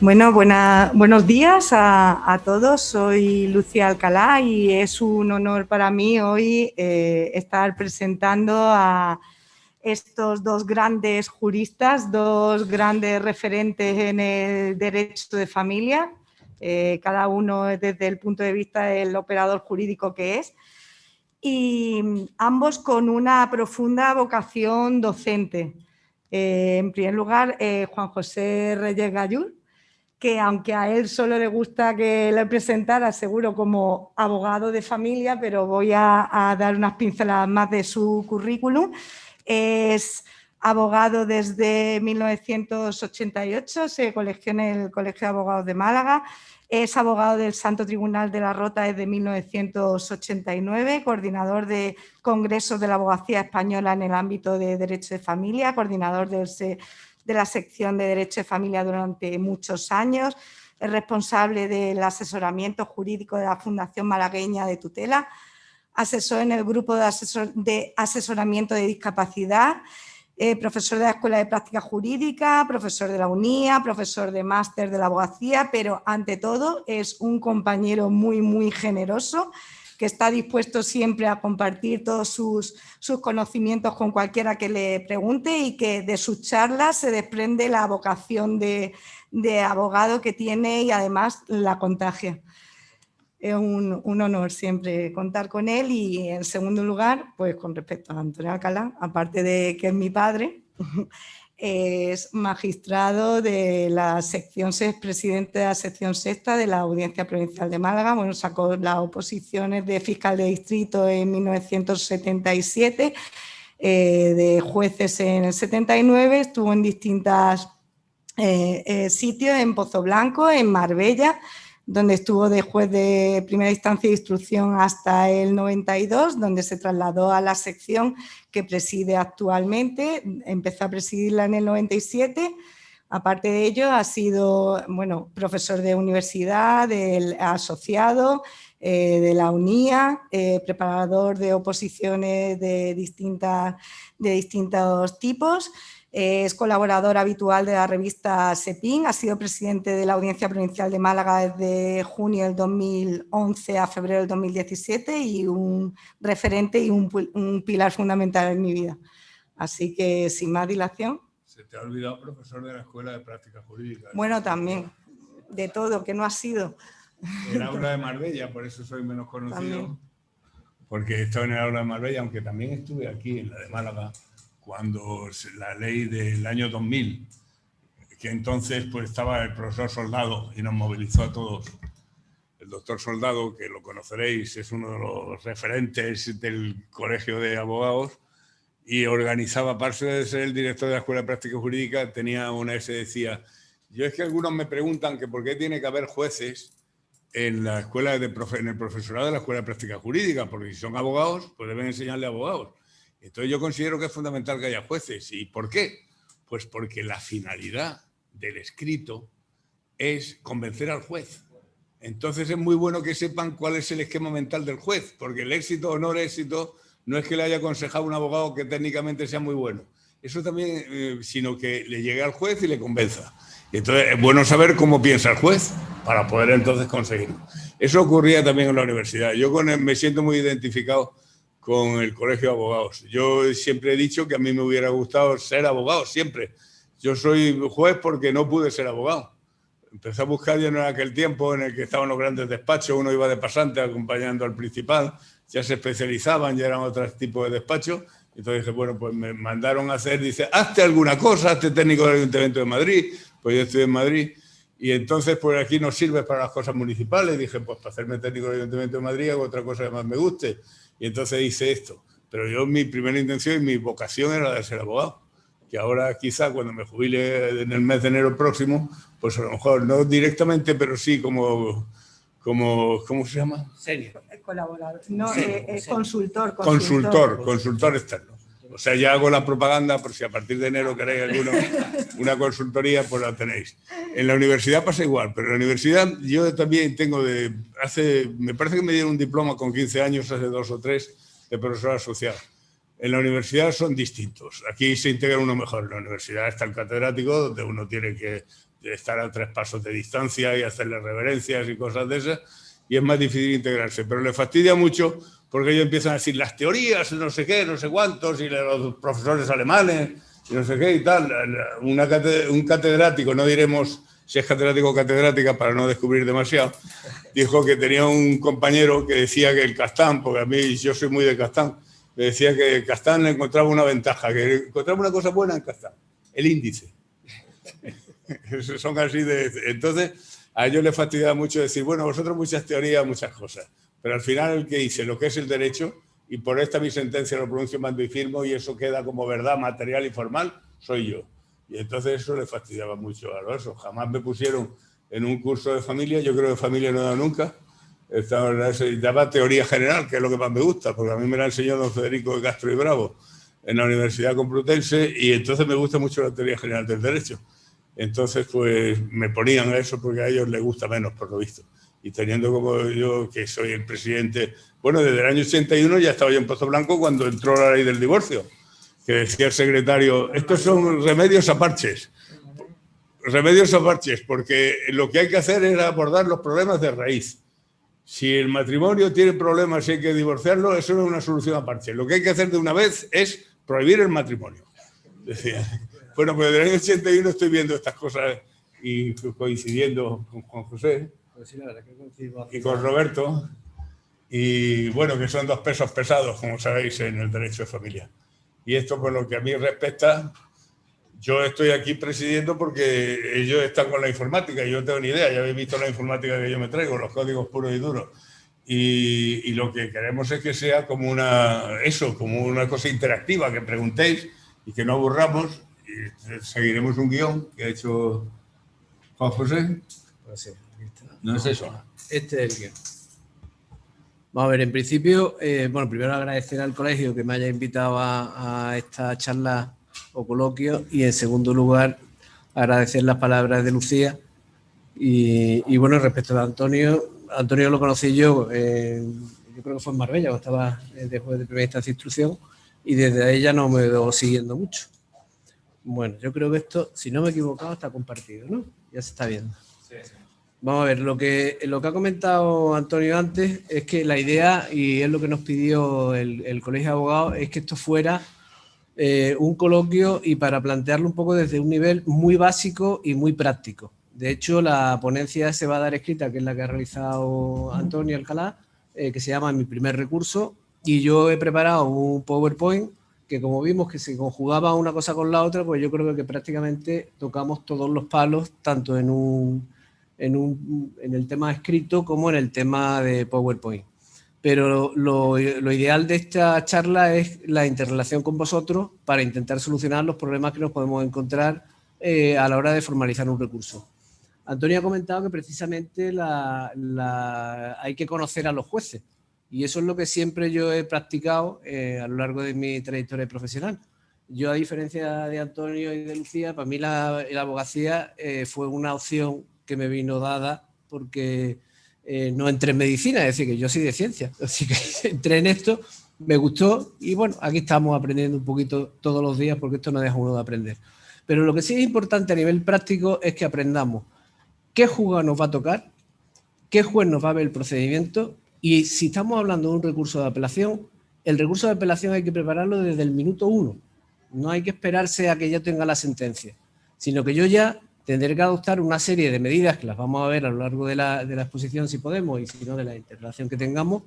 Bueno, buenos días a todos. Soy Lucía Alcalá y es un honor para mí hoy estar presentando a estos dos grandes juristas, dos grandes referentes en el derecho de familia, cada uno desde el punto de vista del operador jurídico que es, y ambos con una profunda vocación docente. En primer lugar, Juan José Reyes Gallur, que aunque a él solo le gusta que le presentara, seguro como abogado de familia, pero voy a dar unas pinceladas más de su currículum. Es abogado desde 1988, se colegió en el Colegio de Abogados de Málaga, es abogado del Santo Tribunal de la Rota desde 1989, coordinador de congresos de la abogacía española en el ámbito de derecho de familia, coordinador de la sección de Derecho de Familia durante muchos años, es responsable del asesoramiento jurídico de la Fundación Malagueña de Tutela, asesor en el grupo de asesoramiento de discapacidad, profesor de la Escuela de Práctica Jurídica, profesor de la UNIA, profesor de máster de la abogacía, pero ante todo es un compañero muy generoso, que está dispuesto siempre a compartir todos sus conocimientos con cualquiera que le pregunte y que de sus charlas se desprende la vocación de abogado que tiene y además la contagia. Es un honor siempre contar con él y en segundo lugar, pues con respecto a Antonio Alcalá, aparte de que es mi padre, es magistrado de la sección, es presidente de la sección sexta de la Audiencia Provincial de Málaga. Bueno, sacó las oposiciones de fiscal de distrito en 1977, de jueces en el 79, estuvo en distintos sitios, en Pozoblanco, en Marbella, donde estuvo de juez de primera instancia de instrucción hasta el 92, donde se trasladó a la sección que preside actualmente. Empezó a presidirla en el 97. Aparte de ello, ha sido profesor de universidad, del asociado, de la UNIA, preparador de oposiciones de distintos tipos. Es colaborador habitual de la revista SEPIN, ha sido presidente de la Audiencia Provincial de Málaga desde junio del 2011 a febrero del 2017 y un referente y un pilar fundamental en mi vida. Así que, sin más dilación. Se te ha olvidado profesor de la Escuela de Práctica Jurídica. Bueno, también, de todo, que no ha sido. El aula de Marbella, por eso soy menos conocido. También. Porque he estado en el aula de Marbella, aunque también estuve aquí en la de Málaga, cuando la ley del año 2000, que entonces pues estaba el profesor Soldado y nos movilizó a todos. El doctor Soldado, que lo conoceréis, es uno de los referentes del Colegio de Abogados y organizaba, aparte de ser el director de la Escuela de Práctica Jurídica, tenía una que decía, yo es que algunos me preguntan que por qué tiene que haber jueces en la escuela en el profesorado de la Escuela de Práctica Jurídica, porque si son abogados, pues deben enseñarle a abogados. Entonces yo considero que es fundamental que haya jueces. ¿Y por qué? Pues porque la finalidad del escrito es convencer al juez. Entonces es muy bueno que sepan cuál es el esquema mental del juez, porque el éxito o no el éxito no es que le haya aconsejado a un abogado que técnicamente sea muy bueno. Eso también, sino que le llegue al juez y le convenza. Y entonces es bueno saber cómo piensa el juez para poder entonces conseguirlo. Eso ocurría también en la universidad. Yo me siento muy identificado con el Colegio de Abogados. Yo siempre he dicho que a mí me hubiera gustado ser abogado, siempre. Yo soy juez porque no pude ser abogado. Empecé a buscar ya en aquel tiempo en el que estaban los grandes despachos, uno iba de pasante acompañando al principal, ya se especializaban, ya eran otros tipos de despachos. Entonces dije, bueno, pues me mandaron a hacer, dice, hazte alguna cosa, hazte técnico del Ayuntamiento de Madrid, pues yo estoy en Madrid. Y entonces, pues aquí no sirve para las cosas municipales. Dije, pues para hacerme técnico del Ayuntamiento de Madrid hago otra cosa que más me guste. Y entonces hice esto. Pero yo, mi primera intención y mi vocación era la de ser abogado. Que ahora quizá cuando me jubile en el mes de enero próximo, pues a lo mejor no directamente, pero sí como ¿cómo se llama? Senior. Colaborador. No, consultor externo. O sea, ya hago la propaganda por si a partir de enero queréis una consultoría, pues la tenéis. En la universidad pasa igual, pero en la universidad yo también tengo me parece que me dieron un diploma con 15 años, hace 2 o 3, de profesor asociado. En la universidad son distintos. Aquí se integra uno mejor. En la universidad está el catedrático, donde uno tiene que estar a 3 pasos de distancia y hacerle reverencias y cosas de esas, y es más difícil integrarse. Pero le fastidia mucho porque ellos empiezan a decir las teorías, no sé qué, no sé cuántos, y los profesores alemanes, y no sé qué y tal. Un catedrático, no diremos si es catedrático o catedrática para no descubrir demasiado, dijo que tenía un compañero que decía que el Castán, porque a mí yo soy muy de Castán, le decía que Castán le encontraba una ventaja, que encontraba una cosa buena en Castán, el índice. Son así de... Entonces, a ellos les fastidia mucho decir, bueno, vosotros muchas teorías, muchas cosas, pero al final el que dice lo que es el derecho, y por esta mi sentencia lo pronuncio, mando y firmo, y eso queda como verdad material y formal, soy yo. Y entonces eso le fastidiaba mucho a Alonso. Jamás me pusieron en un curso de familia, yo creo que familia no he dado nunca. Daba teoría general, que es lo que más me gusta, porque a mí me la enseñó don Federico de Castro y Bravo en la Universidad Complutense, y entonces me gusta mucho la teoría general del derecho. Entonces, pues me ponían a eso porque a ellos les gusta menos, por lo visto. Y teniendo como yo, que soy el presidente, bueno, desde el año 81 ya estaba yo en Pozo Blanco cuando entró la ley del divorcio, que decía el secretario, estos son remedios a parches. Remedios a parches, porque lo que hay que hacer es abordar los problemas de raíz. Si el matrimonio tiene problemas y hay que divorciarlo, eso no es una solución a parches. Lo que hay que hacer de una vez es prohibir el matrimonio. Decía. Bueno, pues desde el año 81 estoy viendo estas cosas y coincidiendo con Juan José y con Roberto. Y bueno, que son 2 pesos pesados, como sabéis, en el derecho de familia. Y esto, por lo que a mí respecta, yo estoy aquí presidiendo porque ellos están con la informática y yo no tengo ni idea. Ya habéis visto la informática que yo me traigo, los códigos puros y duros. Y lo que queremos es que sea como como una cosa interactiva, que preguntéis y que no aburramos. Y seguiremos un guión que ha hecho Juan José. Pues sí, aquí está. No es eso. Este es el guión. Vamos a ver, en principio, bueno, primero agradecer al colegio que me haya invitado a esta charla o coloquio, y en segundo lugar agradecer las palabras de Lucía y bueno, respecto de Antonio lo conocí yo creo que fue en Marbella, cuando estaba después de primera instancia de instrucción, y desde ahí ya no me he ido siguiendo mucho. Bueno, yo creo que esto, si no me he equivocado, está compartido, ¿no? Ya se está viendo. Sí, sí. Vamos a ver, lo que ha comentado Antonio antes es que la idea, y es lo que nos pidió el Colegio de Abogados, es que esto fuera un coloquio y para plantearlo un poco desde un nivel muy básico y muy práctico. De hecho, la ponencia se va a dar escrita, que es la que ha realizado Antonio Alcalá, que se llama Mi primer recurso, y yo he preparado un PowerPoint que, como vimos que se conjugaba una cosa con la otra, pues yo creo que prácticamente tocamos todos los palos, tanto en el tema escrito como en el tema de PowerPoint. Pero lo ideal de esta charla es la interrelación con vosotros para intentar solucionar los problemas que nos podemos encontrar a la hora de formalizar un recurso. Antonio ha comentado que precisamente hay que conocer a los jueces, y eso es lo que siempre yo he practicado a lo largo de mi trayectoria profesional. Yo, a diferencia de Antonio y de Lucía, para mí la abogacía fue una opción que me vino dada porque no entré en medicina, es decir, que yo soy de ciencia, así que entré en esto, me gustó y bueno, aquí estamos aprendiendo un poquito todos los días, porque esto no deja uno de aprender. Pero lo que sí es importante a nivel práctico es que aprendamos qué juzgado nos va a tocar, qué juez nos va a ver el procedimiento, y si estamos hablando de un recurso de apelación, el recurso de apelación hay que prepararlo desde el minuto 1. No hay que esperarse a que ya tenga la sentencia, sino que yo ya tendré que adoptar una serie de medidas que las vamos a ver a lo largo de la exposición, si podemos, y si no, de la interrelación que tengamos,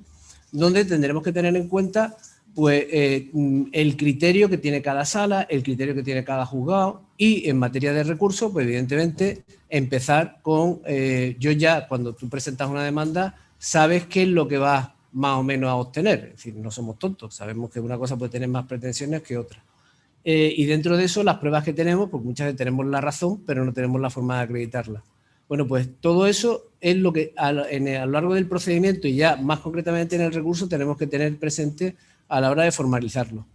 donde tendremos que tener en cuenta pues, el criterio que tiene cada sala, el criterio que tiene cada juzgado, y en materia de recursos, pues evidentemente empezar con, yo ya cuando tú presentas una demanda, sabes qué es lo que vas más o menos a obtener. Es decir, no somos tontos, sabemos que una cosa puede tener más pretensiones que otra. Y dentro de eso, las pruebas que tenemos, pues muchas veces tenemos la razón, pero no tenemos la forma de acreditarla. Bueno, pues todo eso es lo que a lo largo del procedimiento, y ya más concretamente en el recurso, tenemos que tener presente a la hora de formalizarlo.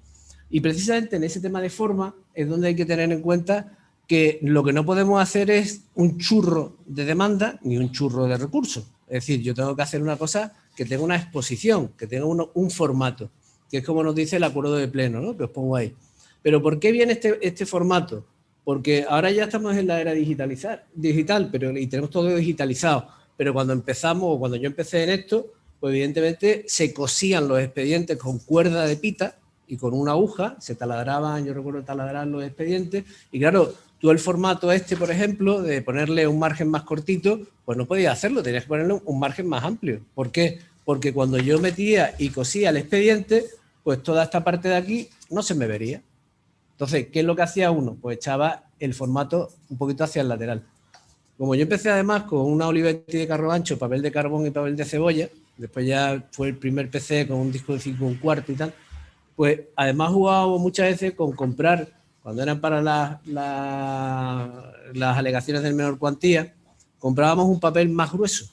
Y precisamente en ese tema de forma es donde hay que tener en cuenta que lo que no podemos hacer es un churro de demanda ni un churro de recurso. Es decir, yo tengo que hacer una cosa que tenga una exposición, que tenga un formato, que es como nos dice el acuerdo de pleno, ¿no?, que os pongo ahí. Pero ¿por qué viene este formato? Porque ahora ya estamos en la era digital, pero y tenemos todo digitalizado. Pero cuando empezamos, o cuando yo empecé en esto, pues evidentemente se cosían los expedientes con cuerda de pita y con una aguja, se taladraban, yo recuerdo taladrar los expedientes, y claro, tú el formato este, por ejemplo, de ponerle un margen más cortito, pues no podías hacerlo, tenías que ponerle un margen más amplio. ¿Por qué? Porque cuando yo metía y cosía el expediente, pues toda esta parte de aquí no se me vería. Entonces, ¿qué es lo que hacía uno? Pues echaba el formato un poquito hacia el lateral. Como yo empecé además con una Olivetti de carro ancho, papel de carbón y papel de cebolla, después ya fue el primer PC con un disco de 5,25 y tal, pues además jugábamos muchas veces con comprar, cuando eran para las alegaciones del menor cuantía, comprábamos un papel más grueso.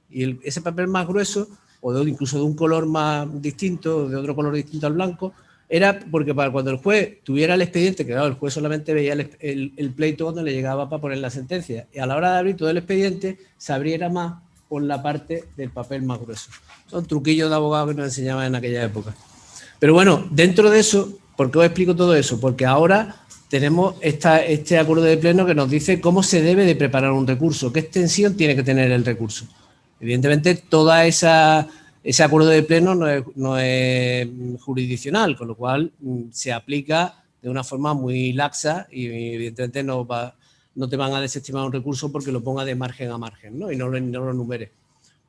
Y ese papel más grueso, o incluso de un color más distinto, de otro color distinto al blanco, era porque para cuando el juez tuviera el expediente, que claro, el juez solamente veía el pleito cuando le llegaba para poner la sentencia, y a la hora de abrir todo el expediente se abriera más por la parte del papel más grueso. Son truquillos de abogado que nos enseñaban en aquella época. Pero bueno, dentro de eso, ¿por qué os explico todo eso? Porque ahora tenemos este acuerdo de pleno que nos dice cómo se debe de preparar un recurso, qué extensión tiene que tener el recurso. Evidentemente, toda ese acuerdo de pleno no es jurisdiccional, con lo cual se aplica de una forma muy laxa y evidentemente no te van a desestimar un recurso porque lo ponga de margen a margen, ¿no? Y no lo numere.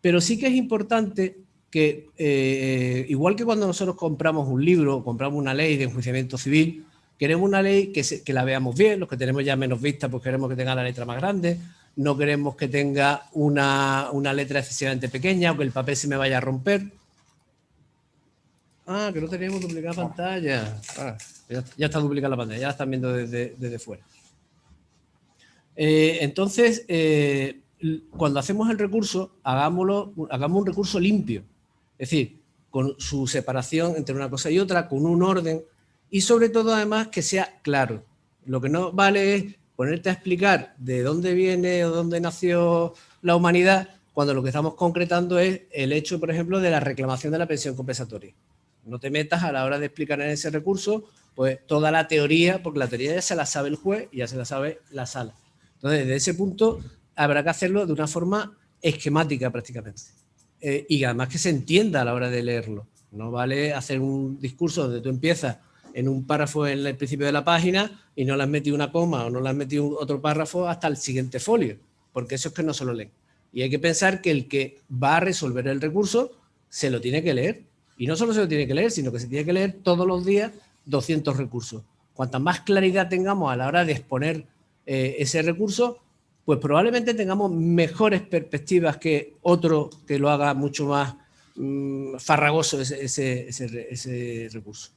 Pero sí que es importante que, igual que cuando nosotros compramos un libro, compramos una ley de enjuiciamiento civil, queremos una ley que la veamos bien, los que tenemos ya menos vista, pues queremos que tenga la letra más grande, no queremos que tenga una letra excesivamente pequeña o que el papel se me vaya a romper. Ah, que no teníamos duplicada pantalla. Ya está duplicada la pantalla, ya la están viendo desde fuera. Entonces, cuando hacemos el recurso, hagamos un recurso limpio. Es decir, con su separación entre una cosa y otra, con un orden y sobre todo además que sea claro. Lo que no vale es ponerte a explicar de dónde viene o dónde nació la humanidad cuando lo que estamos concretando es el hecho, por ejemplo, de la reclamación de la pensión compensatoria. No te metas a la hora de explicar en ese recurso pues toda la teoría, porque la teoría ya se la sabe el juez y ya se la sabe la sala. Entonces, desde ese punto habrá que hacerlo de una forma esquemática prácticamente. Y además que se entienda a la hora de leerlo. No vale hacer un discurso donde tú empiezas en un párrafo en el principio de la página y no le has metido una coma o no le has metido otro párrafo hasta el siguiente folio, porque eso es que no se lo leen. Y hay que pensar que el que va a resolver el recurso se lo tiene que leer. Y no solo se lo tiene que leer, sino que se tiene que leer todos los días 200 recursos. Cuanta más claridad tengamos a la hora de exponer ese recurso, pues probablemente tengamos mejores perspectivas que otro que lo haga mucho más farragoso ese recurso.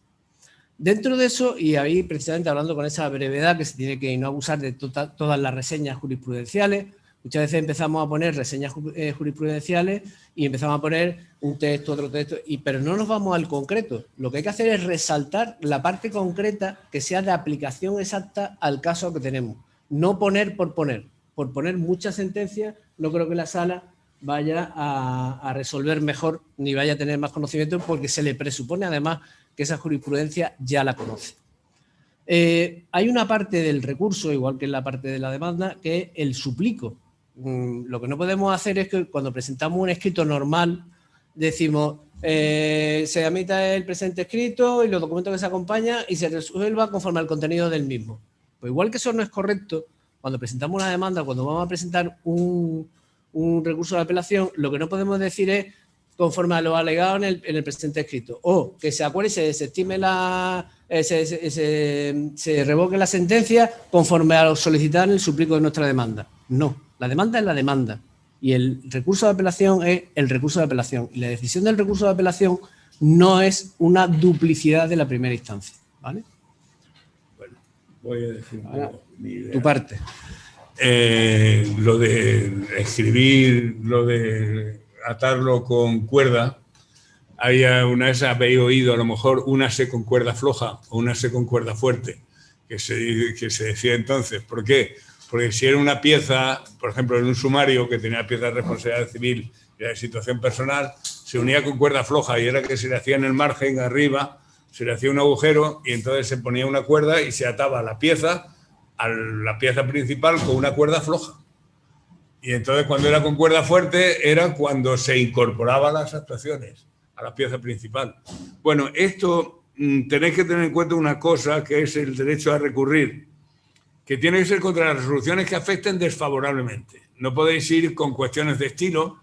Dentro de eso, y ahí precisamente hablando con esa brevedad que se tiene que no abusar de todas las reseñas jurisprudenciales, muchas veces empezamos a poner reseñas jurisprudenciales y empezamos a poner un texto, otro texto, pero no nos vamos al concreto. Lo que hay que hacer es resaltar la parte concreta que sea de aplicación exacta al caso que tenemos. No poner por poner. Por poner muchas sentencias, no creo que la sala vaya a resolver mejor ni vaya a tener más conocimiento porque se le presupone además que esa jurisprudencia ya la conoce. Hay una parte del recurso, igual que en la parte de la demanda, que es el suplico. Lo que no podemos hacer es que cuando presentamos un escrito normal decimos se admita el presente escrito y los documentos que se acompañan y se resuelva conforme al contenido del mismo. Pues igual que eso no es correcto, cuando presentamos una demanda, cuando vamos a presentar un recurso de apelación, lo que no podemos decir es conforme a lo alegado en el presente escrito, o que se acuerde y se desestime se revoque la sentencia conforme a lo solicitado en el suplico de nuestra demanda. No, la demanda es la demanda y el recurso de apelación es el recurso de apelación y la decisión del recurso de apelación no es una duplicidad de la primera instancia, ¿vale? Bueno, voy a decir un poco mi idea. Tu parte. Lo de escribir, lo de atarlo con cuerda, habéis oído a lo mejor una C con cuerda floja o una C con cuerda fuerte, que se decía entonces. ¿Por qué? Porque si era una pieza, por ejemplo, en un sumario que tenía pieza de responsabilidad civil y de situación personal, se unía con cuerda floja y era que se le hacía en el margen arriba, se le hacía un agujero y entonces se ponía una cuerda y se ataba la pieza a la pieza principal con una cuerda floja. Y entonces cuando era con cuerda fuerte era cuando se incorporaban las actuaciones a la pieza principal. Bueno, esto tenéis que tener en cuenta una cosa, que es el derecho a recurrir, que tiene que ser contra las resoluciones que afecten desfavorablemente. No podéis ir con cuestiones de estilo,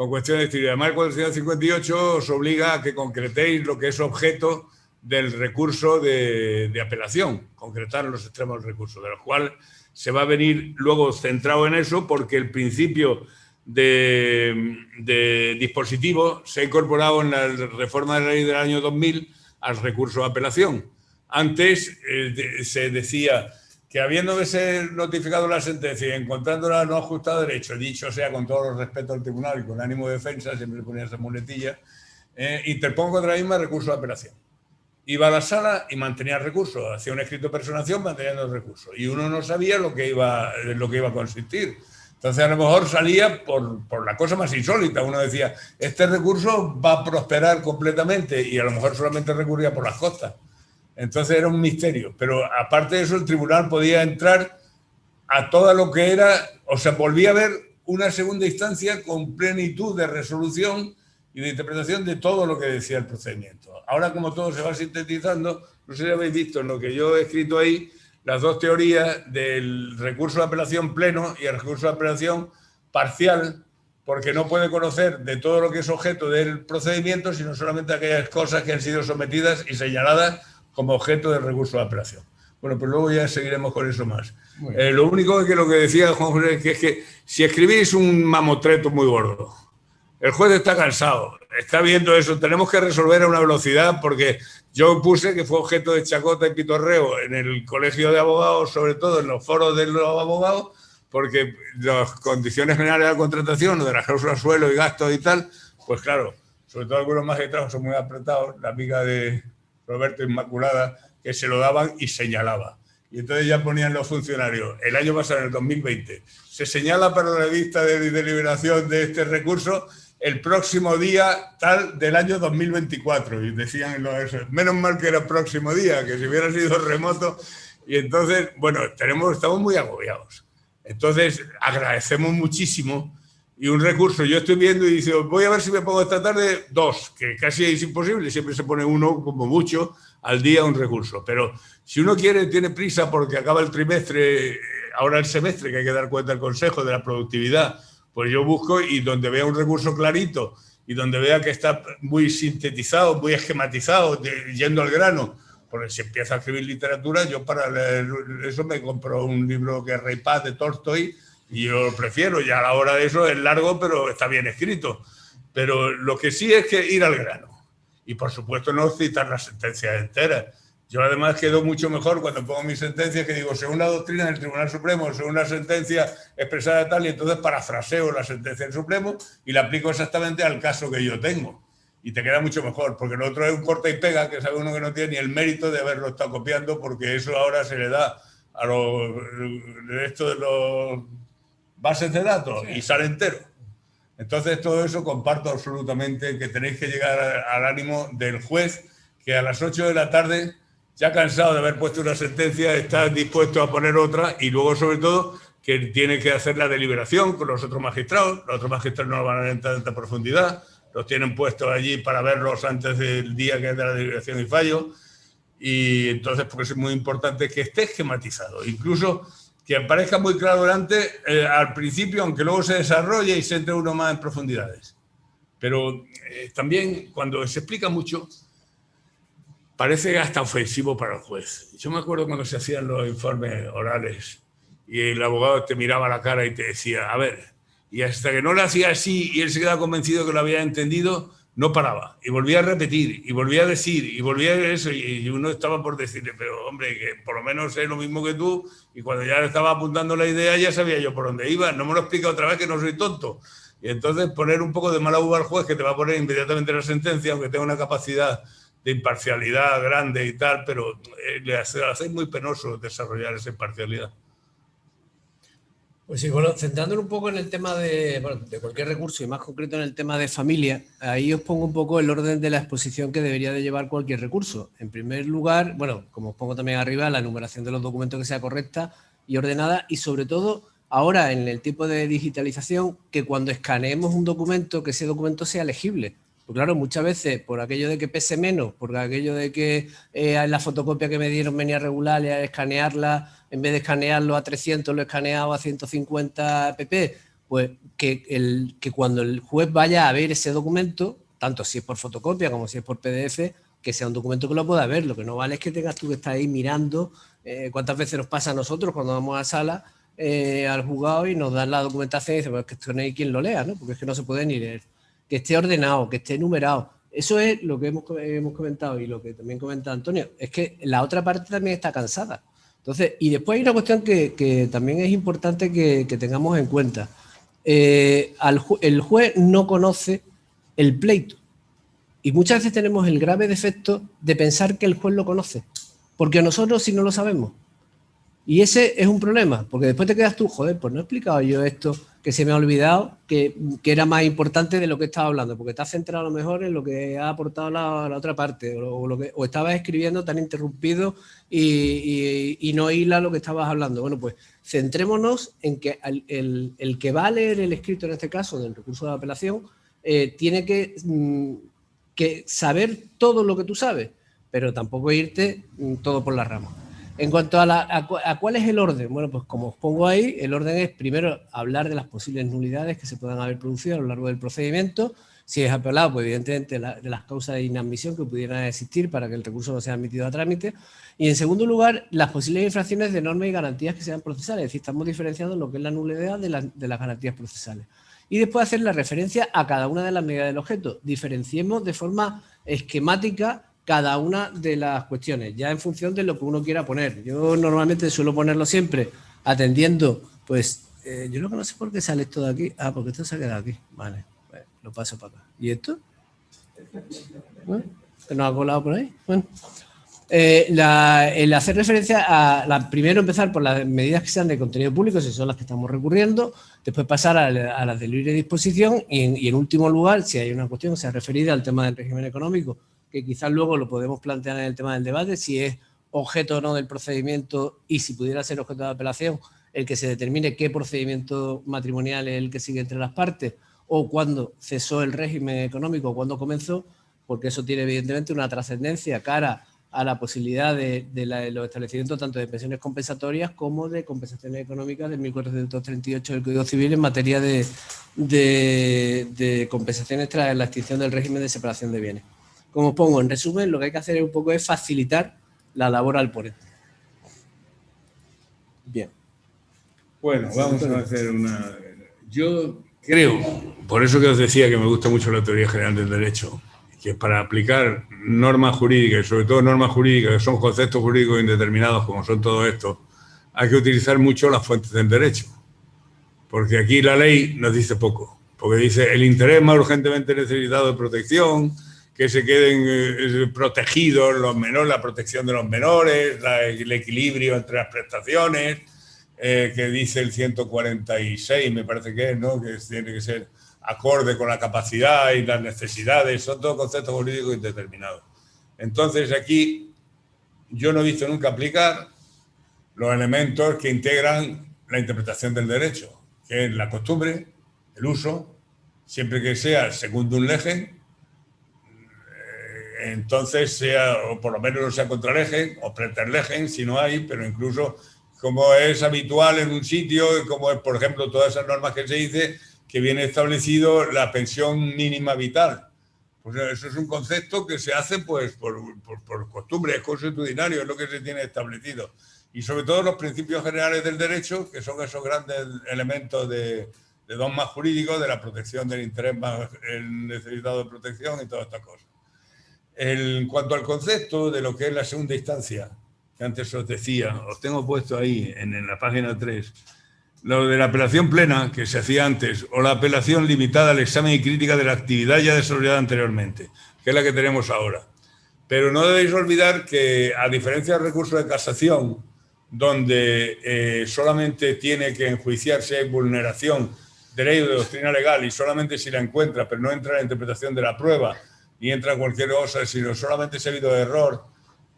Además, el 458 os obliga a que concretéis lo que es objeto del recurso de apelación, concretar los extremos del recurso, de los cuales se va a venir luego centrado en eso, porque el principio de dispositivo se ha incorporado en la reforma de la ley del año 2000 al recurso de apelación. Antes se decía que habiéndose notificado la sentencia y encontrándola no ajustada a derecho, dicho sea con todo el respeto al tribunal y con ánimo de defensa, siempre ponía esa muletilla, interpongo contra la misma recurso de apelación. Iba a la sala y mantenía el recurso, hacía un escrito de personación manteniendo el recurso, y uno no sabía lo que iba a consistir. Entonces a lo mejor salía por la cosa más insólita. Uno decía, este recurso va a prosperar completamente, y a lo mejor solamente recurría por las costas. Entonces era un misterio, pero aparte de eso el tribunal podía entrar a todo lo que era, o sea, volvía a ver una segunda instancia con plenitud de resolución y de interpretación de todo lo que decía el procedimiento. Ahora, como todo se va sintetizando, no sé si habéis visto en lo que yo he escrito ahí, las dos teorías del recurso de apelación pleno y el recurso de apelación parcial, porque no puede conocer de todo lo que es objeto del procedimiento, sino solamente aquellas cosas que han sido sometidas y señaladas como objeto del recurso de apelación. Bueno, pues luego ya seguiremos con eso más. Lo único que lo que decía Juan José es que si escribís un mamotreto muy gordo, el juez está cansado, está viendo eso, tenemos que resolver a una velocidad, porque yo puse que fue objeto de chacota y pitorreo en el colegio de abogados, sobre todo en los foros de los abogados, porque las condiciones generales de la contratación, de las cláusulas suelo y gastos y tal, pues claro, sobre todo algunos magistrados son muy apretados, la amiga de Roberto Inmaculada, que se lo daban y señalaba. Y entonces ya ponían los funcionarios, el año pasado, en el 2020, se señala para la lista de deliberación de este recurso el próximo día tal del año 2024. Y decían, menos mal que era el próximo día, que si hubiera sido remoto. Y entonces, bueno, estamos muy agobiados. Entonces, agradecemos muchísimo. Y un recurso, yo estoy viendo y dice, voy a ver si me pongo esta tarde 2, que casi es imposible, siempre se pone uno como mucho al día un recurso. Pero si uno tiene prisa porque acaba el trimestre, ahora el semestre, que hay que dar cuenta al Consejo de la productividad, pues yo busco, y donde vea un recurso clarito y donde vea que está muy sintetizado, muy esquematizado, yendo al grano, porque si empieza a escribir literatura, yo para leer eso me compro un libro que es Rey Paz de Tolstoy, y yo lo prefiero, y a la hora de eso es largo, pero está bien escrito. Pero lo que sí es que ir al grano. Y por supuesto no citar las sentencias enteras. Yo además quedo mucho mejor cuando pongo mis sentencias, que digo, según la doctrina del Tribunal Supremo, según la sentencia expresada tal, y entonces parafraseo la sentencia del Supremo y la aplico exactamente al caso que yo tengo. Y te queda mucho mejor, porque lo otro es un corta y pega, que sabe uno que no tiene ni el mérito de haberlo estado copiando, porque eso ahora se le da a los bases de datos, sí, y sale entero. Entonces todo eso comparto absolutamente, que tenéis que llegar al ánimo del juez, que a las 8 de la tarde, ya cansado de haber puesto una sentencia, está dispuesto a poner otra, y luego sobre todo que tiene que hacer la deliberación con los otros magistrados. Los otros magistrados no van a entrar en tanta profundidad, los tienen puestos allí para verlos antes del día que es de la deliberación y fallo, y entonces pues es muy importante que esté esquematizado, incluso que parezca muy claro delante al principio, aunque luego se desarrolle y se entre uno más en profundidades. Pero también cuando se explica mucho, parece hasta ofensivo para el juez. Yo me acuerdo cuando se hacían los informes orales y el abogado te miraba a la cara y te decía, a ver, y hasta que no lo hacía así y él se quedaba convencido que lo había entendido, no paraba, y volvía a repetir, y volvía a decir, y volvía a eso, y uno estaba por decirle, pero hombre, que por lo menos sé lo mismo que tú, y cuando ya le estaba apuntando la idea ya sabía yo por dónde iba, no me lo explica otra vez que no soy tonto. Y entonces poner un poco de mala uva al juez, que te va a poner inmediatamente la sentencia, aunque tenga una capacidad de imparcialidad grande y tal, pero le hace muy penoso desarrollar esa imparcialidad. Pues sí, bueno, centrándonos un poco en el tema de cualquier recurso y más concreto en el tema de familia, ahí os pongo un poco el orden de la exposición que debería de llevar cualquier recurso. En primer lugar, bueno, como os pongo también arriba, la enumeración de los documentos que sea correcta y ordenada y sobre todo ahora en el tipo de digitalización que cuando escaneemos un documento, que ese documento sea legible. Pues claro, muchas veces por aquello de que pese menos, por aquello de que la fotocopia que me dieron venía regular y al escanearla, en vez de escanearlo a 300 lo he escaneado a 150 pp, pues que cuando el juez vaya a ver ese documento, tanto si es por fotocopia como si es por PDF, que sea un documento que lo pueda ver. Lo que no vale es que tengas tú que estar ahí mirando cuántas veces nos pasa a nosotros cuando vamos a sala al juzgado y nos dan la documentación y dicen, pues que esto no hay quien lo lea, ¿no? Porque es que no se puede ni leer. Que esté ordenado, que esté numerado. Eso es lo que hemos comentado y lo que también comenta Antonio, es que la otra parte también está cansada. Entonces, y después hay una cuestión que también es importante que tengamos en cuenta. El juez no conoce el pleito y muchas veces tenemos el grave defecto de pensar que el juez lo conoce, porque nosotros sí no lo sabemos. Y ese es un problema, porque después te quedas tú, joder, pues no he explicado yo esto, que se me ha olvidado, que era más importante de lo que estaba hablando, porque te has centrado a lo mejor en lo que ha aportado la otra parte, o estabas escribiendo tan interrumpido y no hila lo que estabas hablando. Bueno, pues centrémonos en que el que va a leer el escrito, en este caso, del recurso de apelación, tiene que saber todo lo que tú sabes, pero tampoco irte todo por las ramas. En cuanto a cuál es el orden, bueno, pues como os pongo ahí, el orden es primero hablar de las posibles nulidades que se puedan haber producido a lo largo del procedimiento. Si es apelado, pues evidentemente de las causas de inadmisión que pudieran existir para que el recurso no sea admitido a trámite. Y en segundo lugar, las posibles infracciones de normas y garantías que sean procesales. Es decir, estamos diferenciando lo que es la nulidad de las garantías procesales. Y después hacer la referencia a cada una de las medidas del objeto. Diferenciemos de forma esquemática cada una de las cuestiones, ya en función de lo que uno quiera poner. Yo normalmente suelo ponerlo siempre atendiendo, pues, yo lo que no sé por qué sale esto de aquí. Ah, porque esto se ha quedado aquí. Vale, pues, lo paso para acá. ¿Y esto? Bueno, ¿que nos ha colado por ahí? Bueno. El hacer referencia a primero empezar por las medidas que sean de contenido público, si son las que estamos recurriendo, después pasar a las de libre disposición y en último lugar, si hay una cuestión que sea referida al tema del régimen económico, que quizás luego lo podemos plantear en el tema del debate, si es objeto o no del procedimiento y si pudiera ser objeto de apelación, el que se determine qué procedimiento matrimonial es el que sigue entre las partes o cuándo cesó el régimen económico o cuándo comenzó, porque eso tiene evidentemente una trascendencia cara a la posibilidad de los establecimientos tanto de pensiones compensatorias como de compensaciones económicas del 1438 del Código Civil en materia de compensaciones tras la extinción del régimen de separación de bienes. Como os pongo, en resumen, lo que hay que hacer un poco es facilitar la labor al ponente. Bien. Bueno, vamos a hacer una... Yo creo, por eso que os decía que me gusta mucho la teoría general del derecho, que para aplicar normas jurídicas, y sobre todo normas jurídicas que son conceptos jurídicos indeterminados, como son todos estos, hay que utilizar mucho las fuentes del derecho. Porque aquí la ley nos dice poco. Porque dice el interés más urgentemente necesitado de protección, que se queden protegidos los menores, la protección de los menores, el equilibrio entre las prestaciones, que dice el 146, me parece que es, ¿no? Que tiene que ser acorde con la capacidad y las necesidades, son todos conceptos jurídicos indeterminados. Entonces aquí yo no he visto nunca aplicar los elementos que integran la interpretación del derecho, que es la costumbre, el uso, siempre que sea secundum legem, entonces sea, o por lo menos no sea contra legem, o preter legem, si no hay, pero incluso como es habitual en un sitio, como es, por ejemplo, todas esas normas que se dice, que viene establecido la pensión mínima vital. Pues eso es un concepto que se hace pues por costumbre, es consuetudinario, es lo que se tiene establecido. Y sobre todo los principios generales del derecho, que son esos grandes elementos de dogma jurídico, de la protección del interés más necesitado de protección y todas estas cosas. En cuanto al concepto de lo que es la segunda instancia, que antes os decía, os tengo puesto ahí en la página 3, lo de la apelación plena, que se hacía antes, o la apelación limitada al examen y crítica de la actividad ya desarrollada anteriormente, que es la que tenemos ahora. Pero no debéis olvidar que, a diferencia del recurso de casación, donde solamente tiene que enjuiciar si hay vulneración de ley o de doctrina legal y solamente si la encuentra, pero no entra en la interpretación de la prueba ni entra cualquier cosa, sino solamente si ha habido error,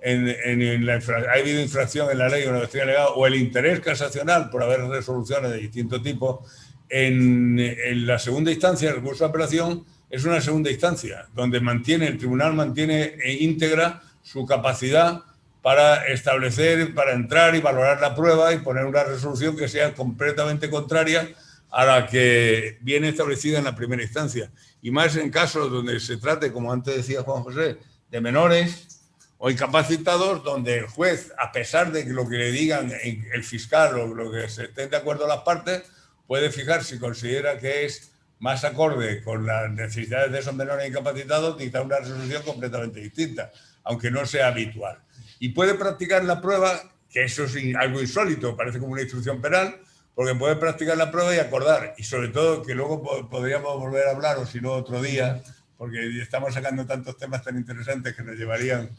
ha habido infracción en la ley o en la doctrina legal o el interés casacional por haber resoluciones de distinto tipo, en la segunda instancia, el recurso de apelación es una segunda instancia, donde el tribunal mantiene íntegra su capacidad para establecer, para entrar y valorar la prueba y poner una resolución que sea completamente contraria a la que viene establecida en la primera instancia. Y más en casos donde se trate, como antes decía Juan José, de menores o incapacitados, donde el juez, a pesar de que lo que le digan el fiscal o lo que se estén de acuerdo las partes, puede fijar si considera que es más acorde con las necesidades de esos menores incapacitados, dictar una resolución completamente distinta, aunque no sea habitual. Y puede practicar la prueba, que eso es algo insólito, parece como una instrucción penal, porque puede practicar la prueba y acordar. Y sobre todo, que luego podríamos volver a hablar, o si no otro día, porque estamos sacando tantos temas tan interesantes que nos llevarían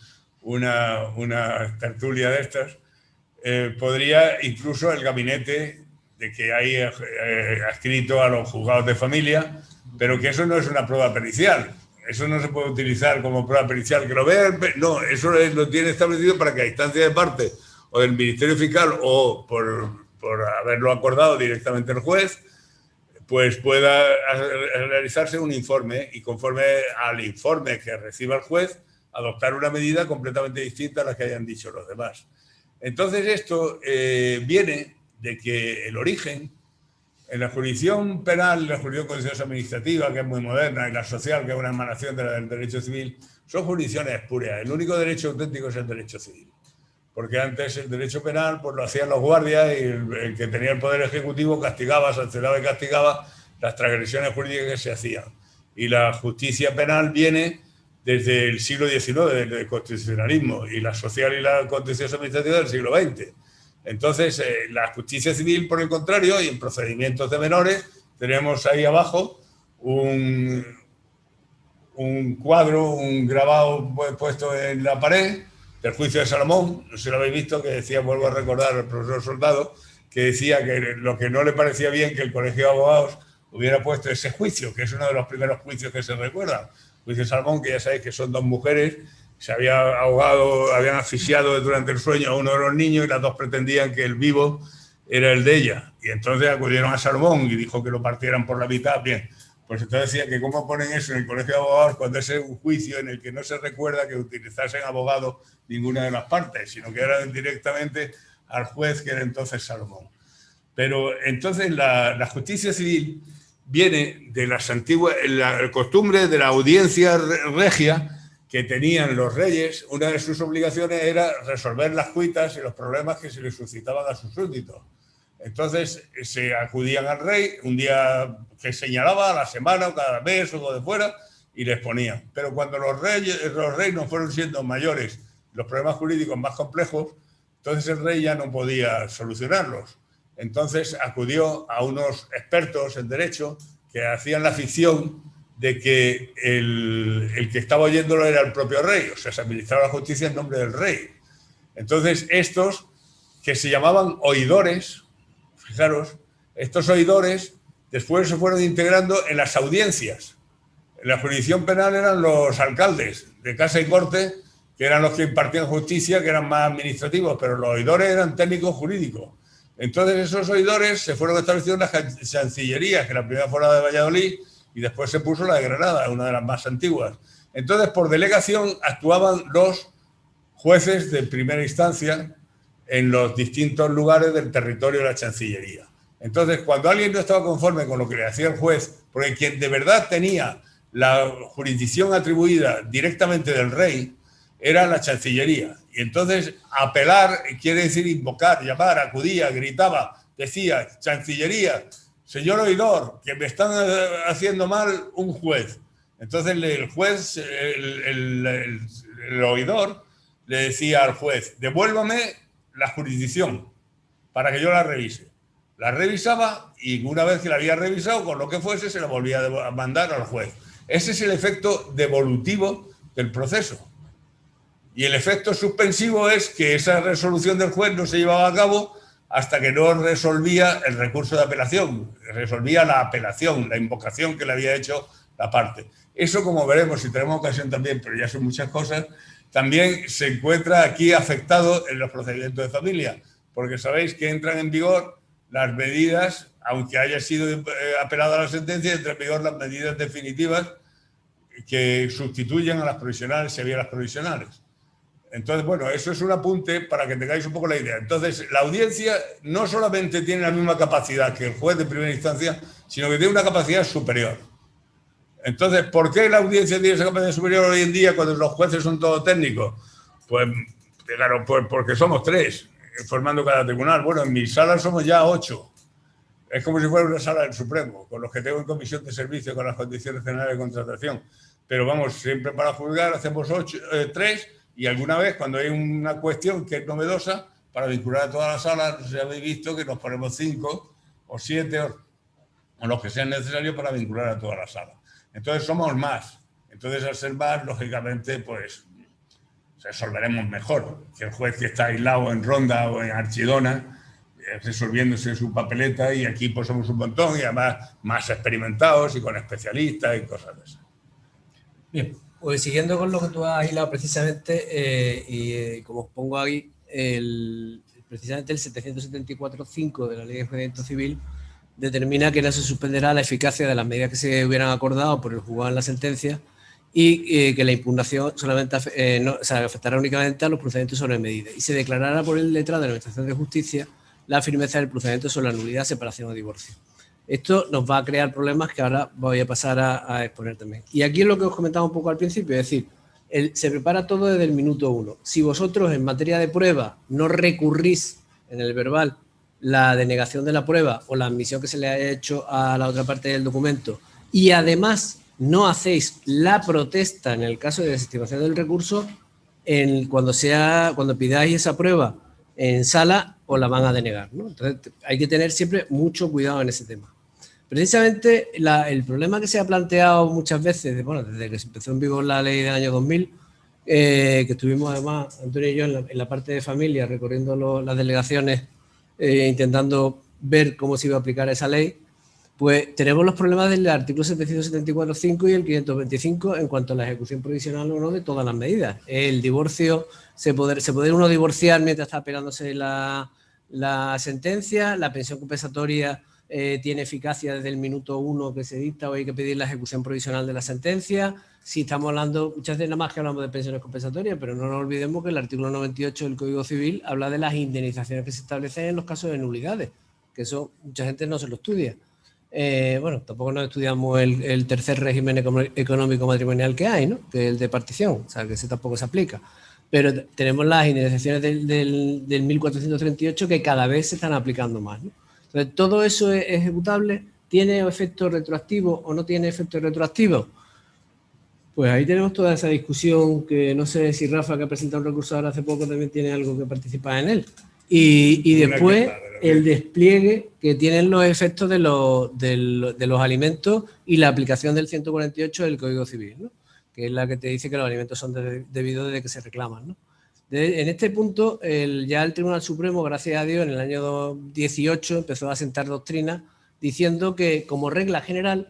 una tertulia de estas, podría incluso el gabinete de que hay adscrito a los juzgados de familia, pero que eso no es una prueba pericial. Eso no se puede utilizar como prueba pericial. Que lo vean, no, eso lo tiene establecido para que a instancia de parte o del Ministerio Fiscal o por haberlo acordado directamente el juez, pues pueda realizarse un informe y conforme al informe que reciba el juez, adoptar una medida completamente distinta a la que hayan dicho los demás. Entonces esto viene de que el origen en la jurisdicción penal, la jurisdicción contenciosa administrativa, que es muy moderna, y la social, que es una emanación del derecho civil, son jurisdicciones espurias. El único derecho auténtico es el derecho civil. Porque antes el derecho penal pues lo hacían los guardias y el que tenía el poder ejecutivo castigaba, sancionaba y castigaba las transgresiones jurídicas que se hacían. Y la justicia penal viene desde el siglo XIX, desde el constitucionalismo, y la social y la contenciosa administrativa del siglo XX. Entonces, la justicia civil, por el contrario, y en procedimientos de menores, tenemos ahí abajo un cuadro, un grabado puesto en la pared del juicio de Salomón, no sé si lo habéis visto, que decía, vuelvo a recordar al profesor Soldado, que decía que lo que no le parecía bien que el Colegio de Abogados hubiera puesto ese juicio, que es uno de los primeros juicios que se recuerdan. El juicio de Salomón, que ya sabéis que son dos mujeres, se había ahogado, habían asfixiado durante el sueño a uno de los niños y las dos pretendían que el vivo era el de ella. Y entonces acudieron a Salomón y dijo que lo partieran por la mitad. Bien, pues entonces decía que cómo ponen eso en el Colegio de Abogados cuando ese es un juicio en el que no se recuerda que utilizasen abogado ninguna de las partes, sino que eran directamente al juez, que era entonces Salomón. Pero entonces la justicia civil viene de las antiguas, la costumbre de la audiencia regia que tenían los reyes. Una de sus obligaciones era resolver las cuitas y los problemas que se les suscitaban a sus súbditos. Entonces se acudían al rey un día que señalaba, a la semana o cada mes o lo de fuera, y les ponían. Pero cuando los reinos fueron siendo mayores, los problemas jurídicos más complejos, entonces el rey ya no podía solucionarlos. Entonces acudió a unos expertos en derecho que hacían la ficción de que el que estaba oyéndolo era el propio rey, o sea, se administraba la justicia en nombre del rey. Entonces estos, que se llamaban oidores, fijaros, estos oidores después se fueron integrando en las audiencias. En la jurisdicción penal eran los alcaldes de casa y corte, que eran los que impartían justicia, que eran más administrativos, pero los oidores eran técnicos jurídicos. Entonces esos oidores se fueron estableciendo en las chancillerías, que la primera fue la de Valladolid, y después se puso la de Granada, una de las más antiguas. Entonces, por delegación, actuaban los jueces de primera instancia en los distintos lugares del territorio de la Chancillería. Entonces, cuando alguien no estaba conforme con lo que le hacía el juez, porque quien de verdad tenía la jurisdicción atribuida directamente del rey era la Chancillería. Y entonces, apelar quiere decir invocar, llamar, acudía, gritaba, decía, Chancillería, señor oidor, que me están haciendo mal un juez. Entonces el juez, el oidor, le decía al juez, devuélvame la jurisdicción para que yo la revise. La revisaba y una vez que la había revisado, con lo que fuese, se la volvía a mandar al juez. Ese es el efecto devolutivo del proceso. Y el efecto suspensivo es que esa resolución del juez no se llevaba a cabo hasta que no resolvía el recurso de apelación, resolvía la apelación, la invocación que le había hecho la parte. Eso, como veremos, si tenemos ocasión también, pero ya son muchas cosas, también se encuentra aquí afectado en los procedimientos de familia, porque sabéis que entran en vigor las medidas, aunque haya sido apelada la sentencia, entran en vigor las medidas definitivas que sustituyen a las provisionales si había las provisionales. Entonces, bueno, eso es un apunte para que tengáis un poco la idea. Entonces, la audiencia no solamente tiene la misma capacidad que el juez de primera instancia, sino que tiene una capacidad superior. Entonces, ¿por qué la audiencia tiene esa capacidad superior hoy en día cuando los jueces son todos técnicos? Pues, claro, pues porque somos 3 formando cada tribunal. Bueno, en mi sala somos ya 8. Es como si fuera una sala del Supremo, con los que tengo en comisión de servicio, con las condiciones generales de contratación. Pero vamos, siempre para juzgar hacemos 3, y alguna vez cuando hay una cuestión que es novedosa, para vincular a todas las salas, no sé si habéis visto que nos ponemos 5 o 7 o los que sean necesarios para vincular a todas las salas. Entonces somos más. Entonces al ser más, lógicamente, pues resolveremos mejor que el juez que está aislado en Ronda o en Archidona, resolviéndose su papeleta, y aquí pues somos un montón y además más experimentados y con especialistas y cosas de esas. Bien, pues siguiendo con lo que tú has hilado precisamente, como os pongo ahí, precisamente el 774.5 de la Ley de Enjuiciamiento Civil determina que no se suspenderá la eficacia de las medidas que se hubieran acordado por el juzgado en la sentencia y que la impugnación solamente afectará únicamente a los procedimientos sobre medidas, y se declarará por el letrado de la Administración de Justicia la firmeza del procedimiento sobre la nulidad, separación o divorcio. Esto nos va a crear problemas que ahora voy a pasar a exponer también. Y aquí es lo que os comentaba un poco al principio, es decir, se prepara todo desde el minuto 1. Si vosotros en materia de prueba no recurrís en el verbal la denegación de la prueba o la admisión que se le haya hecho a la otra parte del documento, y además no hacéis la protesta en el caso de desestimación del recurso, cuando pidáis esa prueba en sala, os la van a denegar, ¿no? Entonces hay que tener siempre mucho cuidado en ese tema. Precisamente el problema que se ha planteado muchas veces, desde que se empezó en vigor la ley del año 2000, que estuvimos además, Antonio y yo, en la parte de familia, recorriendo las delegaciones, intentando ver cómo se iba a aplicar esa ley, pues tenemos los problemas del artículo 774.5 y el 525 en cuanto a la ejecución provisional o no de todas las medidas. El divorcio, se puede uno divorciar mientras está apelándose la sentencia, la pensión compensatoria tiene eficacia desde el minuto 1 que se dicta, o hay que pedir la ejecución provisional de la sentencia. Si estamos hablando, muchas veces nada más que hablamos de pensiones compensatorias, pero no nos olvidemos que el artículo 98 del Código Civil habla de las indemnizaciones que se establecen en los casos de nulidades, que eso mucha gente no se lo estudia. Tampoco nos estudiamos el tercer régimen económico matrimonial que hay, ¿no? Que es el de partición, o sea, que ese tampoco se aplica. Pero tenemos las indemnizaciones del 1438 que cada vez se están aplicando más, ¿no? Entonces, todo eso es ejecutable. ¿Tiene efecto retroactivo o no tiene efecto retroactivo? Pues ahí tenemos toda esa discusión, que no sé si Rafa, que ha presentado un recurso ahora hace poco, también tiene algo que participar en él. Y después el despliegue que tienen los efectos de los alimentos y la aplicación del 148 del Código Civil, ¿no? Que es la que te dice que los alimentos son debidos desde que se reclaman, ¿no? En este punto, ya el Tribunal Supremo, gracias a Dios, en el año 2018 empezó a sentar doctrina diciendo que, como regla general,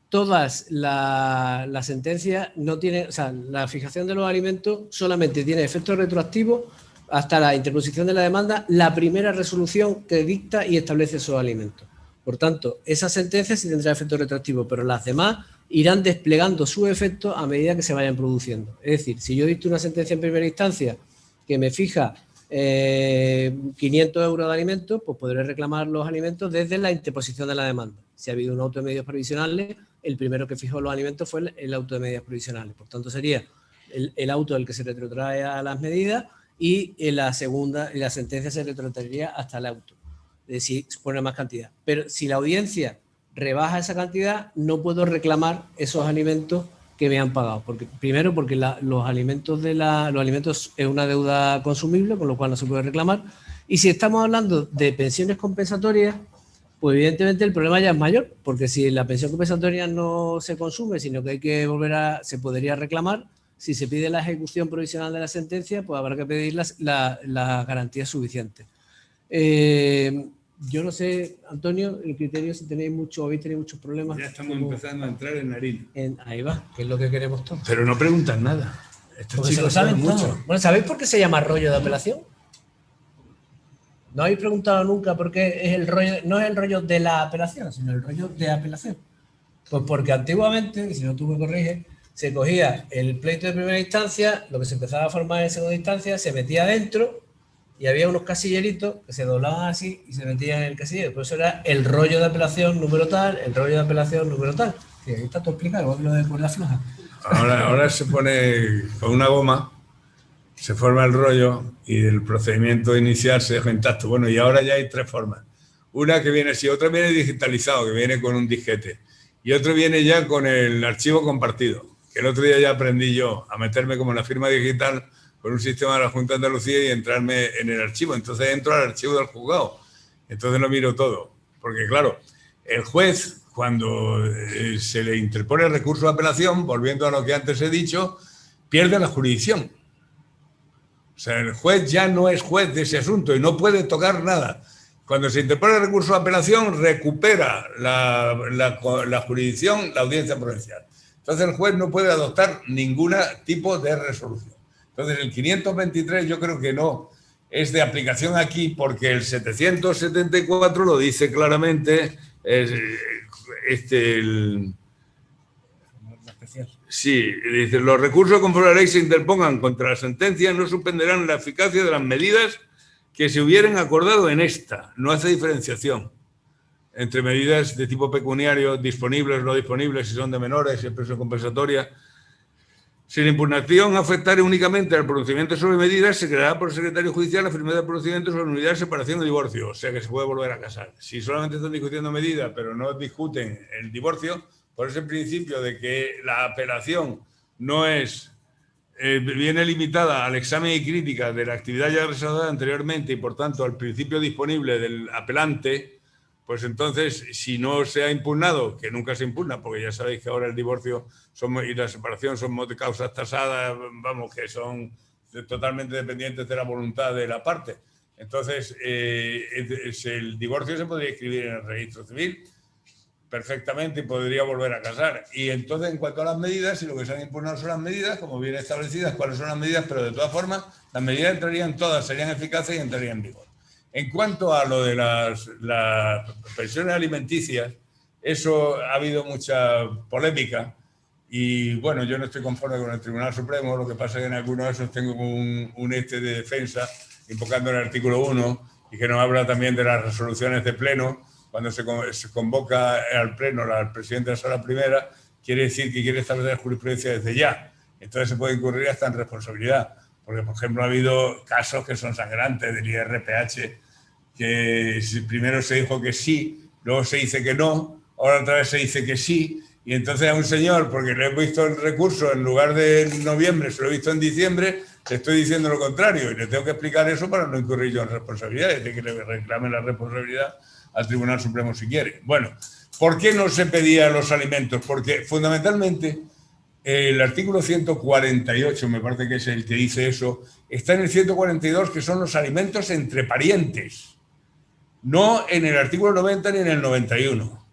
todas las sentencias no tienen, o sea, la fijación de los alimentos solamente tiene efecto retroactivo hasta la interposición de la demanda, la primera resolución que dicta y establece esos alimentos. Por tanto, esa sentencia sí tendrá efecto retroactivo, pero las demás irán desplegando su efecto a medida que se vayan produciendo. Es decir, si yo dicto una sentencia en primera instancia que me fija 500 euros de alimentos, pues podré reclamar los alimentos desde la interposición de la demanda. Si ha habido un auto de medidas provisionales, el primero que fijó los alimentos fue el auto de medidas provisionales. Por tanto, sería el auto el que se retrotrae a las medidas, y la sentencia se retrotraería hasta el auto, es decir, supone más cantidad. Pero si la audiencia rebaja esa cantidad, no puedo reclamar esos alimentos que me han pagado. Primero, porque los alimentos es una deuda consumible, con lo cual no se puede reclamar. Y si estamos hablando de pensiones compensatorias, pues evidentemente el problema ya es mayor, porque si la pensión compensatoria no se consume, sino que hay que se podría reclamar, si se pide la ejecución provisional de la sentencia, pues habrá que pedir las garantías suficientes. Yo no sé, Antonio, el criterio, si tenéis habéis tenido muchos problemas. Ya estamos empezando a entrar en harina. Ahí va, que es lo que queremos todos. Pero no preguntan nada. Porque se lo saben todo. Bueno, ¿sabéis por qué se llama rollo de apelación? ¿No habéis preguntado nunca por qué es el rollo? No es el rollo de la apelación, sino el rollo de apelación. Pues porque antiguamente, y si no tú me corriges, se cogía el pleito de primera instancia, lo que se empezaba a formar en segunda instancia, se metía dentro y había unos casilleritos que se doblaban así y se metían en el casillero. Por eso era el rollo de apelación número tal, el rollo de apelación número tal. Que ahí está todo explicado, igual que lo de cuerda floja. Ahora se pone con una goma, se forma el rollo y el procedimiento inicial se deja intacto. Bueno, y ahora ya hay 3 formas. Una que viene así, otra viene digitalizado, que viene con un disquete. Y otro viene ya con el archivo compartido, que el otro día ya aprendí yo a meterme como en la firma digital con un sistema de la Junta de Andalucía y entrarme en el archivo. Entonces entro al archivo del juzgado. Entonces lo miro todo. Porque claro, el juez, cuando se le interpone el recurso de apelación, volviendo a lo que antes he dicho, pierde la jurisdicción. O sea, el juez ya no es juez de ese asunto y no puede tocar nada. Cuando se interpone el recurso de apelación, recupera la jurisdicción, la audiencia provincial. Entonces el juez no puede adoptar ningún tipo de resolución. Entonces el 523 yo creo que no es de aplicación aquí porque el 774 lo dice claramente. Sí, dice, los recursos conforme a la ley se interpongan contra la sentencia no suspenderán la eficacia de las medidas que se hubieran acordado en esta. No hace diferenciación entre medidas de tipo pecuniario, disponibles, no disponibles, si son de menores, si es presión compensatoria. Si la impugnación afectare únicamente al procedimiento sobre medidas, se creará por el secretario judicial la firmeza del procedimiento sobre unidad de separación o divorcio, o sea que se puede volver a casar. Si solamente están discutiendo medidas, pero no discuten el divorcio, por ese principio de que la apelación no es, viene limitada al examen y crítica de la actividad ya realizada anteriormente y por tanto al principio disponible del apelante, pues entonces si no se ha impugnado, que nunca se impugna, porque ya sabéis que ahora el divorcio y la separación son causas tasadas, vamos, que son totalmente dependientes de la voluntad de la parte. Entonces el divorcio se podría inscribir en el registro civil perfectamente y podría volver a casar. Y entonces, en cuanto a las medidas, si lo que se han impugnado son las medidas, como bien establecidas, cuáles son las medidas, pero de todas formas, las medidas entrarían todas, serían eficaces y entrarían en vigor. En cuanto a lo de las pensiones alimenticias, eso ha habido mucha polémica y, bueno, yo no estoy conforme con el Tribunal Supremo, lo que pasa es que en algunos de esos tengo un de defensa, invocando el artículo 1, y que nos habla también de las resoluciones de pleno. Cuando se convoca al pleno al presidente de la Sala Primera, quiere decir que quiere establecer jurisprudencia desde ya. Entonces se puede incurrir hasta en responsabilidad. Porque, por ejemplo, ha habido casos que son sangrantes del IRPH, que primero se dijo que sí, luego se dice que no, ahora otra vez se dice que sí, y entonces a un señor, porque le he visto el recurso, en lugar de en noviembre, se lo he visto en diciembre, le estoy diciendo lo contrario, y le tengo que explicar eso para no incurrir yo en responsabilidad, de que le reclame la responsabilidad al Tribunal Supremo si quiere. Bueno, ¿por qué no se pedían los alimentos? Porque fundamentalmente el artículo 148, me parece que es el que dice eso, está en el 142, que son los alimentos entre parientes, no en el artículo 90 ni en el 91.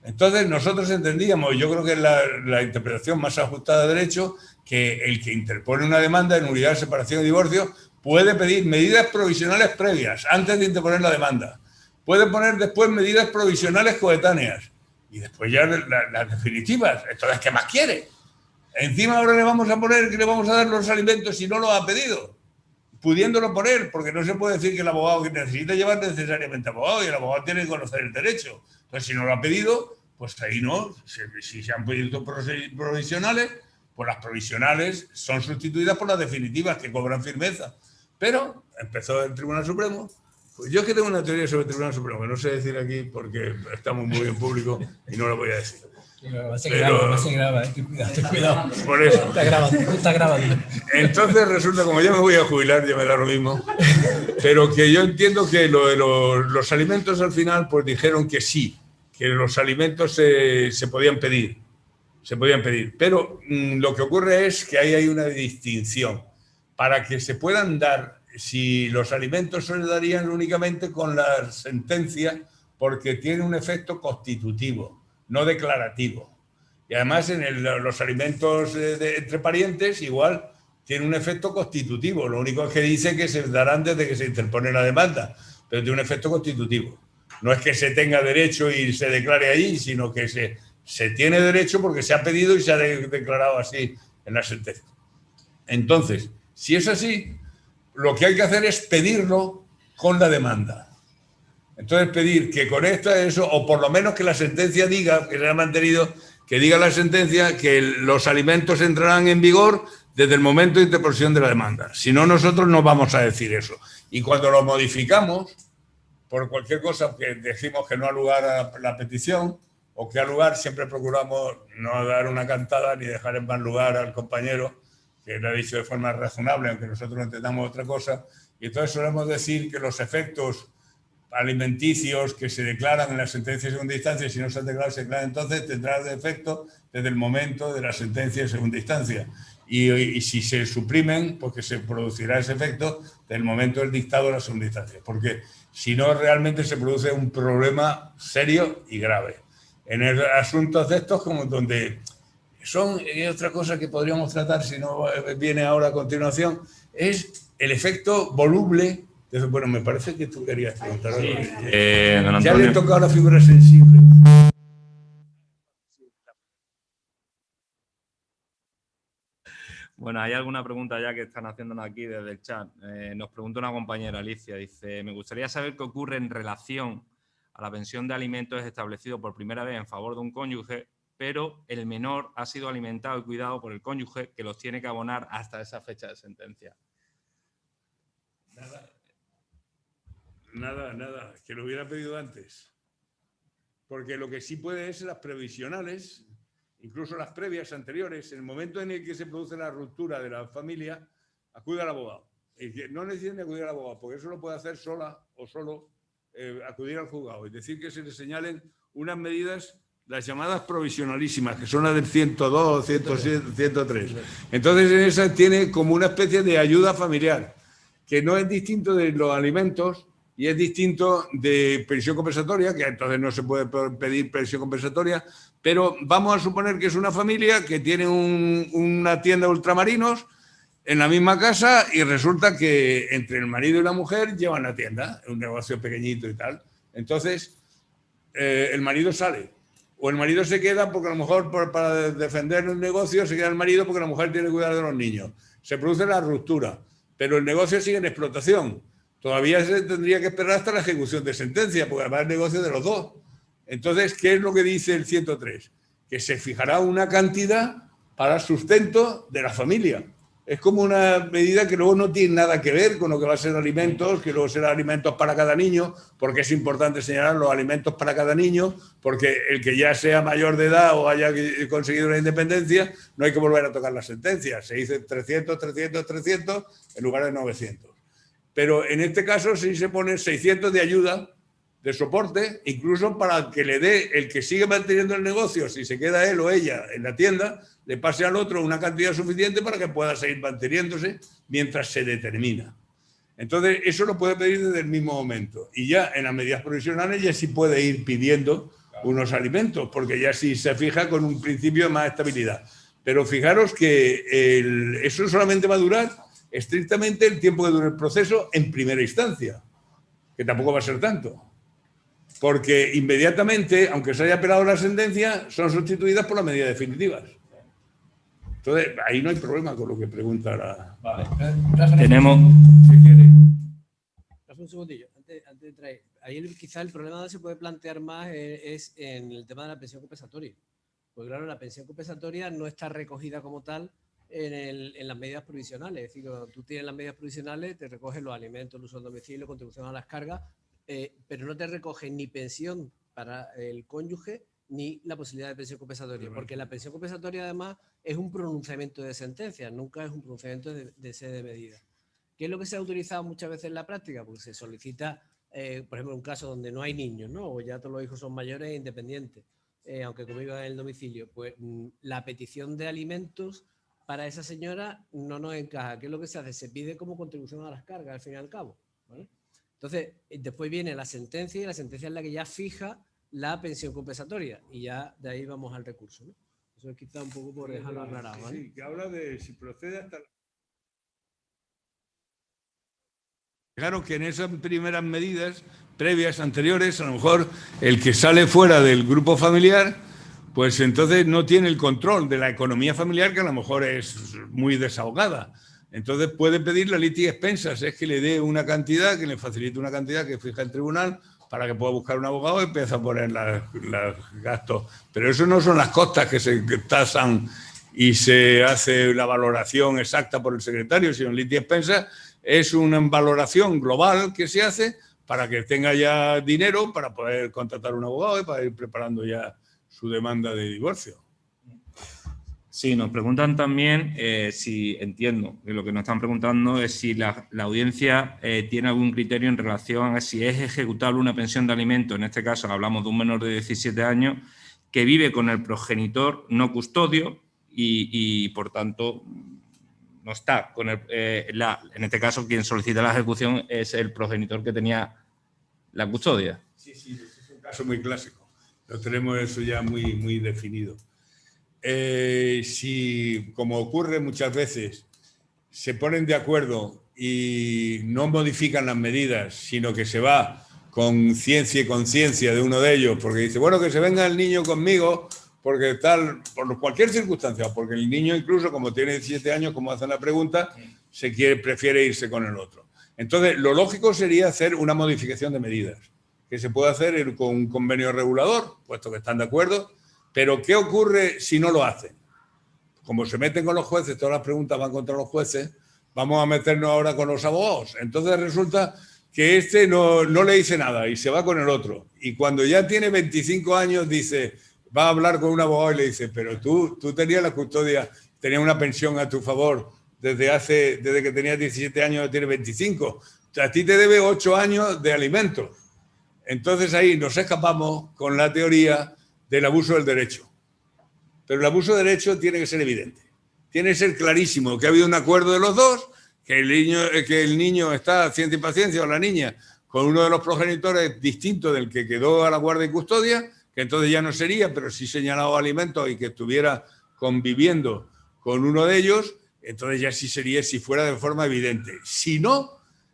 Entonces nosotros entendíamos, yo creo que es la interpretación más ajustada de derecho, que el que interpone una demanda de nulidad, separación y divorcio puede pedir medidas provisionales previas antes de interponer la demanda. Puede poner después medidas provisionales coetáneas y después ya las definitivas. Entonces, ¿qué más quiere? Encima ahora le vamos a poner que le vamos a dar los alimentos si no lo ha pedido, pudiéndolo poner, porque no se puede decir que el abogado que necesita llevar necesariamente abogado y el abogado tiene que conocer el derecho. Entonces, si no lo ha pedido, pues ahí no. Si se han pedido provisionales, pues las provisionales son sustituidas por las definitivas que cobran firmeza. Pero empezó el Tribunal Supremo. Pues yo es que tengo una teoría sobre el Tribunal Supremo, que no sé decir aquí porque estamos muy en público y no lo voy a decir. Se graba, cuidado. Por eso. Está grabando. Entonces resulta, como ya me voy a jubilar, ya me da lo mismo, pero que yo entiendo que lo de los alimentos al final, pues dijeron que sí, que los alimentos se podían pedir. se podían pedir. Pero lo que ocurre es que ahí hay una distinción. Para que se puedan dar, si los alimentos se darían únicamente con la sentencia, porque tiene un efecto constitutivo, no declarativo. Y además en los alimentos entre parientes igual tiene un efecto constitutivo. Lo único es que dice que se darán desde que se interpone la demanda, pero tiene un efecto constitutivo. No es que se tenga derecho y se declare allí, sino que se tiene derecho porque se ha pedido y se ha declarado así en la sentencia. Entonces, si es así, lo que hay que hacer es pedirlo con la demanda. Entonces pedir que con eso, o por lo menos que la sentencia diga, que se ha mantenido, que diga la sentencia que los alimentos entrarán en vigor desde el momento de interposición de la demanda. Si no, nosotros no vamos a decir eso. Y cuando lo modificamos, por cualquier cosa que decimos que no ha lugar a la petición, o que ha lugar, siempre procuramos no dar una cantada ni dejar en mal lugar al compañero, que lo ha dicho de forma razonable, aunque nosotros entendamos otra cosa. Y entonces solemos decir que los efectos alimenticios que se declaran en la sentencia de segunda instancia, si no se han declarado, se declaran entonces, tendrán efecto desde el momento de la sentencia de segunda instancia. Y si se suprimen, pues que se producirá ese efecto desde el momento del dictado de la segunda instancia. Porque si no, realmente se produce un problema serio y grave. En asuntos de estos, como donde son, y otra cosa que podríamos tratar, si no viene ahora a continuación, es el efecto voluble. Bueno, me parece que tú querías preguntar algo. Sí, Ya le he tocado la figura sensible. Bueno, hay alguna pregunta ya que están haciéndonos aquí desde el chat. Nos pregunta una compañera, Alicia, dice: me gustaría saber qué ocurre en relación a la pensión de alimentos establecido por primera vez en favor de un cónyuge, pero el menor ha sido alimentado y cuidado por el cónyuge que los tiene que abonar hasta esa fecha de sentencia. Nada, que lo hubiera pedido antes. Porque lo que sí puede es las previsionales, incluso las previas anteriores, en el momento en el que se produce la ruptura de la familia, acude al abogado. Y que no necesitan acudir al abogado, porque eso lo puede hacer sola o solo acudir al juzgado. Es decir, que se le señalen unas medidas, las llamadas provisionalísimas, que son las del 102, 107, 103. Entonces, en esa tiene como una especie de ayuda familiar, que no es distinto de los alimentos y es distinto de pensión compensatoria, que entonces no se puede pedir pensión compensatoria, pero vamos a suponer que es una familia que tiene una tienda de ultramarinos en la misma casa y resulta que entre el marido y la mujer llevan la tienda, un negocio pequeñito y tal. Entonces, el marido sale. O el marido se queda porque a lo mejor para defender el negocio se queda el marido porque la mujer tiene que cuidar de los niños. Se produce la ruptura, pero el negocio sigue en explotación. Todavía se tendría que esperar hasta la ejecución de sentencia, porque además el negocio es de los dos. Entonces, ¿qué es lo que dice el 103? Que se fijará una cantidad para el sustento de la familia. Es como una medida que luego no tiene nada que ver con lo que va a ser alimentos, que luego será alimentos para cada niño, porque es importante señalar los alimentos para cada niño, porque el que ya sea mayor de edad o haya conseguido la independencia, no hay que volver a tocar la sentencia. Se dice 300, 300, 300 en lugar de 900. Pero en este caso sí se pone 600 de ayuda, de soporte, incluso para que le dé el que sigue manteniendo el negocio, si se queda él o ella en la tienda, le pase al otro una cantidad suficiente para que pueda seguir manteniéndose mientras se determina. Entonces, eso lo puede pedir desde el mismo momento. Y ya en las medidas provisionales ya sí puede ir pidiendo unos alimentos, porque ya sí se fija con un principio de más estabilidad. Pero fijaros que eso solamente va a durar estrictamente el tiempo que dure el proceso en primera instancia, que tampoco va a ser tanto. Porque inmediatamente, aunque se haya apelado la sentencia, son sustituidas por las medidas definitivas. Entonces, ahí no hay problema con lo que pregunta la... Vale. Tenemos... ¿Qué quiere? Un segundillo, antes de traer. Ahí quizá el problema donde se puede plantear más es en el tema de la pensión compensatoria. Porque claro, la pensión compensatoria no está recogida como tal en las medidas provisionales. Es decir, cuando tú tienes las medidas provisionales, te recogen los alimentos, el uso del domicilio, contribución a las cargas, pero no te recogen ni pensión para el cónyuge ni la posibilidad de pensión compensatoria, porque la pensión compensatoria además es un pronunciamiento de sentencia, nunca es un pronunciamiento de sede de medida. ¿Qué es lo que se ha utilizado muchas veces en la práctica? Porque se solicita, por ejemplo, un caso donde no hay niños, ¿no? O ya todos los hijos son mayores e independientes. aunque conviva en el domicilio, pues la petición de alimentos para esa señora no nos encaja. ¿Qué es lo que se hace? Se pide como contribución a las cargas, al fin y al cabo, ¿vale? Entonces, después viene la sentencia y la sentencia es la que ya fija la pensión compensatoria y ya de ahí vamos al recurso, ¿no? Eso es quizá un poco por dejarlo aclarado, ¿vale? Sí, que habla de si procede hasta... Claro que en esas primeras medidas previas, anteriores, a lo mejor el que sale fuera del grupo familiar, pues entonces no tiene el control de la economía familiar, que a lo mejor es muy desahogada. Entonces puede pedir la litis expensas, es que le dé una cantidad, que le facilite una cantidad que fija el tribunal para que pueda buscar un abogado y empiece a poner los gastos. Pero eso no son las costas que se tasan y se hace la valoración exacta por el secretario, sino en litis expensas es una valoración global que se hace para que tenga ya dinero para poder contratar un abogado y para ir preparando ya su demanda de divorcio. Sí, nos preguntan también si, entiendo que lo que nos están preguntando es si la audiencia tiene algún criterio en relación a si es ejecutable una pensión de alimentos, en este caso hablamos de un menor de 17 años, que vive con el progenitor no custodio y por tanto no está con el, en este caso quien solicita la ejecución es el progenitor que tenía la custodia. Sí, ese es un caso muy clásico. Lo tenemos eso ya muy definido. Si, como ocurre muchas veces, se ponen de acuerdo y no modifican las medidas, sino que se va con ciencia y conciencia de uno de ellos, porque dice, bueno, que se venga el niño conmigo, porque tal, por cualquier circunstancia, porque el niño incluso, como tiene 17 años, como hacen la pregunta, prefiere irse con el otro. Entonces, lo lógico sería hacer una modificación de medidas, que se puede hacer con un convenio regulador, puesto que están de acuerdo, pero ¿qué ocurre si no lo hacen? Como se meten con los jueces, todas las preguntas van contra los jueces, vamos a meternos ahora con los abogados. Entonces resulta que este no le dice nada y se va con el otro. Y cuando ya tiene 25 años dice, va a hablar con un abogado y le dice, pero tú tenías la custodia, tenías una pensión a tu favor desde que tenías 17 años, tienes 25. O sea, a ti te debe 8 años de alimentos. Entonces ahí nos escapamos con la teoría del abuso del derecho. Pero el abuso del derecho tiene que ser evidente. Tiene que ser clarísimo que ha habido un acuerdo de los dos, que el niño está, ciencia y paciencia, o la niña, con uno de los progenitores distinto del que quedó a la guardia y custodia, que entonces ya no sería, pero sí señalado alimentos y que estuviera conviviendo con uno de ellos, entonces ya sí sería si fuera de forma evidente. Si no,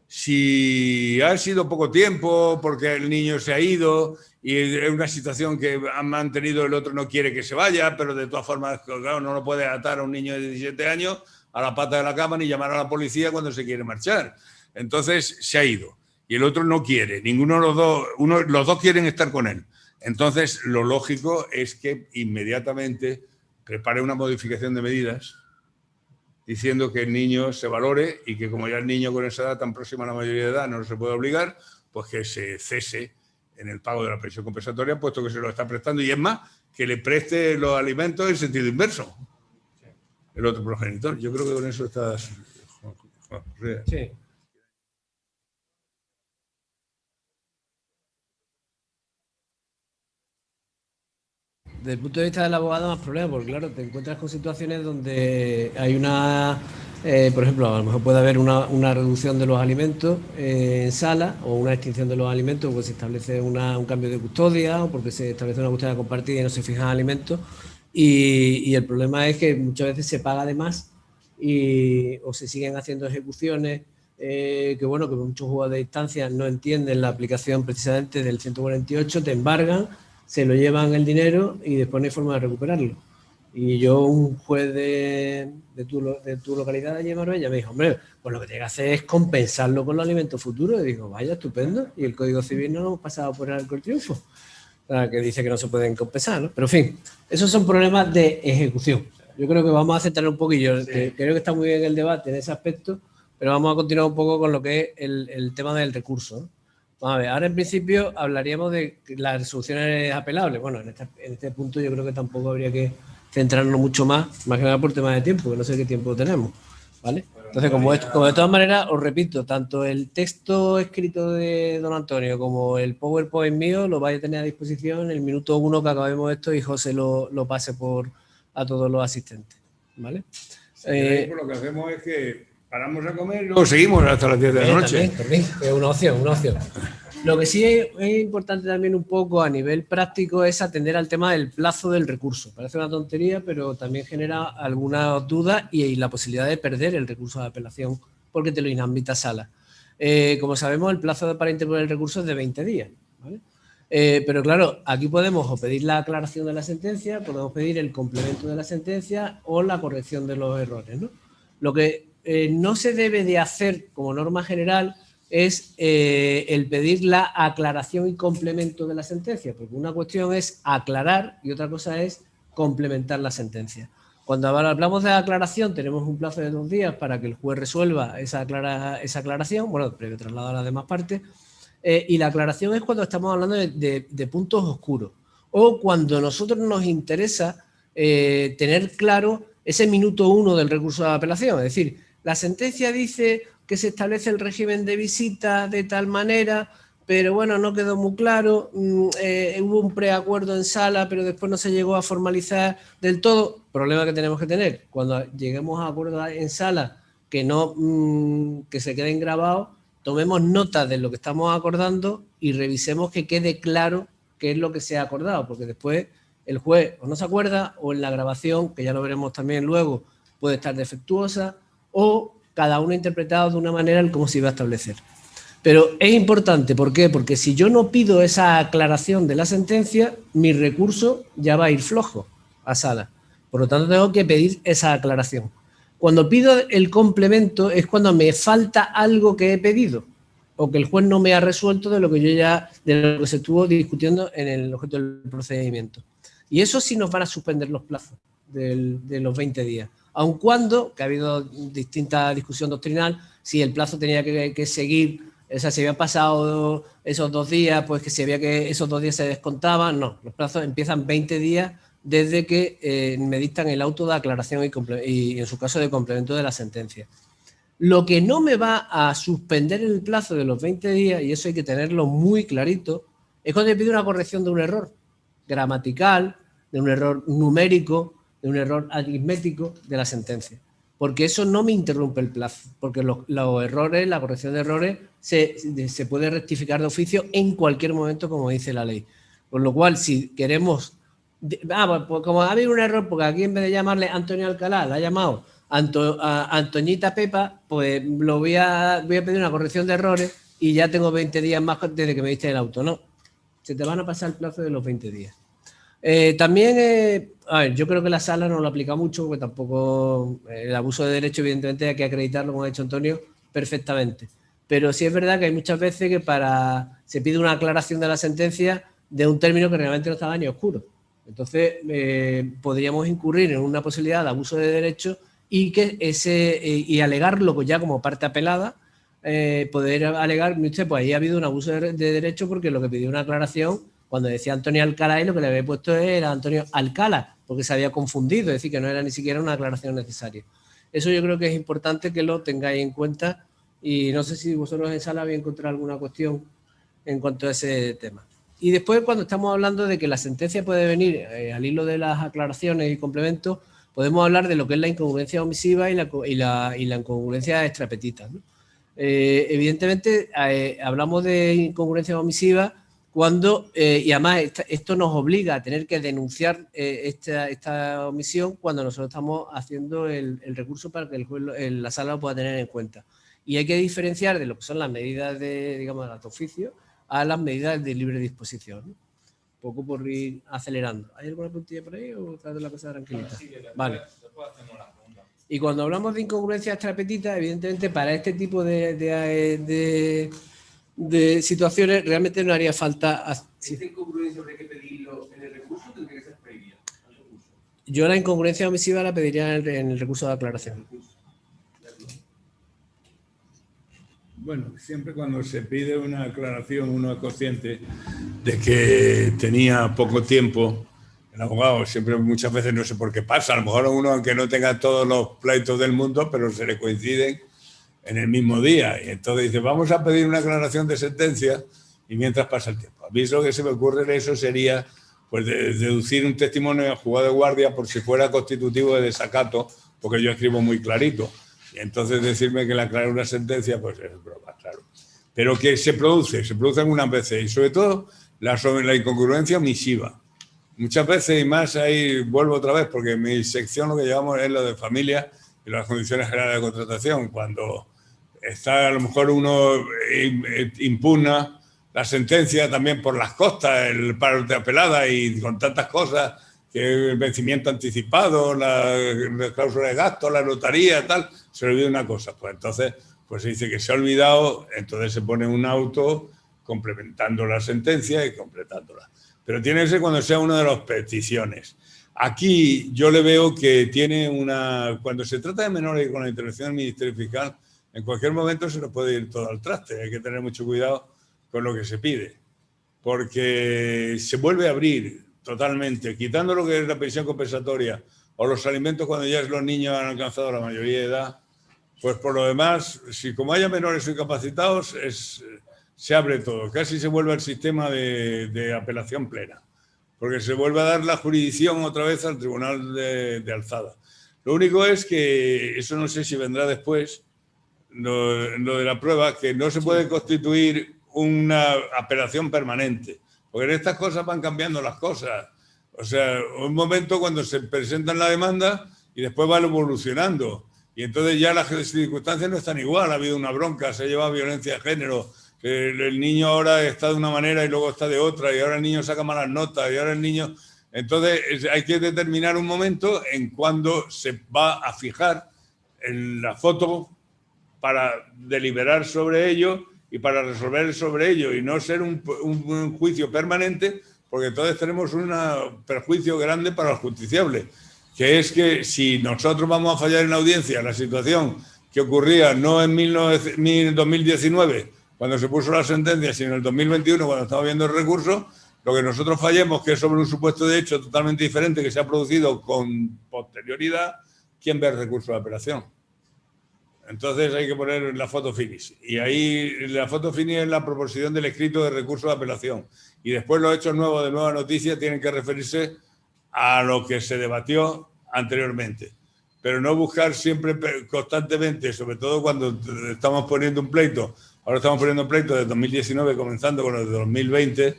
si ha sido poco tiempo porque el niño se ha ido y es una situación que han mantenido, el otro no quiere que se vaya, pero de todas formas, claro, no lo puede atar a un niño de 17 años a la pata de la cama ni llamar a la policía cuando se quiere marchar. Entonces se ha ido y el otro no quiere, ninguno de los dos, los dos quieren estar con él. Entonces lo lógico es que inmediatamente prepare una modificación de medidas diciendo que el niño se valore y que como ya el niño con esa edad tan próxima a la mayoría de edad no se puede obligar, pues que se cese en el pago de la pensión compensatoria, puesto que se lo está prestando. Y es más, que le preste los alimentos en sentido inverso, el otro progenitor. Yo creo que con eso estás... Sí. Desde el punto de vista del abogado, más problemas, porque claro, te encuentras con situaciones donde hay una, por ejemplo, a lo mejor puede haber una reducción de los alimentos en sala o una extinción de los alimentos porque se establece un cambio de custodia o porque se establece una custodia compartida y no se fijan alimentos. Y el problema es que muchas veces se paga de más o se siguen haciendo ejecuciones que bueno, que muchos jugadores de instancia no entienden la aplicación precisamente del 148, te embargan, se lo llevan el dinero y después no hay forma de recuperarlo. Y yo, un juez de tu localidad allí en Marbella, me dijo, hombre, pues lo que tiene que hacer es compensarlo con los alimentos futuros. Y digo, vaya, estupendo. Y el Código Civil no lo hemos pasado por el Arco del Triunfo, que dice que no se pueden compensar, ¿no? Pero en fin, esos son problemas de ejecución. Yo creo que vamos a centrar un poquillo. Sí. Creo que está muy bien el debate en ese aspecto, pero vamos a continuar un poco con lo que es el tema del recurso, ¿no? Vamos a ver, ahora en principio hablaríamos de las resoluciones apelables. Bueno, en este punto yo creo que tampoco habría que centrarnos mucho más que nada por tema de tiempo, que no sé qué tiempo tenemos, ¿vale? Pero Entonces, como de todas maneras, os repito, tanto el texto escrito de don Antonio como el PowerPoint mío lo vais a tener a disposición en el minuto 1 que acabemos esto y José lo pase a todos los asistentes. ¿Vale? Pues lo que hacemos es que paramos a comer y luego seguimos hasta las 10 de la noche. También, es una opción, una opción. Lo que sí es importante también un poco a nivel práctico es atender al tema del plazo del recurso. Parece una tontería, pero también genera algunas dudas y la posibilidad de perder el recurso de apelación porque te lo inhabilita sala. Como sabemos, el plazo para interponer el recurso es de 20 días. ¿Vale? Pero claro, aquí podemos o pedir la aclaración de la sentencia, podemos pedir el complemento de la sentencia o la corrección de los errores, ¿no? Lo que no se debe de hacer como norma general es el pedir la aclaración y complemento de la sentencia, porque una cuestión es aclarar y otra cosa es complementar la sentencia. Cuando hablamos de aclaración tenemos un plazo de 2 días para que el juez resuelva esa aclaración, bueno, previo traslado a las demás partes, y la aclaración es cuando estamos hablando de puntos oscuros o cuando a nosotros nos interesa tener claro ese minuto 1 del recurso de apelación, es decir, la sentencia dice que se establece el régimen de visita de tal manera, pero bueno, no quedó muy claro, hubo un preacuerdo en sala, pero después no se llegó a formalizar del todo. Problema que tenemos que tener, cuando lleguemos a acuerdos en sala que se queden grabados, tomemos nota de lo que estamos acordando y revisemos que quede claro qué es lo que se ha acordado, porque después el juez o no se acuerda o en la grabación, que ya lo veremos también luego, puede estar defectuosa o cada uno interpretado de una manera en cómo se iba a establecer. Pero es importante, ¿por qué? Porque si yo no pido esa aclaración de la sentencia, mi recurso ya va a ir flojo a sala. Por lo tanto, tengo que pedir esa aclaración. Cuando pido el complemento es cuando me falta algo que he pedido o que el juez no me ha resuelto de lo que se estuvo discutiendo en el objeto del procedimiento. Y eso sí nos van a suspender los plazos de los 20 días. Aun cuando, que ha habido distinta discusión doctrinal, si el plazo tenía que seguir, o sea, si habían pasado esos 2 días, pues que esos 2 días se descontaban. No, los plazos empiezan 20 días desde que me dictan el auto de aclaración y en su caso de complemento de la sentencia. Lo que no me va a suspender el plazo de los 20 días, y eso hay que tenerlo muy clarito, es cuando yo pido una corrección de un error gramatical, de un error numérico, de un error aritmético de la sentencia. Porque eso no me interrumpe el plazo, porque los errores, la corrección de errores, se puede rectificar de oficio en cualquier momento, como dice la ley. Con lo cual, si queremos... pues como ha habido un error, porque aquí en vez de llamarle Antonio Alcalá, la ha llamado Antoñita Pepa, pues voy a pedir una corrección de errores y ya tengo 20 días más desde que me diste el auto. No, se te van a pasar el plazo de los 20 días. También, yo creo que la sala no lo aplica mucho, porque tampoco el abuso de derecho, evidentemente, hay que acreditarlo, como ha dicho Antonio, perfectamente. Pero sí es verdad que hay muchas veces que se pide una aclaración de la sentencia de un término que realmente no estaba ni oscuro. Entonces, podríamos incurrir en una posibilidad de abuso de derecho y alegarlo ya como parte apelada, poder alegar, usted, pues ahí ha habido un abuso de derecho porque lo que pidió una aclaración, cuando decía Antonio Alcalá, y lo que le había puesto era Antonio Alcalá, porque se había confundido, es decir, que no era ni siquiera una aclaración necesaria. Eso yo creo que es importante que lo tengáis en cuenta y no sé si vosotros en sala habéis encontrado alguna cuestión en cuanto a ese tema. Y después, cuando estamos hablando de que la sentencia puede venir al hilo de las aclaraciones y complementos, podemos hablar de lo que es la incongruencia omisiva y la incongruencia extrapetita, ¿no? Evidentemente, hablamos de incongruencia omisiva cuando, y además esto nos obliga a tener que denunciar esta omisión cuando nosotros estamos haciendo el recurso para que el juez, la sala lo pueda tener en cuenta. Y hay que diferenciar de lo que son las medidas de acto oficio a las medidas de libre disposición, ¿no? Un poco por ir acelerando. ¿Hay alguna puntilla por ahí o trato la cosa tranquilita? Sí, vale. Y cuando hablamos de incongruencia extrapetita, evidentemente para este tipo de situaciones realmente no haría falta... ¿Esta incongruencia habría que pedirlo en el recurso o tendría que ser previa al recurso? Yo la incongruencia omisiva la pediría en el recurso de aclaración. Bueno, siempre cuando se pide una aclaración uno es consciente de que tenía poco tiempo El abogado siempre, muchas veces, no sé por qué pasa, a lo mejor uno, aunque no tenga todos los pleitos del mundo, pero se le coinciden en el mismo día. Y entonces dice, vamos a pedir una aclaración de sentencia y mientras pasa el tiempo. A mí lo que se me ocurre en eso sería pues deducir un testimonio de juzgado de guardia por si fuera constitutivo de desacato, porque yo escribo muy clarito. Y entonces decirme que le aclare una sentencia, pues es broma, claro. Pero que se producen algunas veces, y sobre todo la incongruencia omisiva. Muchas veces, y más ahí vuelvo otra vez, porque en mi sección lo que llevamos es lo de familia y las condiciones generales de contratación. Cuando está, a lo mejor uno impugna la sentencia también por las costas, el paro de apelada y con tantas cosas, que el vencimiento anticipado, la cláusula de gasto, la notaría, tal, se olvida una cosa. Pues entonces, pues se dice que se ha olvidado, entonces se pone un auto complementando la sentencia y completándola. Pero tiene que ser cuando sea una de las peticiones. Aquí yo le veo que tiene una... Cuando se trata de menores y con la intervención del Ministerio Fiscal, en cualquier momento se le puede ir todo al traste. Hay que tener mucho cuidado con lo que se pide, porque se vuelve a abrir totalmente, quitando lo que es la pensión compensatoria o los alimentos cuando ya los niños han alcanzado la mayoría de edad. Pues por lo demás, si como haya menores incapacitados, se abre todo. Casi se vuelve al sistema de apelación plena, porque se vuelve a dar la jurisdicción otra vez al Tribunal de Alzada. Lo único es que, eso no sé si vendrá después, lo de la prueba, que no se puede constituir una apelación permanente, porque en estas cosas van cambiando las cosas. O sea, un momento cuando se presenta la demanda y después van evolucionando. Y entonces ya las circunstancias no están igual. Ha habido una bronca, se ha llevado violencia de género, el niño ahora está de una manera y luego está de otra, y ahora el niño saca malas notas, y ahora el niño... Entonces hay que determinar un momento en cuando se va a fijar en la foto para deliberar sobre ello y para resolver sobre ello, y no ser un juicio permanente, porque entonces tenemos un perjuicio grande para los justiciables, que es que si nosotros vamos a fallar en la audiencia, la situación que ocurría no en 2019, cuando se puso la sentencia, sino en el 2021, cuando estamos viendo el recurso, lo que nosotros fallemos, que es sobre un supuesto de hecho totalmente diferente que se ha producido con posterioridad, ¿quién ve el recurso de apelación? Entonces hay que poner la foto finis. Y ahí la foto finis es la proposición del escrito de recurso de apelación. Y después los hechos nuevos de nueva noticia tienen que referirse a lo que se debatió anteriormente. Pero no buscar siempre, constantemente, sobre todo cuando estamos poniendo un pleito. Ahora estamos poniendo un pleito de 2019, comenzando con el de 2020.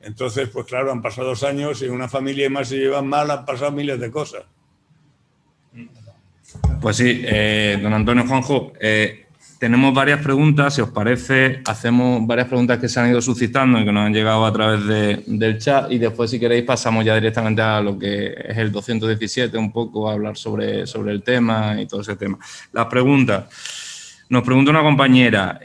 Entonces, pues claro, han pasado 2 años y una familia y más se llevan mal, han pasado miles de cosas. Pues sí, don Antonio, Juanjo, tenemos varias preguntas, si os parece, hacemos varias preguntas que se han ido suscitando y que nos han llegado a través del chat, y después, si queréis, pasamos ya directamente a lo que es el 217, un poco a hablar sobre el tema y todo ese tema. Las preguntas. Nos pregunta una compañera,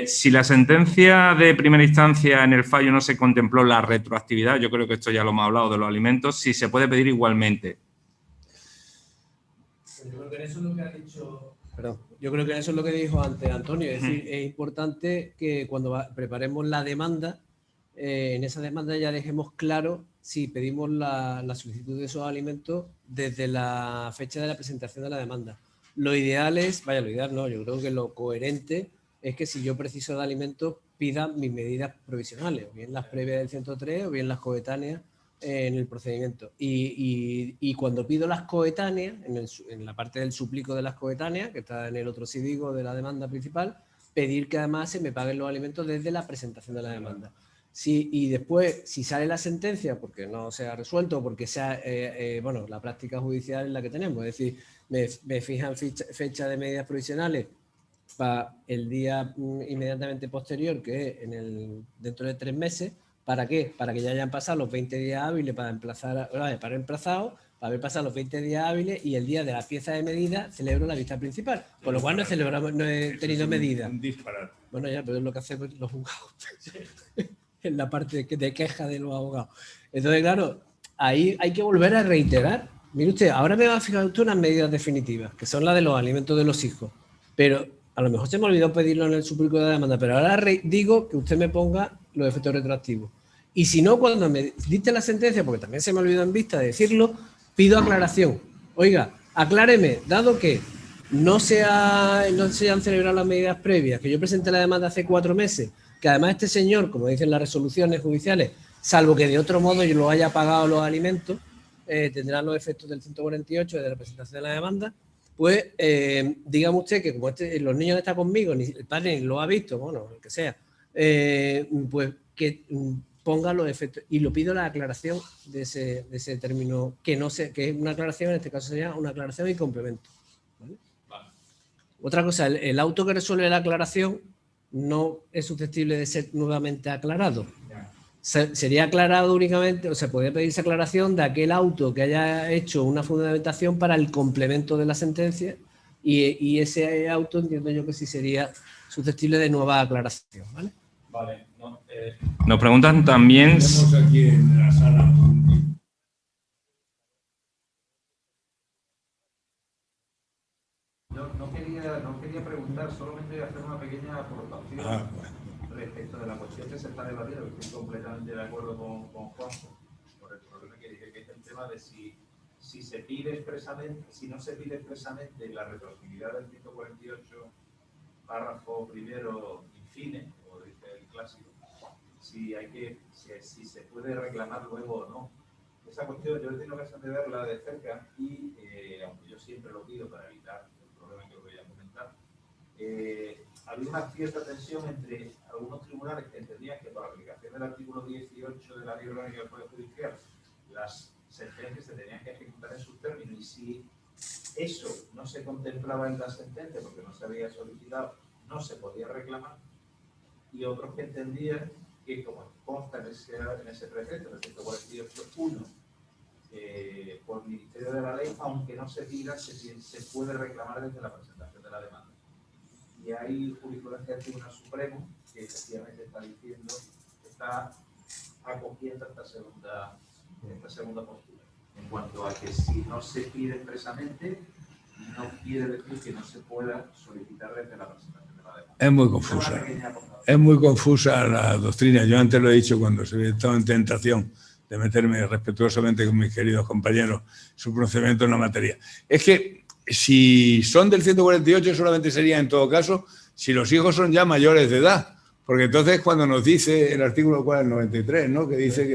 si la sentencia de primera instancia en el fallo no se contempló la retroactividad, yo creo que esto ya lo hemos hablado de los alimentos, si se puede pedir igualmente. Yo creo que eso es lo que ha dicho... Perdón. Yo creo que eso es lo que dijo antes Antonio. Es decir, es importante que cuando preparemos la demanda, en esa demanda ya dejemos claro si pedimos la solicitud de esos alimentos desde la fecha de la presentación de la demanda. Lo ideal es, lo ideal no, yo creo que lo coherente es que si yo preciso de alimentos pida mis medidas provisionales, o bien las previas del 103 o bien las coetáneas en el procedimiento. Y cuando pido las coetáneas, en la parte del suplico de las coetáneas, que está en el otro cívico de la demanda principal, pedir que además se me paguen los alimentos desde la presentación de la demanda. Y después, si sale la sentencia, porque no se ha resuelto, porque sea, la práctica judicial es la que tenemos, es decir, me fijan fecha de medidas provisionales para el día inmediatamente posterior, que es dentro de 3 meses. ¿Para qué? Para que ya hayan pasado los 20 días hábiles para haber pasado los 20 días hábiles, y el día de la pieza de medida celebro la vista principal. Por lo cual no he tenido medida. Un disparate. Bueno, ya, pero es lo que hacen los juzgados. En la parte de queja de los abogados. Entonces, claro, ahí hay que volver a reiterar. Mire usted, ahora me va a fijar usted unas medidas definitivas, que son las de los alimentos de los hijos. Pero a lo mejor se me olvidó pedirlo en el suplico de la demanda, pero ahora digo que usted me ponga los efectos retroactivos. Y si no, cuando me diste la sentencia, porque también se me olvidó en vista de decirlo, pido aclaración. Oiga, acláreme, dado que no se han celebrado las medidas previas, que yo presenté la demanda hace 4 meses, que además este señor, como dicen las resoluciones judiciales, salvo que de otro modo yo lo haya pagado los alimentos, tendrán los efectos del 148 de la presentación de la demanda, pues dígame usted que como los niños no están conmigo, ni el padre ni lo ha visto, bueno, el que sea, pues que ponga los efectos. Y lo pido la aclaración de ese término, que no sé, que es una aclaración, en este caso sería una aclaración y complemento. ¿Vale? Vale. Otra cosa, el auto que resuelve la aclaración no es susceptible de ser nuevamente aclarado. Sería aclarado únicamente, o sea, podría pedirse aclaración de aquel auto que haya hecho una fundamentación para el complemento de la sentencia y ese auto entiendo yo que sí sería susceptible de nueva aclaración, ¿vale? Vale. Nos preguntan también... Tenemos aquí en la sala... No quería preguntar, solamente hacer una pequeña aportación respecto de la cuestión que se está debatiendo, que estoy completamente de acuerdo con Juanjo, por el problema que dije, que es el tema de si se pide expresamente, si no se pide expresamente la retroactividad del 148, párrafo primero, infine, como dice el clásico, si se puede reclamar luego o no. Esa cuestión yo he tenido ocasión de verla de cerca y, aunque yo siempre lo pido para evitar el problema que os voy a comentar, había una cierta tensión entre algunos tribunales que entendían que por aplicación del artículo 18 de la Ley Orgánica del Poder Judicial las sentencias se tenían que ejecutar en sus términos, y si eso no se contemplaba en la sentencia porque no se había solicitado, no se podía reclamar, y otros que entendían que, como consta en ese precepto, el 148.1, por Ministerio de la Ley, aunque no se pida, se puede reclamar desde la presentación de la demanda. Y hay jurisprudencia del Tribunal Supremo que efectivamente está diciendo, está acogiendo esta segunda postura. En cuanto a que si no se pide expresamente, no quiere decir que no se pueda solicitar desde la presentación de la demanda. Es muy confusa. Es muy confusa la doctrina. Yo antes lo he dicho cuando he estado en tentación de meterme respetuosamente con mis queridos compañeros su procedimiento en la materia. Es que si son del 148 solamente sería en todo caso si los hijos son ya mayores de edad, porque entonces cuando nos dice el artículo 93, ¿no? Que dice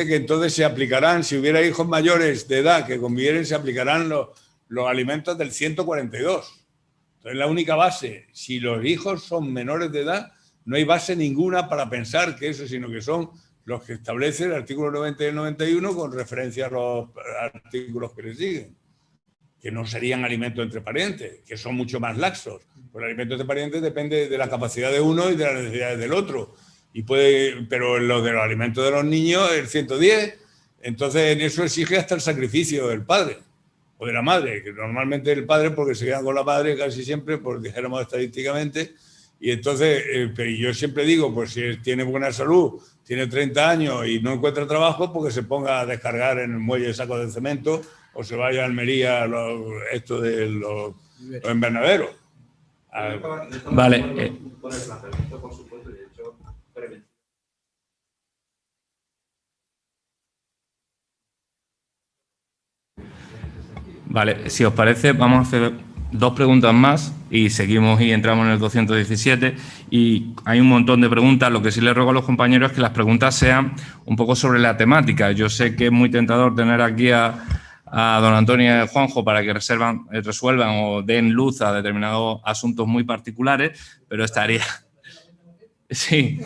que entonces se aplicarán, si hubiera hijos mayores de edad que convivieren, se aplicarán los alimentos del 142. Entonces la única base, si los hijos son menores de edad, no hay base ninguna para pensar que eso, sino que son los que establece el artículo 90 y el 91 con referencia a los artículos que le siguen, que no serían alimentos entre parientes, que son mucho más laxos. Los alimentos entre parientes depende de la capacidad de uno y de las necesidades del otro. Pero lo de los alimentos de los niños, el 110, entonces en eso exige hasta el sacrificio del padre o de la madre, que normalmente el padre, porque se queda con la madre casi siempre, pues dijéramos estadísticamente, y entonces, pero yo siempre digo, pues si tiene buena salud, tiene 30 años y no encuentra trabajo, porque se ponga a descargar en el muelle de sacos de cemento o se vaya a Almería, esto de los invernaderos. Vale. Con el planteamiento, por supuesto, de hecho, preventivo. Vale, si os parece, vamos a hacer 2 preguntas más y seguimos y entramos en el 217. Y hay un montón de preguntas. Lo que sí les ruego a los compañeros es que las preguntas sean un poco sobre la temática. Yo sé que es muy tentador tener aquí a don Antonio y Juanjo para que resuelvan o den luz a determinados asuntos muy particulares, pero estaría... Sí,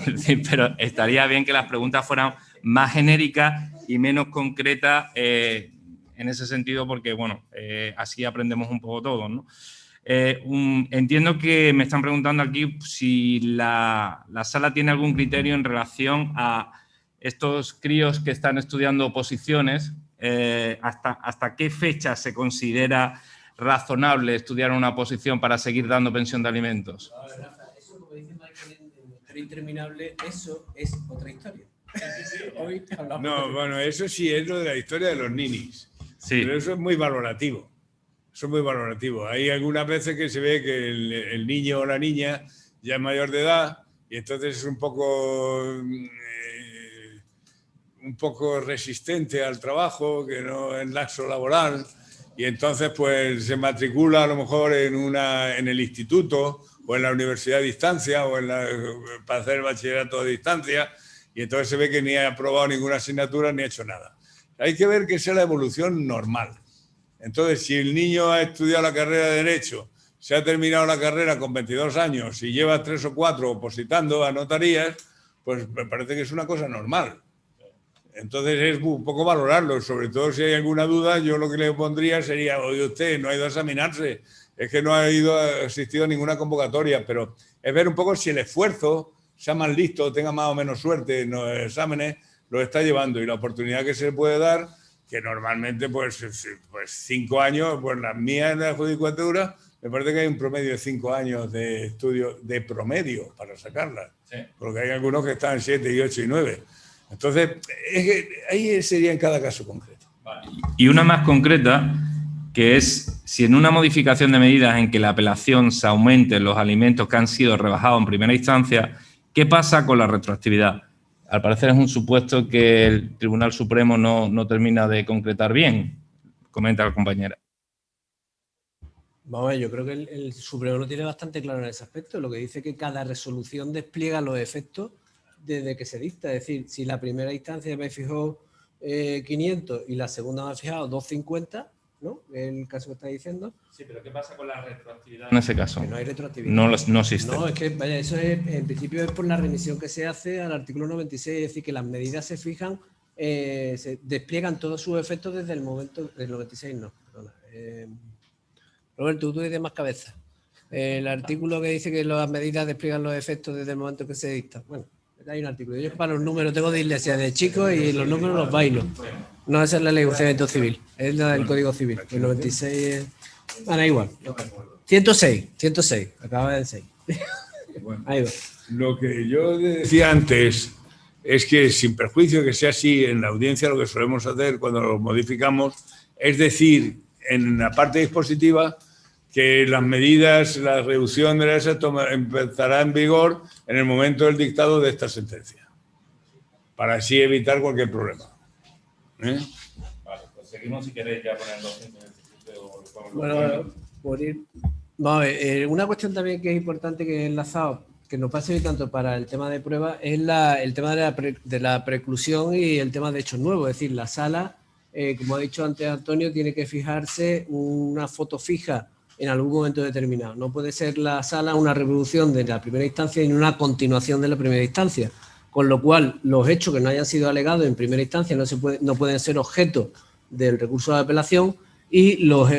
pero estaría bien que las preguntas fueran más genéricas y menos concretas en ese sentido, porque, bueno, así aprendemos un poco todos, ¿no? Entiendo que me están preguntando aquí si la sala tiene algún criterio en relación a estos críos que están estudiando oposiciones, hasta qué fecha se considera razonable estudiar una oposición para seguir dando pensión de alimentos. Eso, como dice Michael en Historia Interminable, eso es otra historia. Hoy no, bueno, eso sí es lo de la historia de los ninis. Sí. Pero eso es muy valorativo. Eso es muy valorativo. Hay algunas veces que se ve que el niño o la niña ya es mayor de edad y entonces es un poco un poco resistente al trabajo, que no es laxo laboral, y entonces pues se matricula a lo mejor en el instituto o en la universidad a distancia o para hacer el bachillerato a distancia, y entonces se ve que ni ha aprobado ninguna asignatura ni ha hecho nada. Hay que ver que esa es la evolución normal. Entonces, si el niño ha estudiado la carrera de Derecho, se ha terminado la carrera con 22 años y lleva 3 o 4 opositando a notarías, pues me parece que es una cosa normal. Entonces es un poco valorarlo, sobre todo si hay alguna duda, yo lo que le pondría sería, oye usted, no ha ido a examinarse, es que no ha asistido a ninguna convocatoria, pero es ver un poco si el esfuerzo, sea más listo, tenga más o menos suerte en los exámenes, lo está llevando, y la oportunidad que se le puede dar, que normalmente pues 5 años, pues las mías en la judicatura, me parece que hay un promedio de 5 años de estudio de promedio para sacarlas, sí. Porque hay algunos que están 7 y 8 y 9. Entonces, es que ahí sería en cada caso concreto. Y una más concreta, que es si en una modificación de medidas en que la apelación se aumenten los alimentos que han sido rebajados en primera instancia, ¿qué pasa con la retroactividad? Al parecer es un supuesto que el Tribunal Supremo no termina de concretar bien, comenta la compañera. Vamos a ver, yo creo que el Supremo lo tiene bastante claro en ese aspecto, lo que dice que cada resolución despliega los efectos desde que se dicta. Es decir, si la primera instancia me fijó 500 y la segunda me ha fijado 250, ¿no? El caso que está diciendo. Sí, pero ¿qué pasa con la retroactividad en ese caso? Que no hay retroactividad. No existe. No, es que vaya, eso es, en principio es por la remisión que se hace al artículo 96, es decir, que las medidas se fijan, se despliegan todos sus efectos desde el momento del 96, no, perdona. Roberto, tú tienes más cabeza. El artículo que dice que las medidas despliegan los efectos desde el momento que se dicta. Bueno, hay un artículo. Yo para los números tengo dislexia de chico y los números los bailo. No, esa es la ley de procedimiento civil, es la del Código Civil. El 96 es... Bueno, igual. 106, acaba de 6. Ahí va. Lo que yo decía antes es que, sin perjuicio que sea así, en la audiencia lo que solemos hacer cuando lo modificamos es decir, en la parte dispositiva, que las medidas, la reducción de la ESA empezará en vigor en el momento del dictado de esta sentencia, para así evitar cualquier problema. Vale, pues seguimos si queréis ya poner los 127 o... Bueno, por ir... Vamos a ver, una cuestión también que es importante que he enlazado, que nos pasa hoy tanto para el tema de pruebas, es el tema de la preclusión y el tema de hechos nuevos. Es decir, la sala, como ha dicho antes Antonio, tiene que fijarse una foto fija en algún momento determinado. No puede ser la sala una reproducción de la primera instancia ni una continuación de la primera instancia. Con lo cual, los hechos que no hayan sido alegados en primera instancia no pueden ser objeto del recurso de apelación, y los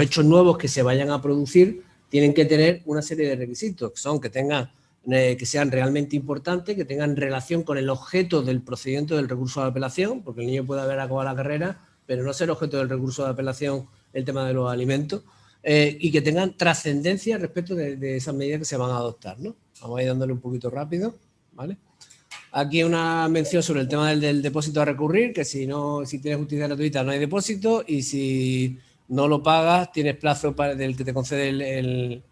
hechos nuevos que se vayan a producir tienen que tener una serie de requisitos, que son que sean realmente importantes, que tengan relación con el objeto del procedimiento del recurso de apelación, porque el niño puede haber acabado la carrera, pero no ser objeto del recurso de apelación el tema de los alimentos, y que tengan trascendencia respecto de esas medidas que se van a adoptar, ¿no? Vamos a ir dándole un poquito rápido, ¿vale? Aquí una mención sobre el tema del depósito a recurrir, que si tienes justicia gratuita no hay depósito, y si no lo pagas tienes plazo del que te concede el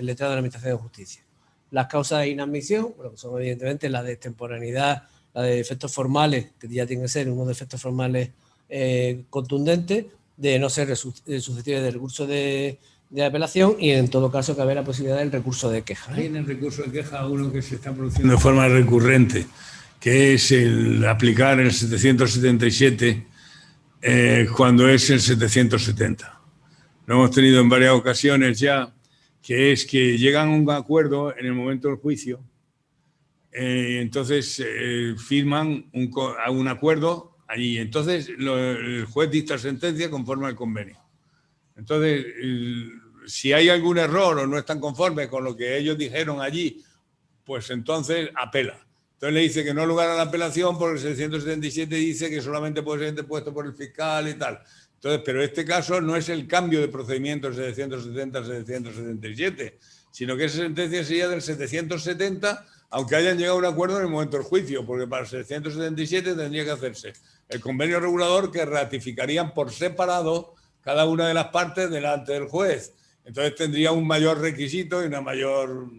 letrado de la Administración de Justicia. Las causas de inadmisión, bueno, que son evidentemente la de extemporaneidad, la de efectos formales, que ya tienen que ser unos efectos formales contundentes, de no ser susceptible de recurso de apelación, y en todo caso que haber la posibilidad del recurso de queja. Hay en el recurso de queja uno que se está produciendo de forma recurrente, que es el aplicar el 777 cuando es el 770. Lo hemos tenido en varias ocasiones ya, que es que llegan a un acuerdo en el momento del juicio, entonces firman un acuerdo allí, entonces el juez dicta sentencia conforme al convenio. Entonces, si hay algún error o no están conformes con lo que ellos dijeron allí, pues entonces apela. Entonces le dice que no lugar a la apelación porque el 677 dice que solamente puede ser interpuesto por el fiscal y tal. Entonces, pero este caso no es el cambio de procedimiento del 770 al 777, sino que esa sentencia sería del 770, aunque hayan llegado a un acuerdo en el momento del juicio, porque para el 777 tendría que hacerse el convenio regulador que ratificarían por separado cada una de las partes delante del juez. Entonces tendría un mayor requisito y una mayor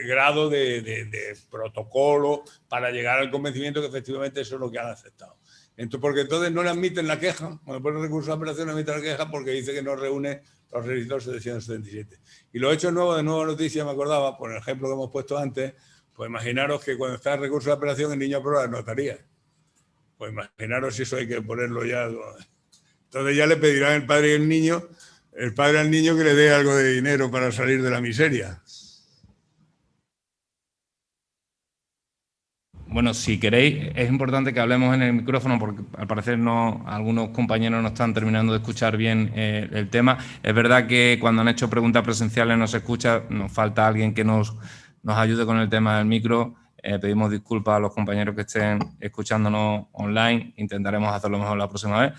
grado de protocolo para llegar al convencimiento que efectivamente eso es lo que han aceptado. Entonces, porque entonces no le admiten la queja, cuando pone recurso de apelación no admiten la queja porque dice que no reúne los requisitos 777. Y los hechos nuevos, de nueva noticia, me acordaba, por el ejemplo que hemos puesto antes, pues imaginaros que cuando está el recurso de apelación el niño aprueba la notaría. Pues imaginaros si eso hay que ponerlo ya. Entonces ya le pedirán el padre al niño que le dé algo de dinero para salir de la miseria. Bueno, si queréis, es importante que hablemos en el micrófono porque al parecer algunos compañeros no están terminando de escuchar bien el tema. Es verdad que cuando han hecho preguntas presenciales no se escucha, nos falta alguien que nos ayude con el tema del micro. Pedimos disculpas a los compañeros que estén escuchándonos online, intentaremos hacerlo mejor la próxima vez.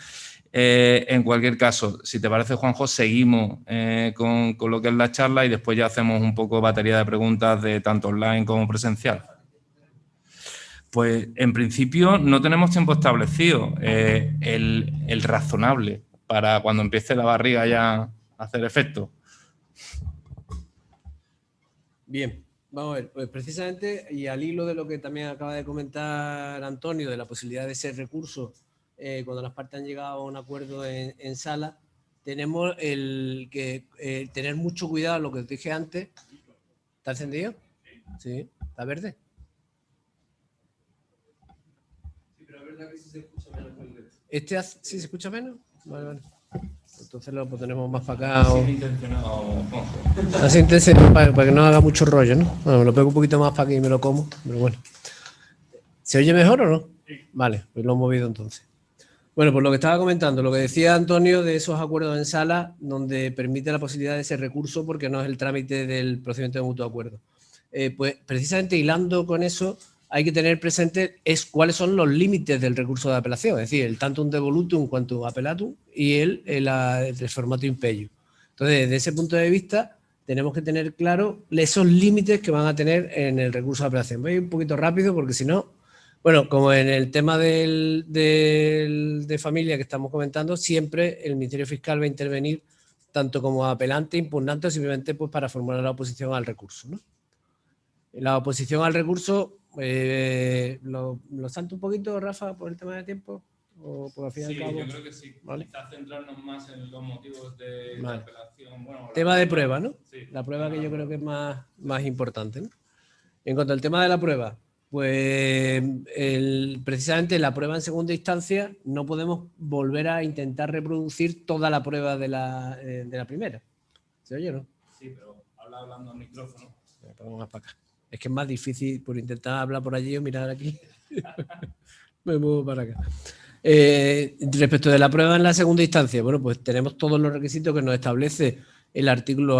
En cualquier caso, si te parece, Juanjo, seguimos con lo que es la charla y después ya hacemos un poco batería de preguntas de tanto online como presencial. Pues en principio no tenemos tiempo establecido, el razonable para cuando empiece la barriga ya a hacer efecto. Bien, vamos a ver, pues precisamente y al hilo de lo que también acaba de comentar Antonio, de la posibilidad de ese recurso cuando las partes han llegado a un acuerdo en sala, tenemos que tener mucho cuidado, lo que os dije antes. ¿Está encendido? Sí, ¿está verde? ¿Este sí se escucha menos? Vale, vale. Entonces lo ponemos más para acá. Así intencionado para que no haga mucho rollo, ¿no? Bueno, me lo pego un poquito más para que me lo como, pero bueno. ¿Se oye mejor o no? Vale, pues lo he movido entonces. Bueno, pues lo que estaba comentando, lo que decía Antonio de esos acuerdos en sala donde permite la posibilidad de ese recurso porque no es el trámite del procedimiento de mutuo acuerdo. Pues precisamente hilando con eso, hay que tener presente cuáles son los límites del recurso de apelación, es decir, el tantum devolutum quantum appellatum y el formato imperio. Entonces, desde ese punto de vista, tenemos que tener claro esos límites que van a tener en el recurso de apelación. Voy un poquito rápido porque si no, bueno, como en el tema de familia que estamos comentando, siempre el Ministerio Fiscal va a intervenir tanto como apelante, impugnante o simplemente pues, para formular la oposición al recurso, ¿no? La oposición al recurso, ¿lo salto un poquito, Rafa, por el tema de tiempo? ¿O por al fin y al cabo? Yo creo que sí. ¿Vale? Quizás centrarnos más en los motivos de Vale. la apelación. Bueno, tema de prueba, ¿no? Sí. La prueba que yo creo que es más importante, ¿no? En cuanto al tema de la prueba, pues precisamente la prueba en segunda instancia no podemos volver a intentar reproducir toda la prueba de la primera. ¿Se oye o no? Sí, pero hablando al micrófono. Me pongo más para acá. Es que es más difícil por intentar hablar por allí o mirar aquí. Me muevo para acá. Respecto de la prueba en la segunda instancia, bueno, pues tenemos todos los requisitos que nos establece los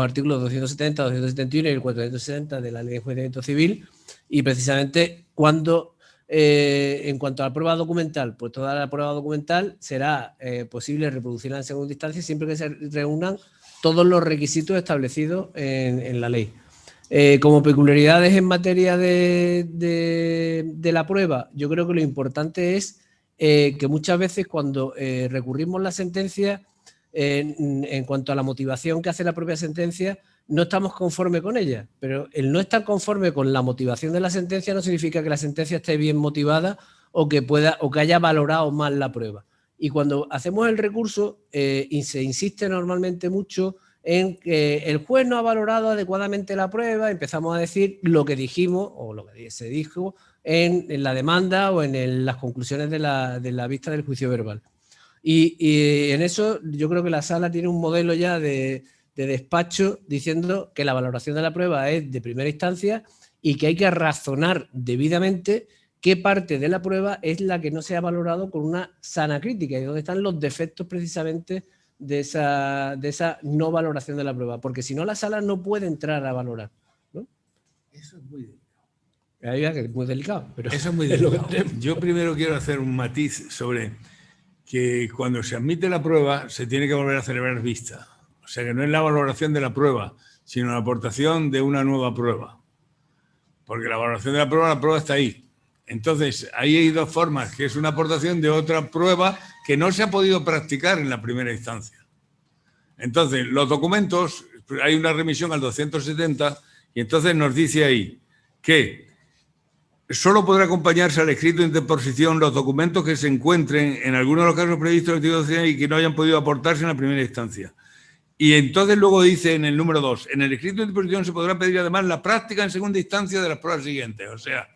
artículos 270, 271 y el 460 de la Ley de Enjuiciamiento Civil, y precisamente cuando, en cuanto a la prueba documental, pues toda la prueba documental será posible reproducirla en segunda instancia siempre que se reúnan todos los requisitos establecidos en la ley. Como peculiaridades en materia de la prueba, yo creo que lo importante es que muchas veces cuando recurrimos la sentencia, en cuanto a la motivación que hace la propia sentencia, no estamos conformes con ella, pero el no estar conforme con la motivación de la sentencia no significa que la sentencia esté bien motivada o que haya valorado mal la prueba. Y cuando hacemos el recurso, se insiste normalmente mucho en que el juez no ha valorado adecuadamente la prueba, empezamos a decir lo que dijimos o lo que se dijo en la demanda o en las conclusiones de la vista del juicio verbal. Y en eso yo creo que la sala tiene un modelo ya de despacho diciendo que la valoración de la prueba es de primera instancia y que hay que razonar debidamente qué parte de la prueba es la que no se ha valorado con una sana crítica y dónde están los defectos precisamente de esa no valoración de la prueba, porque si no la sala no puede entrar a valorar, ¿no? Eso es muy delicado. Ahí va, que es muy delicado. Pero eso es muy delicado. Yo primero quiero hacer un matiz sobre que cuando se admite la prueba se tiene que volver a celebrar vista. O sea que no es la valoración de la prueba, sino la aportación de una nueva prueba. Porque la valoración de la prueba está ahí. Entonces, ahí hay dos formas, que es una aportación de otra prueba que no se ha podido practicar en la primera instancia. Entonces, los documentos, hay una remisión al 270 Y entonces nos dice ahí que solo podrá acompañarse al escrito de interposición los documentos que se encuentren en algunos de los casos previstos en el artículo 12 y que no hayan podido aportarse en la primera instancia. Y entonces luego dice en el número 2, en el escrito de interposición se podrá pedir además la práctica en segunda instancia de las pruebas siguientes. O sea,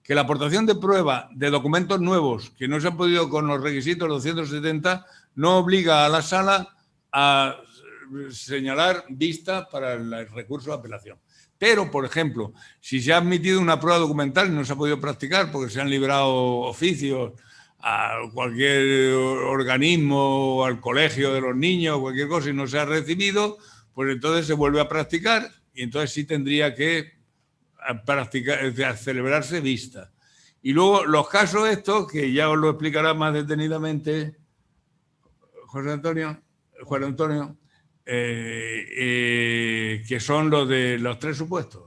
que la aportación de prueba de documentos nuevos que no se han podido con los requisitos 270 no obliga a la sala a señalar vista para el recurso de apelación. Pero, por ejemplo, si se ha admitido una prueba documental y no se ha podido practicar porque se han librado oficios a cualquier organismo, o al colegio de los niños, o cualquier cosa y no se ha recibido, pues entonces se vuelve a practicar y entonces sí tendría que practicar, celebrarse vista. Y luego los casos estos, que ya os lo explicará más detenidamente Juan Antonio, que son los de los 3 supuestos.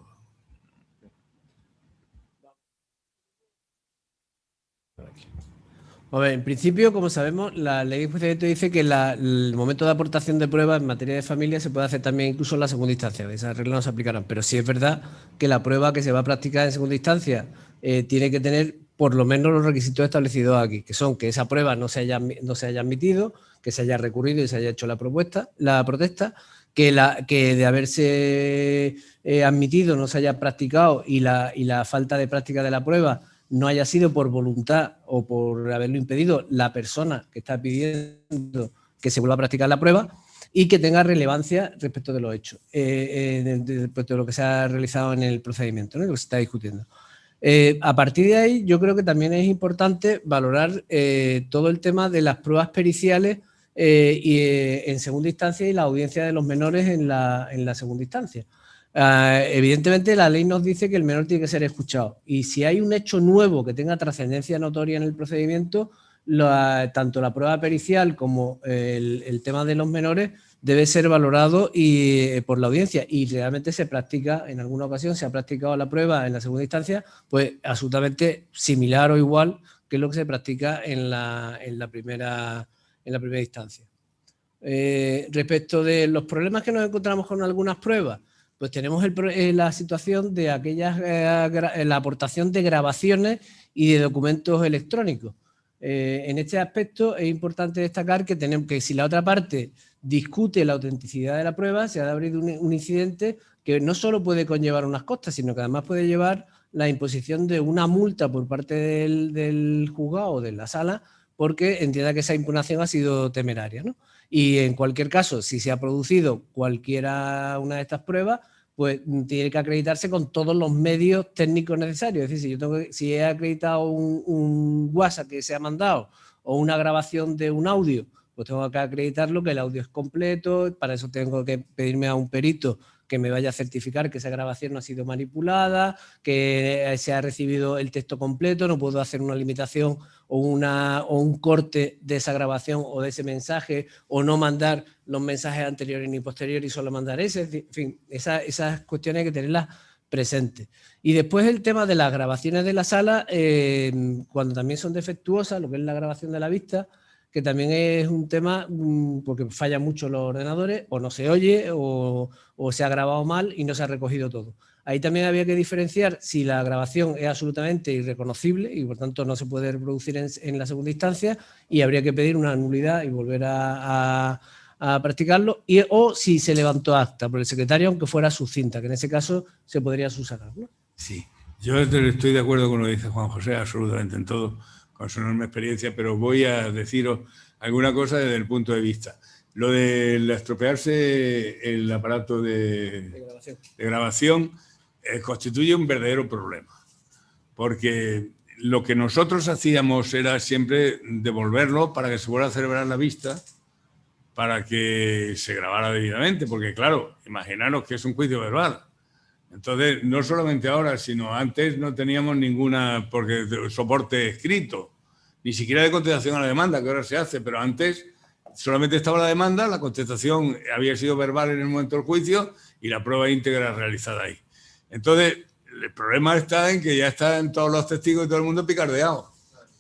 A ver, en principio, como sabemos, la ley de procedimiento dice que el momento de aportación de pruebas en materia de familia se puede hacer también incluso en la segunda instancia. Esas reglas no se aplicarán, pero sí es verdad que la prueba que se va a practicar en segunda instancia tiene que tener por lo menos los requisitos establecidos aquí, que son que esa prueba no se haya admitido, que se haya recurrido y se haya hecho la protesta, que de haberse admitido no se haya practicado y la falta de práctica de la prueba no haya sido por voluntad o por haberlo impedido la persona que está pidiendo que se vuelva a practicar la prueba y que tenga relevancia respecto de los hechos, respecto de lo que se ha realizado en el procedimiento, ¿no? Lo que se está discutiendo. A partir de ahí, yo creo que también es importante valorar todo el tema de las pruebas periciales en segunda instancia y la audiencia de los menores en la segunda instancia. Evidentemente la ley nos dice que el menor tiene que ser escuchado y si hay un hecho nuevo que tenga trascendencia notoria en el procedimiento, tanto la prueba pericial como el tema de los menores debe ser valorado por la audiencia y realmente se practica, en alguna ocasión se ha practicado la prueba en la segunda instancia, pues absolutamente similar o igual que lo que se practica en la primera instancia. Respecto de los problemas que nos encontramos con algunas pruebas, pues tenemos la situación de la aportación de grabaciones y de documentos electrónicos. En este aspecto es importante destacar que si la otra parte discute la autenticidad de la prueba, se ha de abrir un incidente que no solo puede conllevar unas costas, sino que además puede llevar la imposición de una multa por parte del juzgado o de la sala porque entienda que esa impugnación ha sido temeraria, ¿no? Y en cualquier caso, si se ha producido una de estas pruebas, pues tiene que acreditarse con todos los medios técnicos necesarios. Es decir, si he acreditado un WhatsApp que se ha mandado o una grabación de un audio, pues tengo que acreditarlo, que el audio es completo, para eso tengo que pedirme a un perito que me vaya a certificar que esa grabación no ha sido manipulada, que se ha recibido el texto completo, no puedo hacer una limitación o un corte de esa grabación o de ese mensaje, o no mandar los mensajes anteriores ni posteriores y solo mandar ese. En fin, esas cuestiones hay que tenerlas presentes. Y después el tema de las grabaciones de la sala, cuando también son defectuosas, lo que es la grabación de la vista, que también es un tema porque fallan mucho los ordenadores, o no se oye, o se ha grabado mal y no se ha recogido todo. Ahí también había que diferenciar si la grabación es absolutamente irreconocible y por tanto no se puede reproducir en la segunda instancia y habría que pedir una nulidad y volver a practicarlo, o si se levantó acta por el secretario, aunque fuera sucinta, que en ese caso se podría subsanar, ¿no? Sí, yo estoy de acuerdo con lo que dice Juan José, absolutamente en todo, con su enorme experiencia, pero voy a deciros alguna cosa desde el punto de vista. Lo de estropearse el aparato de grabación constituye un verdadero problema, porque lo que nosotros hacíamos era siempre devolverlo para que se vuelva a celebrar la vista, para que se grabara debidamente, porque claro, imaginaros que es un juicio verbal. Entonces, no solamente ahora, sino antes no teníamos ninguna soporte escrito, ni siquiera de contestación a la demanda, que ahora se hace, pero antes solamente estaba la demanda, la contestación había sido verbal en el momento del juicio y la prueba íntegra realizada ahí. Entonces, el problema está en que ya están todos los testigos y todo el mundo picardeados.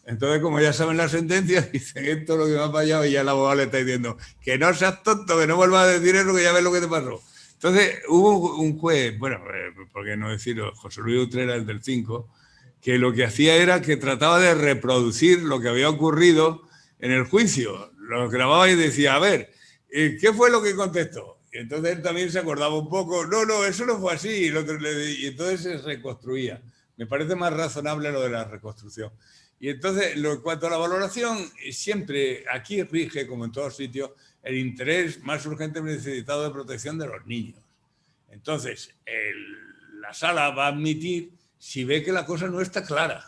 Entonces, como ya saben las sentencias, dicen esto es lo que me ha fallado y ya el abogado le está diciendo que no seas tonto, que no vuelvas a decir eso, que ya ves lo que te pasó. Entonces hubo un juez, bueno, por qué no decirlo, José Luis Utrera, el del 5, que lo que hacía era que trataba de reproducir lo que había ocurrido en el juicio. Lo grababa y decía, a ver, ¿qué fue lo que contestó? Y entonces él también se acordaba un poco, no, eso no fue así. Y entonces se reconstruía. Me parece más razonable lo de la reconstrucción. Y entonces, en cuanto a la valoración, siempre aquí rige, como en todos sitios, el interés más urgente necesitado de protección de los niños. Entonces, la sala va a admitir si ve que la cosa no está clara.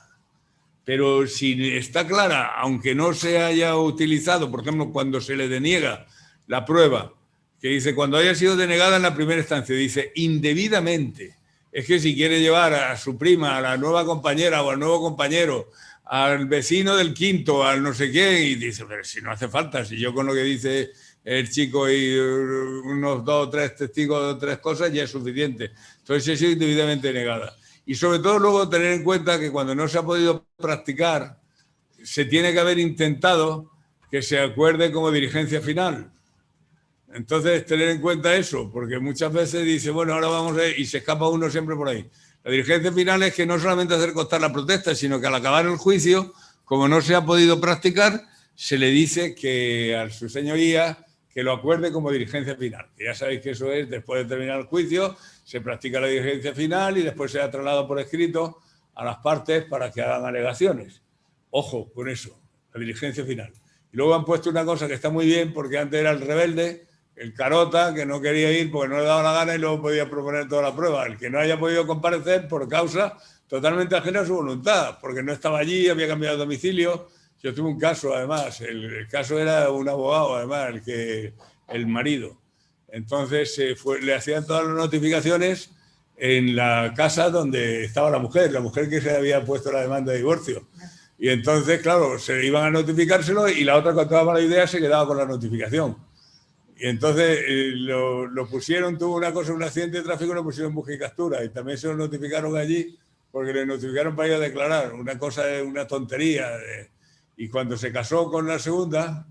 Pero si está clara, aunque no se haya utilizado, por ejemplo, cuando se le deniega la prueba, que dice, cuando haya sido denegada en la primera instancia, dice, indebidamente. Es que si quiere llevar a su prima, a la nueva compañera o al nuevo compañero, al vecino del quinto, al no sé qué, y dice, pero si no hace falta, si yo con lo que dice el chico y unos 2 o 3 testigos de 3 cosas ya es suficiente. Entonces ha sido indebidamente negada. Y sobre todo luego tener en cuenta que cuando no se ha podido practicar, se tiene que haber intentado que se acuerde como diligencia final. Entonces, tener en cuenta eso, porque muchas veces dice, bueno, ahora vamos a ir, y se escapa uno siempre por ahí. La diligencia final es que no solamente hacer constar la protesta, sino que al acabar el juicio, como no se ha podido practicar, se le dice que a su señoría que lo acuerde como diligencia final. Que ya sabéis que eso es, después de terminar el juicio, se practica la diligencia final y después se ha trasladado por escrito a las partes para que hagan alegaciones. Ojo con eso, la diligencia final. Y luego han puesto una cosa que está muy bien, porque antes era el rebelde, el carota, que no quería ir porque no le daba la gana y luego podía proponer toda la prueba. El que no haya podido comparecer por causa totalmente ajena a su voluntad, porque no estaba allí, había cambiado de domicilio. Yo tuve un caso, además, el caso era un abogado, además, el marido. Entonces le hacían todas las notificaciones en la casa donde estaba la mujer que se había puesto la demanda de divorcio. Y entonces, claro, se iban a notificárselo y la otra, cuando daba la idea, se quedaba con la notificación. Y entonces lo pusieron, tuvo una cosa, un accidente de tráfico, lo pusieron en busca y captura. Y también se lo notificaron allí porque le notificaron para ir a declarar. Una cosa, una tontería. Y cuando se casó con la segunda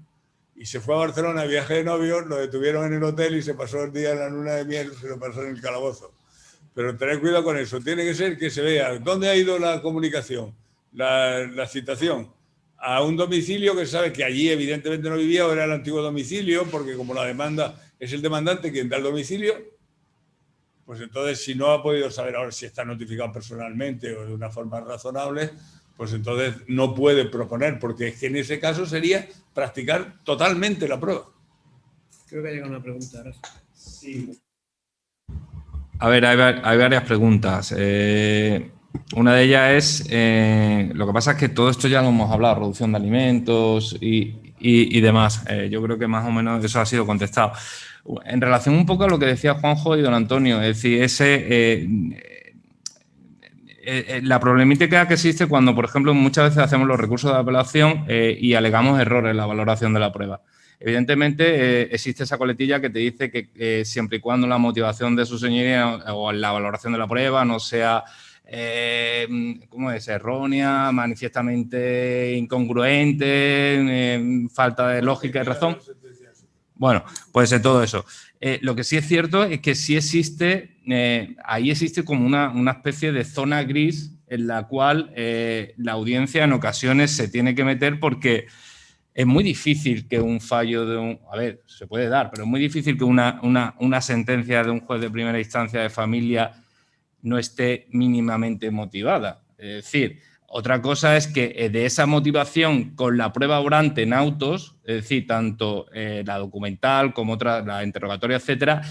y se fue a Barcelona, viaje de novios, lo detuvieron en el hotel y se pasó el día en la luna de miel, se lo pasó en el calabozo. Pero tened cuidado con eso. Tiene que ser que se vea dónde ha ido la comunicación, la citación. A un domicilio que sabe que allí evidentemente no vivía o era el antiguo domicilio, porque como la demanda es el demandante quien da el domicilio, pues entonces si no ha podido saber ahora si está notificado personalmente o de una forma razonable, pues entonces no puede proponer, porque es que en ese caso sería practicar totalmente la prueba. Creo que ha llegado una pregunta ahora. Sí. A ver, hay varias preguntas. Una de ellas es, lo que pasa es que todo esto ya lo hemos hablado, reducción de alimentos y demás. Yo creo que más o menos eso ha sido contestado. En relación un poco a lo que decía Juanjo y don Antonio, es decir, la problemática que existe cuando, por ejemplo, muchas veces hacemos los recursos de apelación y alegamos errores en la valoración de la prueba. Evidentemente, existe esa coletilla que te dice que siempre y cuando la motivación de su señoría o la valoración de la prueba no sea ¿cómo es? Errónea, manifiestamente incongruente, falta de lógica y razón. Bueno, puede ser todo eso. Lo que sí es cierto es que sí existe, ahí existe como una especie de zona gris en la cual la audiencia en ocasiones se tiene que meter porque es muy difícil que un fallo de un... A ver, se puede dar, pero es muy difícil que una sentencia de un juez de primera instancia de familia no esté mínimamente motivada. Es decir, otra cosa es que de esa motivación con la prueba obrante en autos, es decir, tanto la documental como la interrogatoria, etcétera,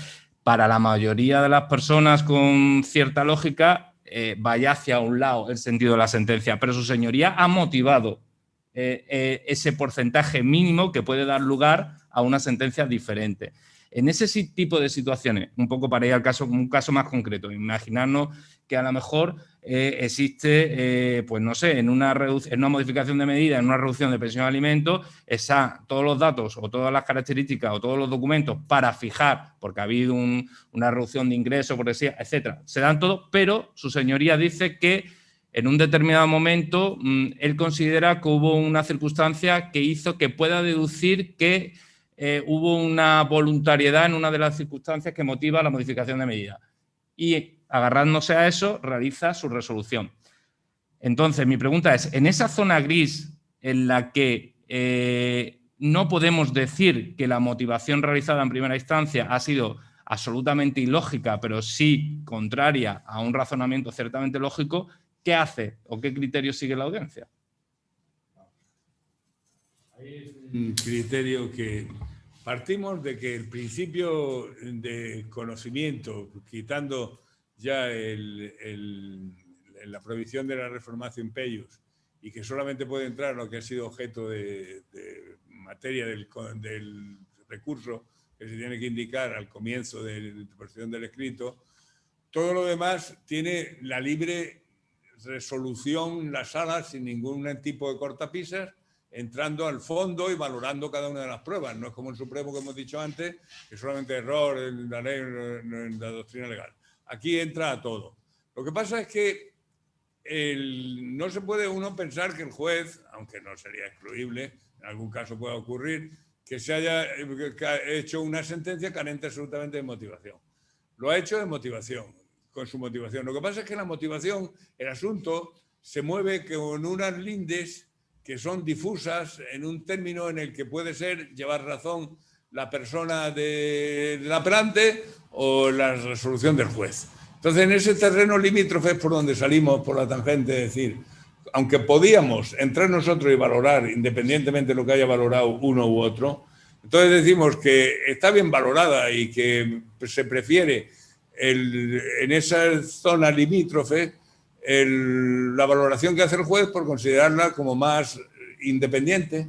para la mayoría de las personas con cierta lógica vaya hacia un lado el sentido de la sentencia, pero su señoría ha motivado ese porcentaje mínimo que puede dar lugar a una sentencia diferente. En ese tipo de situaciones, un poco para ir al caso, un caso más concreto, imaginarnos que a lo mejor existe, pues no sé, en una modificación de medida, en una reducción de pensión de alimentos, todos los datos o todas las características o todos los documentos para fijar, porque ha habido una reducción de ingresos, por decir, etcétera, se dan todos, pero su señoría dice que en un determinado momento él considera que hubo una circunstancia que hizo que pueda deducir que hubo una voluntariedad en una de las circunstancias que motiva la modificación de medida. Y agarrándose a eso, realiza su resolución. Entonces, mi pregunta es, en esa zona gris en la que no podemos decir que la motivación realizada en primera instancia ha sido absolutamente ilógica, pero sí contraria a un razonamiento ciertamente lógico, ¿qué hace o qué criterio sigue la audiencia? Hay un criterio que partimos de que el principio de conocimiento, quitando ya la prohibición de la reformatio in peius, y que solamente puede entrar lo que ha sido objeto de materia del recurso que se tiene que indicar al comienzo de la interpretación del escrito, todo lo demás tiene la libre resolución en la sala sin ningún tipo de cortapisas, entrando al fondo y valorando cada una de las pruebas. No es como el Supremo que hemos dicho antes, que solamente error en la ley, en la doctrina legal. Aquí entra a todo. Lo que pasa es que no se puede uno pensar que el juez, aunque no sería excluible, en algún caso pueda ocurrir, que se haya hecho una sentencia carente absolutamente de motivación. Lo ha hecho de motivación, con su motivación. Lo que pasa es que la motivación, el asunto, se mueve con unas lindes que son difusas en un término en el que puede ser llevar razón la persona del apelante o la resolución del juez. Entonces, en ese terreno limítrofe es por donde salimos por la tangente, de decir, aunque podíamos entrar nosotros y valorar, independientemente de lo que haya valorado uno u otro, entonces decimos que está bien valorada y que se prefiere en esa zona limítrofe la valoración que hace el juez por considerarla como más independiente,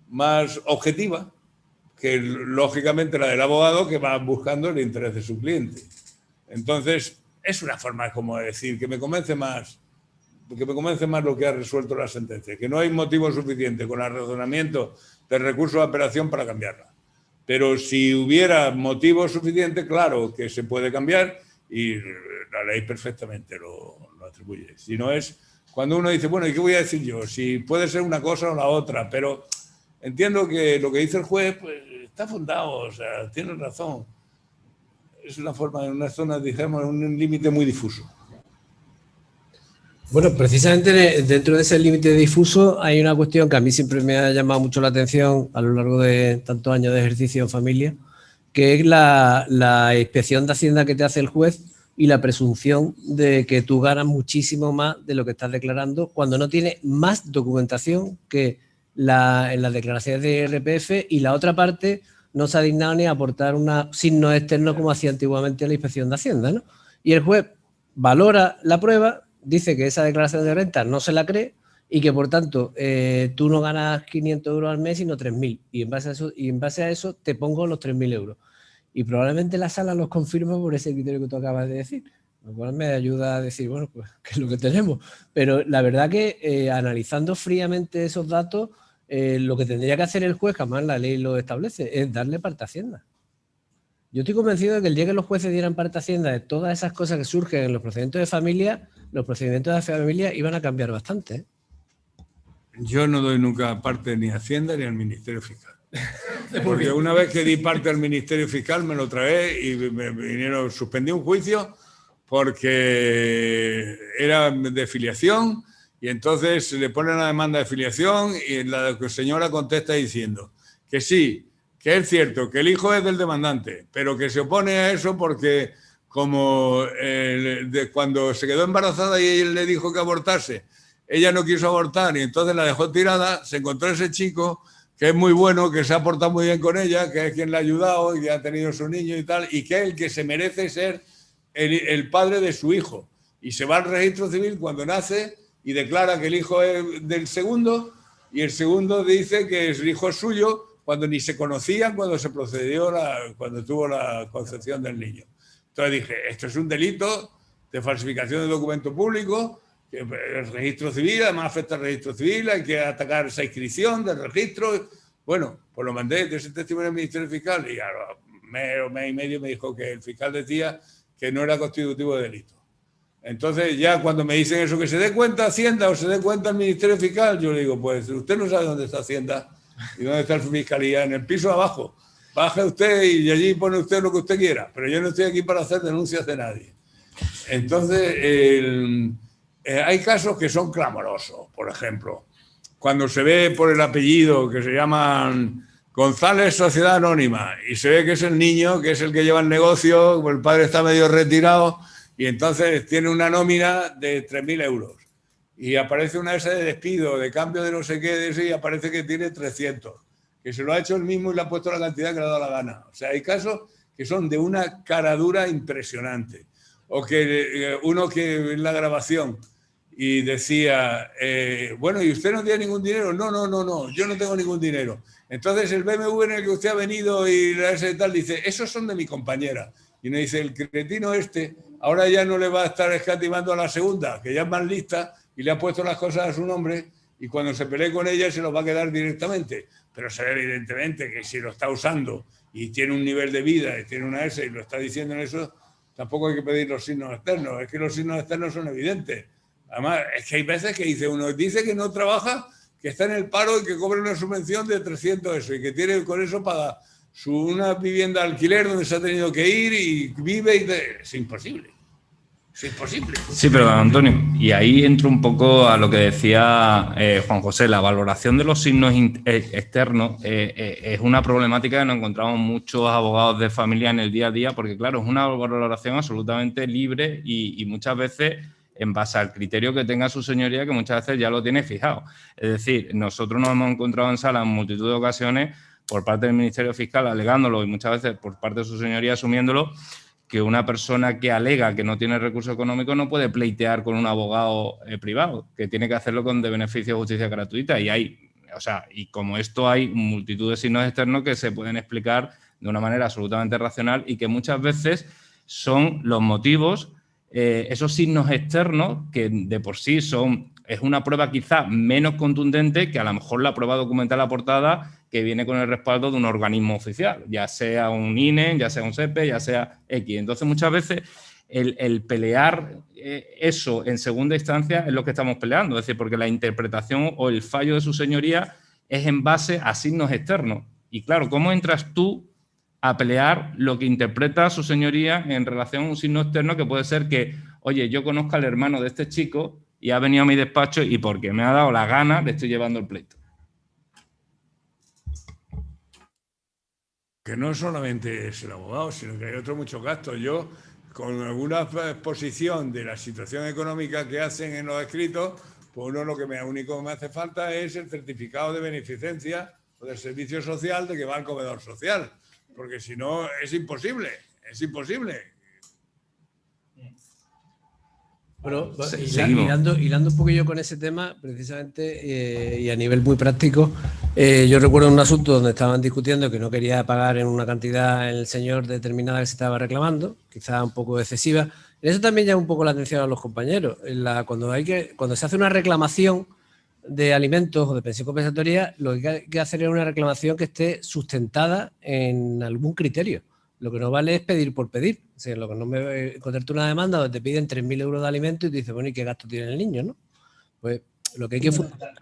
más objetiva, que lógicamente la del abogado que va buscando el interés de su cliente. Entonces, es una forma como de decir que me convence más lo que ha resuelto la sentencia, que no hay motivo suficiente con el razonamiento del recurso de apelación para cambiarla. Pero si hubiera motivo suficiente, claro que se puede cambiar y la ley perfectamente lo atribuye. Si no es cuando uno dice, bueno, ¿y qué voy a decir yo? Si puede ser una cosa o la otra, pero entiendo que lo que dice el juez pues, está fundado, o sea, tiene razón. Es una forma, en una zona, digamos, un límite muy difuso. Bueno, precisamente dentro de ese límite difuso hay una cuestión que a mí siempre me ha llamado mucho la atención a lo largo de tantos años de ejercicio en familia, que es la inspección de Hacienda que te hace el juez y la presunción de que tú ganas muchísimo más de lo que estás declarando cuando no tienes más documentación que en las declaraciones de IRPF, y la otra parte no se ha dignado ni a aportar un signo externo como hacía antiguamente la inspección de Hacienda, ¿no? Y el juez valora la prueba, dice que esa declaración de renta no se la cree y que, por tanto, tú no ganas 500 euros al mes, sino 3.000. Y en base a eso te pongo los 3.000 euros. Y probablemente la sala los confirma por ese criterio que tú acabas de decir. Lo cual me ayuda a decir, bueno, pues, ¿qué es lo que tenemos? Pero la verdad que analizando fríamente esos datos, lo que tendría que hacer el juez, jamás la ley lo establece, es darle parte a Hacienda. Yo estoy convencido de que el día que los jueces dieran parte a Hacienda de todas esas cosas que surgen en los procedimientos de familia, los procedimientos de familia iban a cambiar bastante, ¿eh? Yo no doy nunca parte ni a Hacienda ni al Ministerio Fiscal. Porque una vez que di parte al Ministerio Fiscal me lo tragué y suspendí un juicio porque era de filiación y entonces le ponen la demanda de filiación y la señora contesta diciendo que sí, que es cierto que el hijo es del demandante, pero que se opone a eso porque como cuando se quedó embarazada y él le dijo que abortase, ella no quiso abortar y entonces la dejó tirada, se encontró ese chico que es muy bueno, que se ha portado muy bien con ella, que es quien la ha ayudado y que ha tenido su niño y tal, y que es el que se merece ser el padre de su hijo. Y se va al registro civil cuando nace y declara que el hijo es del segundo y el segundo dice que el hijo es suyo cuando ni se conocían cuando se procedió, cuando tuvo la concepción del niño. Entonces dije, esto es un delito de falsificación de documento público, que el registro civil, además afecta al registro civil, hay que atacar esa inscripción del registro. Bueno, pues lo mandé de ese testimonio al Ministerio Fiscal y a mes y medio me dijo que el fiscal decía que no era constitutivo de delito. Entonces ya cuando me dicen eso, que se dé cuenta Hacienda o se dé cuenta el Ministerio Fiscal, yo le digo, pues usted no sabe dónde está Hacienda ¿Y dónde está la fiscalía? En el piso de abajo. Baje usted y allí pone usted lo que usted quiera, pero yo no estoy aquí para hacer denuncias de nadie. Entonces, hay casos que son clamorosos. Por ejemplo, cuando se ve por el apellido que se llaman González Sociedad Anónima y se ve que es el niño, que es el que lleva el negocio, el padre está medio retirado y entonces tiene una nómina de 3.000 euros. Y aparece una esa de despido, de cambio de no sé qué, de ese, y aparece que tiene 300. Que se lo ha hecho él mismo y le ha puesto la cantidad que le ha dado la gana. O sea, hay casos que son de una caradura impresionante. O que uno que en la grabación y decía, bueno, ¿y usted no tiene ningún dinero? No, yo no tengo ningún dinero. Entonces el BMW en el que usted ha venido y ese tal dice, esos son de mi compañera. Y uno dice, el cretino este ahora ya no le va a estar escatimando a la segunda, que ya es más lista y le ha puesto las cosas a su nombre y cuando se pelee con ella se los va a quedar directamente. Pero se ve evidentemente que si lo está usando y tiene un nivel de vida y tiene una S y lo está diciendo en eso, tampoco hay que pedir los signos externos. Es que los signos externos son evidentes. Además, es que hay veces que dice uno, dice que no trabaja, que está en el paro y que cobra una subvención de 300 eso y que tiene con eso para una vivienda de alquiler donde se ha tenido que ir y vive y es imposible. Es imposible. Sí, pero don Antonio, y ahí entro un poco a lo que decía Juan José, la valoración de los signos externos es una problemática que nos encontramos muchos abogados de familia en el día a día, porque claro, es una valoración absolutamente libre y muchas veces en base al criterio que tenga su señoría, que muchas veces ya lo tiene fijado. Es decir, nosotros nos hemos encontrado en sala en multitud de ocasiones por parte del Ministerio Fiscal alegándolo y muchas veces por parte de su señoría asumiéndolo, que una persona que alega que no tiene recursos económicos no puede pleitear con un abogado privado, que tiene que hacerlo con de beneficio de justicia gratuita. Y y como esto hay multitud de signos externos que se pueden explicar de una manera absolutamente racional y que muchas veces son los motivos, esos signos externos que de por sí es una prueba quizá menos contundente que a lo mejor la prueba documental aportada que viene con el respaldo de un organismo oficial, ya sea un INE, ya sea un SEPE, ya sea X. Entonces, muchas veces el pelear eso en segunda instancia es lo que estamos peleando, es decir, porque la interpretación o el fallo de su señoría es en base a signos externos. Y claro, ¿cómo entras tú a pelear lo que interpreta su señoría en relación a un signo externo que puede ser que, oye, yo conozco al hermano de este chico y ha venido a mi despacho y porque me ha dado la gana le estoy llevando el pleito? Que no solamente es el abogado, sino que hay otros muchos gastos. Yo, con alguna exposición de la situación económica que hacen en los escritos, pues lo único que me hace falta es el certificado de beneficencia o del servicio social de que va al comedor social, porque si no es imposible, es imposible. Bueno, hilando un poquillo con ese tema, precisamente, y a nivel muy práctico, yo recuerdo un asunto donde estaban discutiendo que no quería pagar en una cantidad el señor determinada que se estaba reclamando, quizá un poco excesiva. En eso también llama un poco la atención a los compañeros. Cuando se hace una reclamación de alimentos o de pensión compensatoria, lo que hay que hacer es una reclamación que esté sustentada en algún criterio. Lo que no vale es pedir por pedir. O sea, lo que no me encontrarte una demanda donde te piden 3.000 euros de alimentos y te dicen, bueno, ¿y qué gasto tiene el niño, no? Pues lo que hay que fundamentar.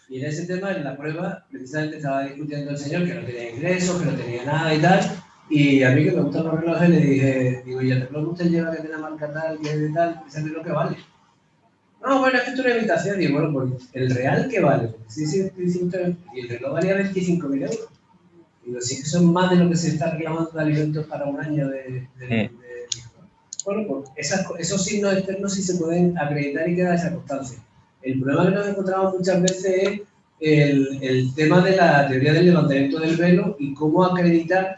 Y en ese tema, en la prueba, precisamente estaba discutiendo el señor que no tenía ingresos, que no tenía nada y tal. Y a mí que me gustan los relojes le dije, ¿y el reloj que usted lleva que tiene la marca tal, que es de tal, ese reloj que vale? No, bueno, es que esto es una imitación. Y bueno, pues el real que vale. Sí, y el reloj valía 25.000 euros. Y sí que son más de lo que se está reclamando de alimentos para un año Bueno, pues esos signos externos sí se pueden acreditar y queda esa constancia. El problema que nos encontramos muchas veces es el tema de la teoría del levantamiento del velo y cómo acreditar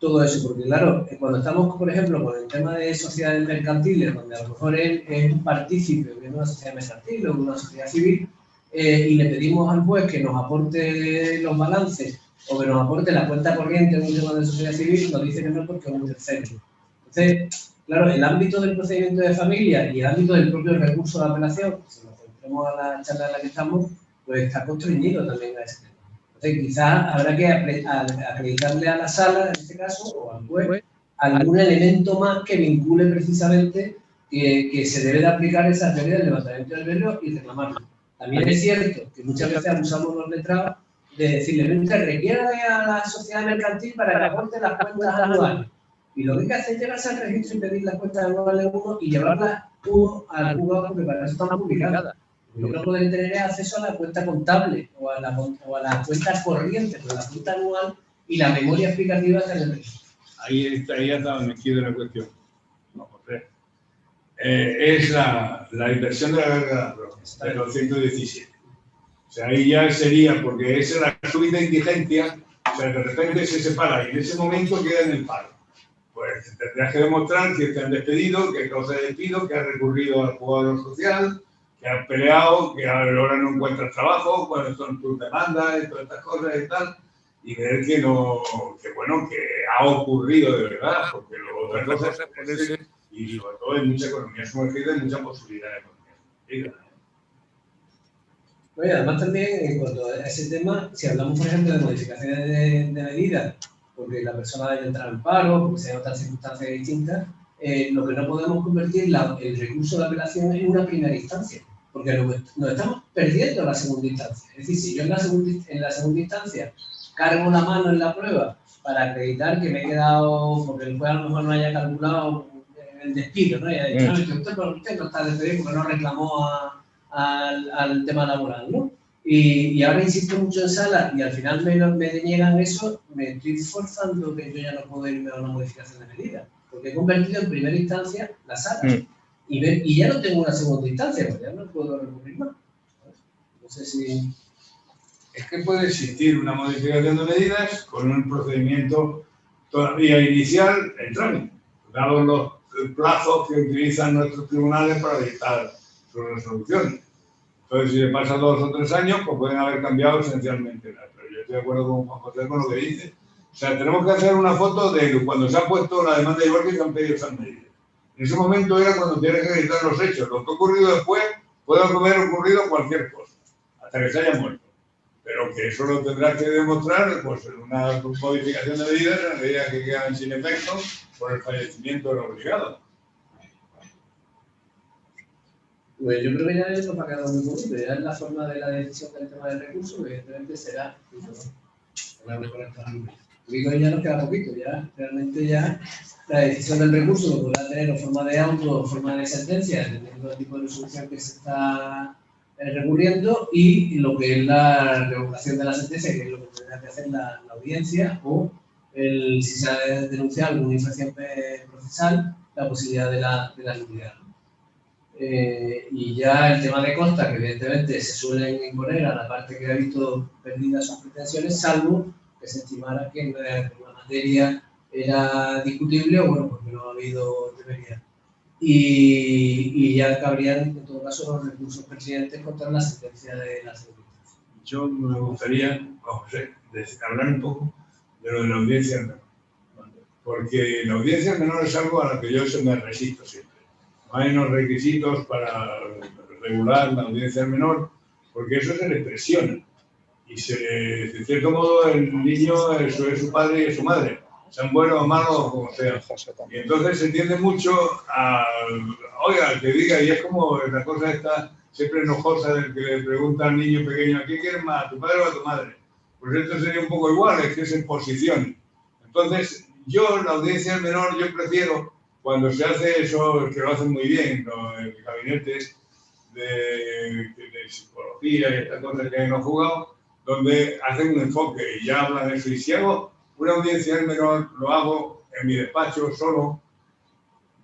todo eso. Porque claro, cuando estamos, por ejemplo, con el tema de sociedades mercantiles, donde a lo mejor él es un partícipe de una sociedad mercantil o de una sociedad civil, y le pedimos al juez que nos aporte los balances o que nos aporte la cuenta corriente en un tema de sociedad civil, nos dice que no porque es un tercero. Entonces, claro, el ámbito del procedimiento de familia y el ámbito del propio recurso de apelación, si nos centramos a la charla en la que estamos, pues está constreñido también a ese tema. Entonces, quizás habrá que acreditarle a la sala, en este caso, o al juez, algún elemento más que vincule precisamente que se debe de aplicar esa teoría del levantamiento del velo y reclamarlo. También es cierto que muchas veces abusamos los letrados de decirle, usted requiere a la sociedad mercantil para que aporte las cuentas anuales. Y lo que hay que hacer es llevarse al registro y pedir las cuentas anuales uno y llevarlas uno al juzgado, porque para eso están publicadas. Lo que no pueden tener es acceso a la cuenta contable o a la cuenta corriente, pero la cuenta anual y la memoria explicativa que le Ahí está donde quiero la cuestión. Vamos a ver. Es la inversión de la verga de los 117. O sea, ahí ya sería, porque esa es la súbita indigencia, o sea, de repente se separa y en ese momento queda en el paro. Pues tendrás que demostrar que te han despedido, que causa de despido, que has recurrido al jugador social, que has peleado, que ahora no encuentras trabajo, cuáles son tus demandas y todas estas cosas y tal, y ver que no, que bueno, que ha ocurrido de verdad, porque luego otras cosas puede ser, y sobre todo en mucha economía sumergida hay mucha posibilidad de economía sumergida. Bueno, además también, en cuanto a ese tema, si hablamos, por ejemplo, de modificaciones de medidas, porque la persona haya entrado en paro, porque sean otras circunstancias distintas, lo que no podemos convertir el recurso de apelación en una primera instancia, porque nos estamos perdiendo la segunda instancia. Es decir, si yo en la segunda instancia cargo la mano en la prueba para acreditar que me he quedado, porque el juez a lo mejor no haya calculado el despido, ¿no? Y haya dicho, usted no está despedido porque no reclamó al tema laboral, ¿no? Y ahora insisto mucho en sala y al final me deniegan eso, me estoy forzando que yo ya no puedo irme a una modificación de medida, porque he convertido en primera instancia la sala y ya no tengo una segunda instancia, porque ya no puedo recurrir más. No sé si... Es que puede existir una modificación de medidas con un procedimiento todavía inicial en trámite, dados los plazos que utilizan nuestros tribunales para dictar sus resoluciones. Entonces, si le pasa 2 o 3 años, pues pueden haber cambiado esencialmente. Pero yo estoy de acuerdo con Juan José con lo que dice. O sea, tenemos que hacer una foto de cuando se ha puesto la demanda de divorcio y se han pedido esas medidas. En ese momento era cuando tienes que editar los hechos. Lo que ha ocurrido después puede haber ocurrido cualquier cosa, hasta que se haya muerto. Pero que eso lo tendrás que demostrar pues, en una modificación de medidas, en medidas que quedan sin efecto por el fallecimiento del obligado. Pues yo creo que ya eso me ha quedado muy bonito. Ya es la forma de la decisión del tema del recurso, que evidentemente será la mejor actuación. Digo, ya nos queda poquito, ya realmente ya la decisión del recurso lo podrá tener en forma de auto o forma de sentencia, dependiendo del tipo de resolución que se está recurriendo, y lo que es la revocación de la sentencia, que es lo que tendrá que hacer la audiencia, o si se ha denunciado alguna infracción procesal, la posibilidad de la nulidad. Y ya el tema de costas, que evidentemente se suelen imponer a la parte que ha visto perdidas sus pretensiones, salvo que se estimara que la materia era discutible o bueno, porque no ha habido debería. Y ya cabrían, en todo caso, los recursos pertinentes contra la sentencia de la segunda instancia. Yo me gustaría, José, hablar un poco de lo de la audiencia menor. Porque la audiencia menor es algo a lo que yo se me resisto siempre. No hay unos requisitos para regular la audiencia menor, porque eso se le presiona. Y de cierto modo el niño es su padre y su madre, sean buenos o malos o como sean. Y entonces se tiende mucho a, oiga, que diga, y es como la cosa esta siempre enojosa del que le pregunta al niño pequeño, ¿a quién quieres más, a tu padre o a tu madre? Pues esto sería un poco igual, es que se posicione. Entonces, yo, la audiencia menor, yo prefiero cuando se hace eso, que lo hacen muy bien, ¿no? El gabinete de psicología y estas cosas que hemos jugado, donde hacen un enfoque y ya hablan de eso. Y si hago una audiencia menor, lo hago en mi despacho solo,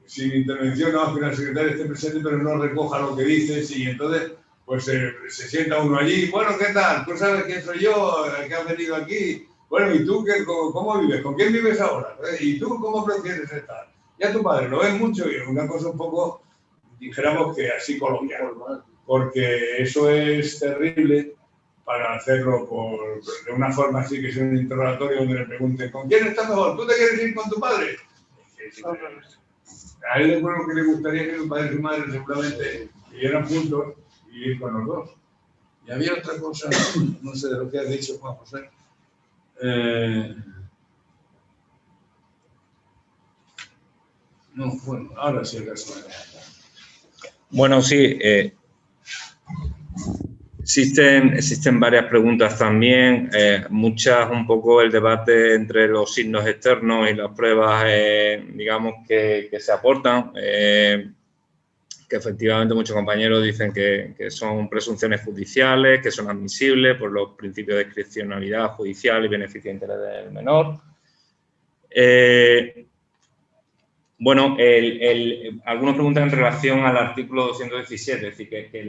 sin intervención, no que la secretaria esté presente, pero no recoja lo que dices, y entonces pues se sienta uno allí. Bueno, ¿qué tal? ¿Tú sabes quién soy yo, el que has venido aquí? Bueno, ¿y tú cómo vives? ¿Con quién vives ahora? ¿Y tú cómo prefieres estar? Ya tu padre lo ves mucho y es una cosa un poco, dijéramos que así coloquial, porque eso es terrible para hacerlo de una forma así, que sea un interrogatorio donde le pregunten ¿con quién estás mejor? ¿Tú te quieres ir con tu padre? A él lo que le gustaría que su padre y su madre seguramente vivieran juntos y ir con los dos. Y había otra cosa, no sé de lo que has dicho, Juan José. No, bueno, ahora sí el caso. Bueno, sí. Existen varias preguntas también, muchas un poco el debate entre los signos externos y las pruebas, digamos, que se aportan, que efectivamente muchos compañeros dicen que son presunciones judiciales, que son admisibles por los principios de discrecionalidad judicial y beneficio de interés del menor. Bueno, algunos preguntan en relación al artículo 217, es decir, que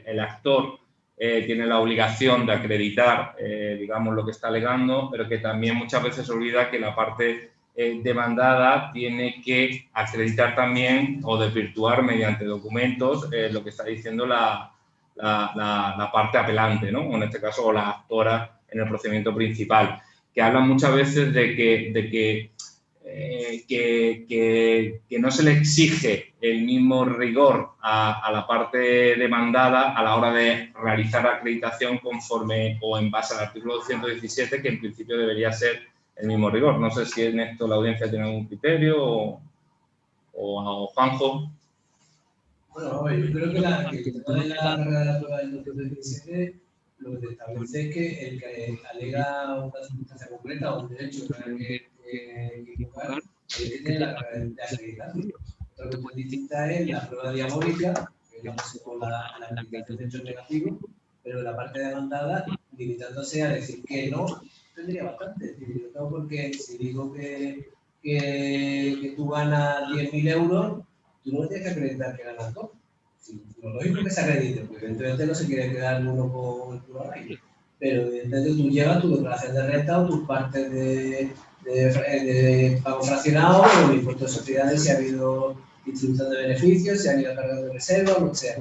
el actor tiene la obligación de acreditar, digamos, lo que está alegando, pero que también muchas veces se olvida que la parte demandada tiene que acreditar también o desvirtuar mediante documentos lo que está diciendo la parte apelante, ¿no? En este caso, o la actora en el procedimiento principal, que hablan muchas veces de que no se le exige el mismo rigor a la parte demandada a la hora de realizar acreditación conforme o en base al artículo 217, que en principio debería ser el mismo rigor. No sé si en esto la audiencia tiene algún criterio o Juanjo. Bueno, yo creo que la carrera de la prueba del 217 lo que establece es que el que alega una circunstancia concreta o un derecho que equivocar, que tiene la carga de acreditación. Otra cuestión distinta es la prueba diabólica, que es la que con la acreditación de hechos negativos, pero la parte demandada, limitándose a decir que no, tendría bastante. Es decir, no porque si digo que tú ganas 10.000 euros, tú no tienes que acreditar que ganas 2. Lo lógico es que se acredite, porque evidentemente no se quiere quedar uno con el culo al aire. Pero evidentemente tú llevas tu declaración de renta o tus partes de pago fraccionado o el impuesto de sociedades si ha habido distribución de beneficios, si ha habido cargas de reserva o lo que sea.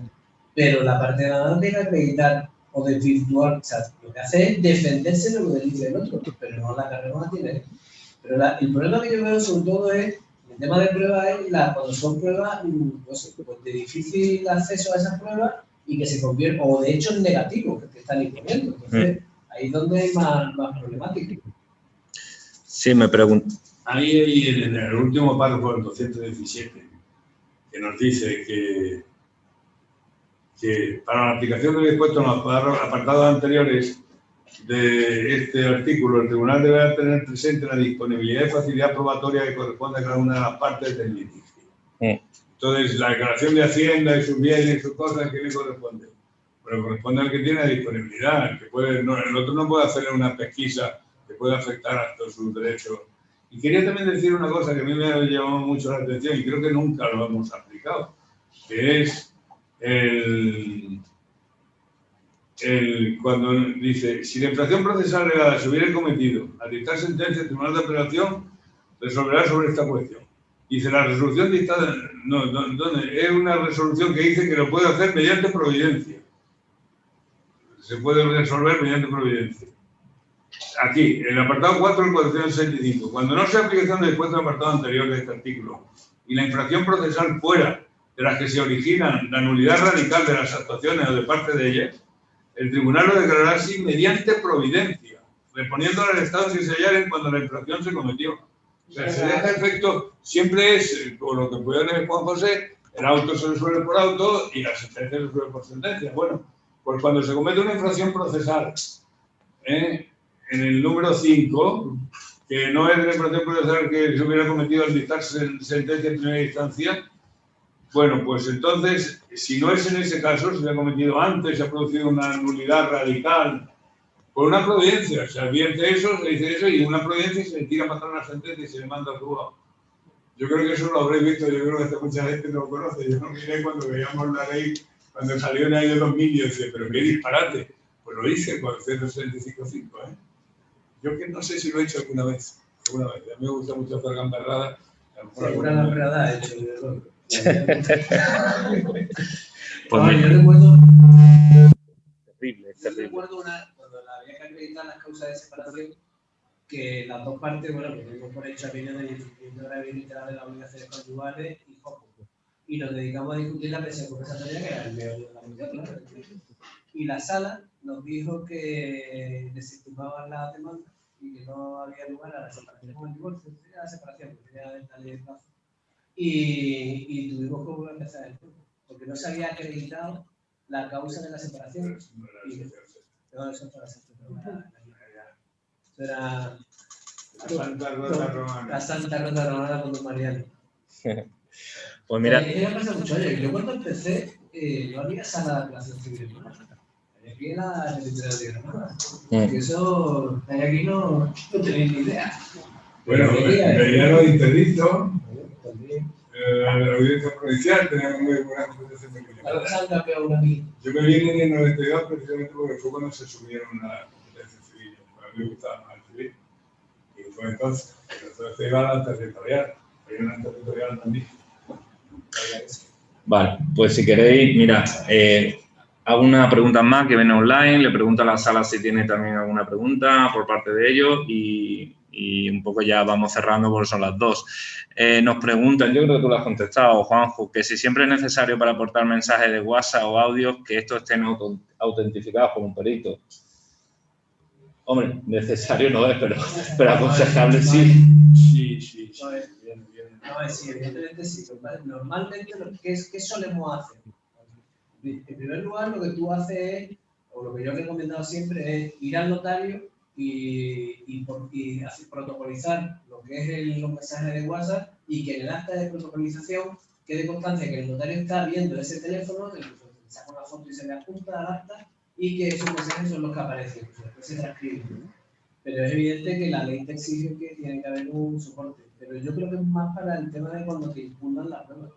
Pero la parte de la tiene que acreditar o desvirtuar, o sea, lo que hace es defenderse de lo que dice el otro, pero no la carga no la tiene. Pero el problema que yo veo sobre todo es, el tema de pruebas es cuando son pruebas pues de difícil acceso a esas pruebas y que se convierten, o de hecho negativos que te están imponiendo. Entonces, ahí es donde hay más problemática. Sí, me pregunto. Ahí en el último párrafo del 217, que nos dice que para la aplicación de lo dispuesto en los apartados anteriores de este artículo, el tribunal deberá tener presente la disponibilidad y facilidad probatoria que corresponde a cada una de las partes del litigio. Entonces, la declaración de Hacienda y sus bienes y sus cosas, ¿a quién le corresponde? Pero corresponde al que tiene disponibilidad, el otro no puede hacer una pesquisa que puede afectar a todos sus derechos. Y quería también decir una cosa que a mí me ha llamado mucho la atención y creo que nunca lo hemos aplicado, que es cuando dice, si la infracción procesal alegada se hubiera cometido, al dictar sentencia, el Tribunal de Apelación resolverá sobre esta cuestión. Dice, la resolución dictada, es una resolución que dice que lo puede hacer mediante providencia. Se puede resolver mediante providencia. Aquí, en el apartado 4 del 465, cuando no sea aplicación del dispuesto del apartado anterior de este artículo y la infracción procesal fuera de las que se originan la nulidad radical de las actuaciones o de parte de ellas, el tribunal lo declarará así mediante providencia, reponiéndola al estado en que se hallaren cuando la infracción se cometió. O sea, se deja efecto, siempre es, por lo que puede leer Juan José, el auto se resuelve por auto y la sentencia se resuelve por sentencia. Bueno, pues cuando se comete una infracción procesal, en el número 5, que no es la infracción procesal que se hubiera cometido al dictar sentencia en primera instancia, bueno, pues entonces, si no es en ese caso, se ha cometido antes, se ha producido una nulidad radical por una providencia, se advierte eso, se dice eso y una providencia y se le tira para atrás la sentencia y se le manda al juzgado. Yo creo que eso lo habréis visto, yo creo que hasta mucha gente no lo conoce. Yo no miré cuando veíamos la ley, cuando salió en el año 2000 y decía, pero qué disparate. Pues lo hice con el 165.5, ¿eh? Yo que no sé si lo he hecho alguna vez. A mí me gusta mucho hacer gamberradas. Alguna gamberrada he hecho, yo Pues yo recuerdo... Terrible. Yo recuerdo cuando había que acreditar las causas de separación, que las dos partes, bueno, pues tenemos por hecho aquello del incumplimiento de la literal de las obligaciones conyugales y nos dedicamos a discutir la presión compensatoria, que era el meollo de la cuestión, claro. Y la sala nos dijo que desestimaban la demanda y que no había lugar a la separación con el divorcio, a la separación, porque tenía la ley de plazo. Y tuvimos que volver a empezar el juego, porque no se había acreditado la causa de la separación. Eso era la Santa Rota Romana con Don Mariano. Pues mira. Me pasa mucho. Oye, yo cuando empecé, yo había sala de clase civil, ¿no? Aquí en la literatura, ¿no? Y eso, aquí no tenéis ni idea. Bueno, veía los interditos, la audiencia provincial, teníamos muy buenas competencias de criminalidad. Yo me vine en el 92 precisamente porque fue cuando se subieron las competencias civiles. A mí me gustaba más el civil. Y fue entonces se iba a la territorial. Hay una territorial también. Vale, pues si queréis, mira, hago una pregunta más que viene online, le pregunto a la sala si tiene también alguna pregunta por parte de ellos y un poco ya vamos cerrando porque son las 2. Nos preguntan, yo creo que tú lo has contestado, Juanjo, que si siempre es necesario para aportar mensajes de WhatsApp o audios que estos estén autentificados por un perito. Hombre, necesario no es, pero aconsejable sí. Sí. No, sí, evidentemente sí. Normalmente, ¿qué solemos hacer? En primer lugar, lo que tú haces es, o lo que yo he recomendado siempre, es ir al notario y protocolizar lo que es los mensajes de WhatsApp y que en el acta de protocolización quede constancia que el notario está viendo ese teléfono, que saca una foto y se le apunta al acta y que esos mensajes son los que aparecen, después se transcriben. Pero es evidente que la ley te exige que tiene que haber un soporte. Pero yo creo que es más para el tema de cuando te impugnan las pruebas.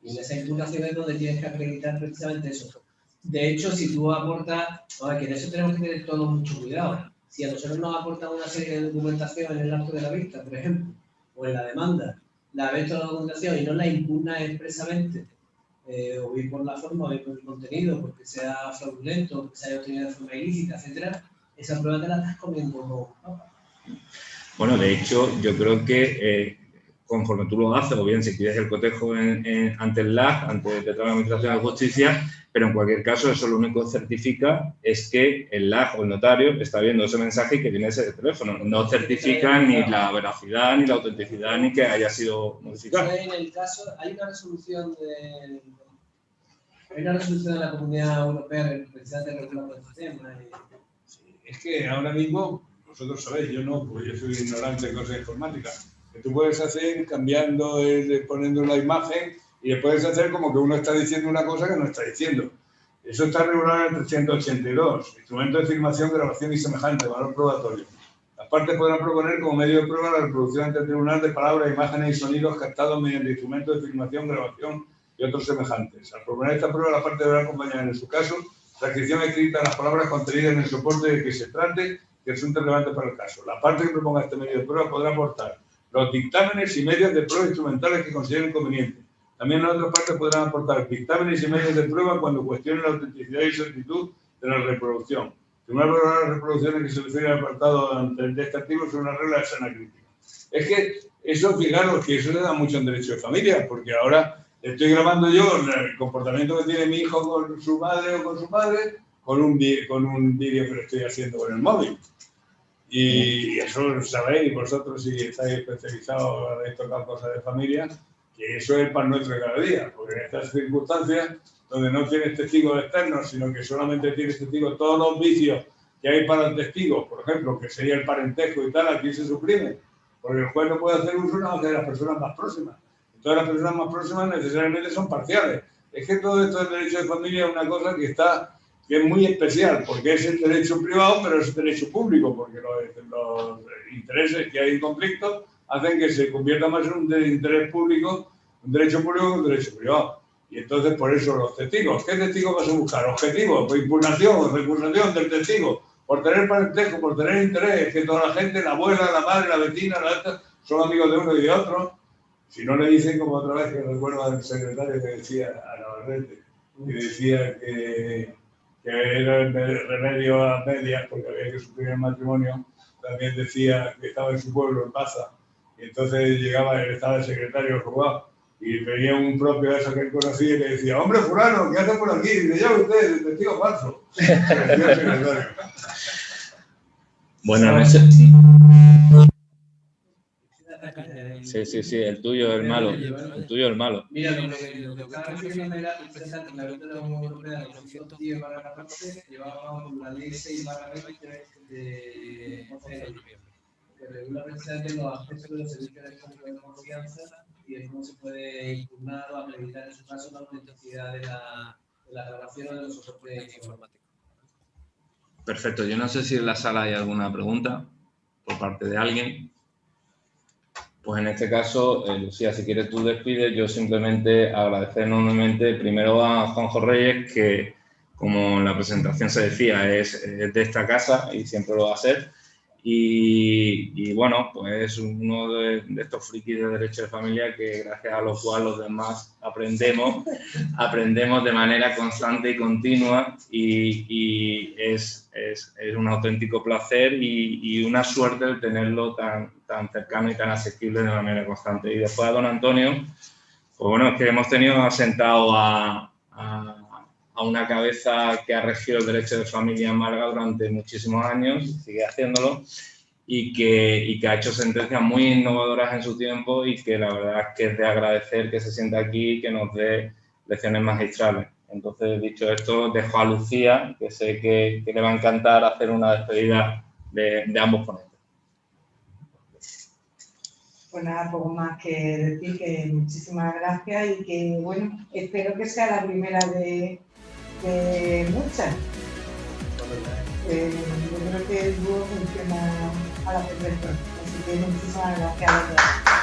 Y en esa impugnación es donde tienes que acreditar precisamente eso. De hecho, si tú aportas, que en eso tenemos que tener todos mucho cuidado. Si a nosotros nos aportan una serie de documentación en el acto de la vista, por ejemplo, o en la demanda, la ves toda la documentación y no la impugnas expresamente, o bien por la forma, o bien por el contenido, porque sea fraudulento, porque se haya obtenido de forma ilícita, etcétera, esa prueba te la estás comiendo, ¿no? Bueno, de hecho, yo creo que conforme tú lo haces, o bien si pides el cotejo ante el LAG, ante la Administración de Justicia, pero en cualquier caso eso lo único que certifica es que el LAG o el notario está viendo ese mensaje y que tiene ese teléfono. No certifica ni la veracidad, ni la autenticidad, ni que haya sido modificado. En el caso, hay una resolución de la Comunidad Europea que precisamente regula por este tema. Es que ahora mismo, vosotros sabéis, yo no, porque yo soy ignorante en cosas informáticas, que tú puedes hacer cambiando, poniendo la imagen y puedes hacer como que uno está diciendo una cosa que no está diciendo. Eso está regulado en el 382, instrumento de filmación, grabación y semejante, valor probatorio. Las partes podrán proponer como medio de prueba la reproducción ante el tribunal de palabras, imágenes y sonidos captados mediante instrumentos de filmación, grabación y otros semejantes. Al proponer esta prueba, la parte deberá acompañar, en su caso, transcripción escrita de las palabras contenidas en el soporte de que se trate, que resulte relevante para el caso. La parte que proponga este medio de prueba podrá aportar los dictámenes y medios de prueba instrumentales que consideren convenientes. También las otras partes podrán aportar dictámenes y medios de prueba cuando cuestionen la autenticidad y exactitud de la reproducción. El Tribunal valorará las reproducciones que se refieren al apartado de este artículo sobre una regla de sana crítica. Es que eso, fijaros, que eso le da mucho en derecho de familia, porque ahora estoy grabando yo el comportamiento que tiene mi hijo con su madre o con su padre con un vídeo que lo estoy haciendo con el móvil. Y eso lo sabéis vosotros si estáis especializados, habéis tocado cosas de familia, que eso es el pan nuestro de cada día, porque en estas circunstancias donde no tienes testigos externos, sino que solamente tienes testigos, todos los vicios que hay para el testigo, por ejemplo, que sería el parentesco y tal, aquí se suprime, porque el juez no puede hacer uso nada más de las personas más próximas. Todas las personas más próximas necesariamente son parciales. Es que todo esto del derecho de familia es una cosa que es muy especial, porque es el derecho privado, pero es el derecho público, porque los intereses que hay en conflicto hacen que se convierta más en un interés público, un derecho público que un derecho privado. Y entonces, por eso los testigos. ¿Qué testigos vas a buscar? Objetivos, impugnación, recusación del testigo, por tener parentesco, por tener interés, que toda la gente, la abuela, la madre, la vecina, la otra, son amigos de uno y de otro. Si no le dicen, como otra vez que recuerdo al secretario que decía, a Navarrete, que decía que era el remedio a medias porque había que suprimir el matrimonio, también decía que estaba en su pueblo, en Baza, y entonces estaba el secretario del juzgado, y venía un propio de eso que él conocía y le decía, hombre fulano, ¿qué hace por aquí? Y dice, ya usted, el testigo falso. Buenas noches. Sí, el tuyo es el malo. El tuyo es el malo. Mira, lo que estaba refiriendo era precisamente la Ley de la Unión Europea de 1910/14, llevaba la Ley 6/20 de 11 de noviembre, que regula precisamente los aspectos de los servicios electrónicos de confianza y de cómo se puede impugnar o acreditar en su caso la autenticidad de la grabación o de los soportes informáticos. Perfecto. Yo no sé si en la sala hay alguna pregunta por parte de alguien. Pues en este caso, Lucía, si quieres tú despides, yo simplemente agradecer enormemente primero a Juanjo Reyes, que como en la presentación se decía, es de esta casa y siempre lo va a ser. Y bueno, pues es uno de estos frikis de derecho de familia que gracias a los cuales los demás aprendemos de manera constante y continua y es un auténtico placer y una suerte el tenerlo tan cercano y tan asequible de manera constante. Y después a don Antonio, pues bueno, es que hemos tenido asentado a una cabeza que ha regido el derecho de familia en Málaga durante muchísimos años, y sigue haciéndolo, y que ha hecho sentencias muy innovadoras en su tiempo y que la verdad es que es de agradecer que se sienta aquí y que nos dé lecciones magistrales. Entonces, dicho esto, dejo a Lucía, que sé que le va a encantar hacer una despedida de ambos ponentes. Pues nada, poco más que decir, que muchísimas gracias y que, bueno, espero que sea la primera de muchas. Yo creo que el dúo funciona a la perfección, así que muchísimas gracias a los dos.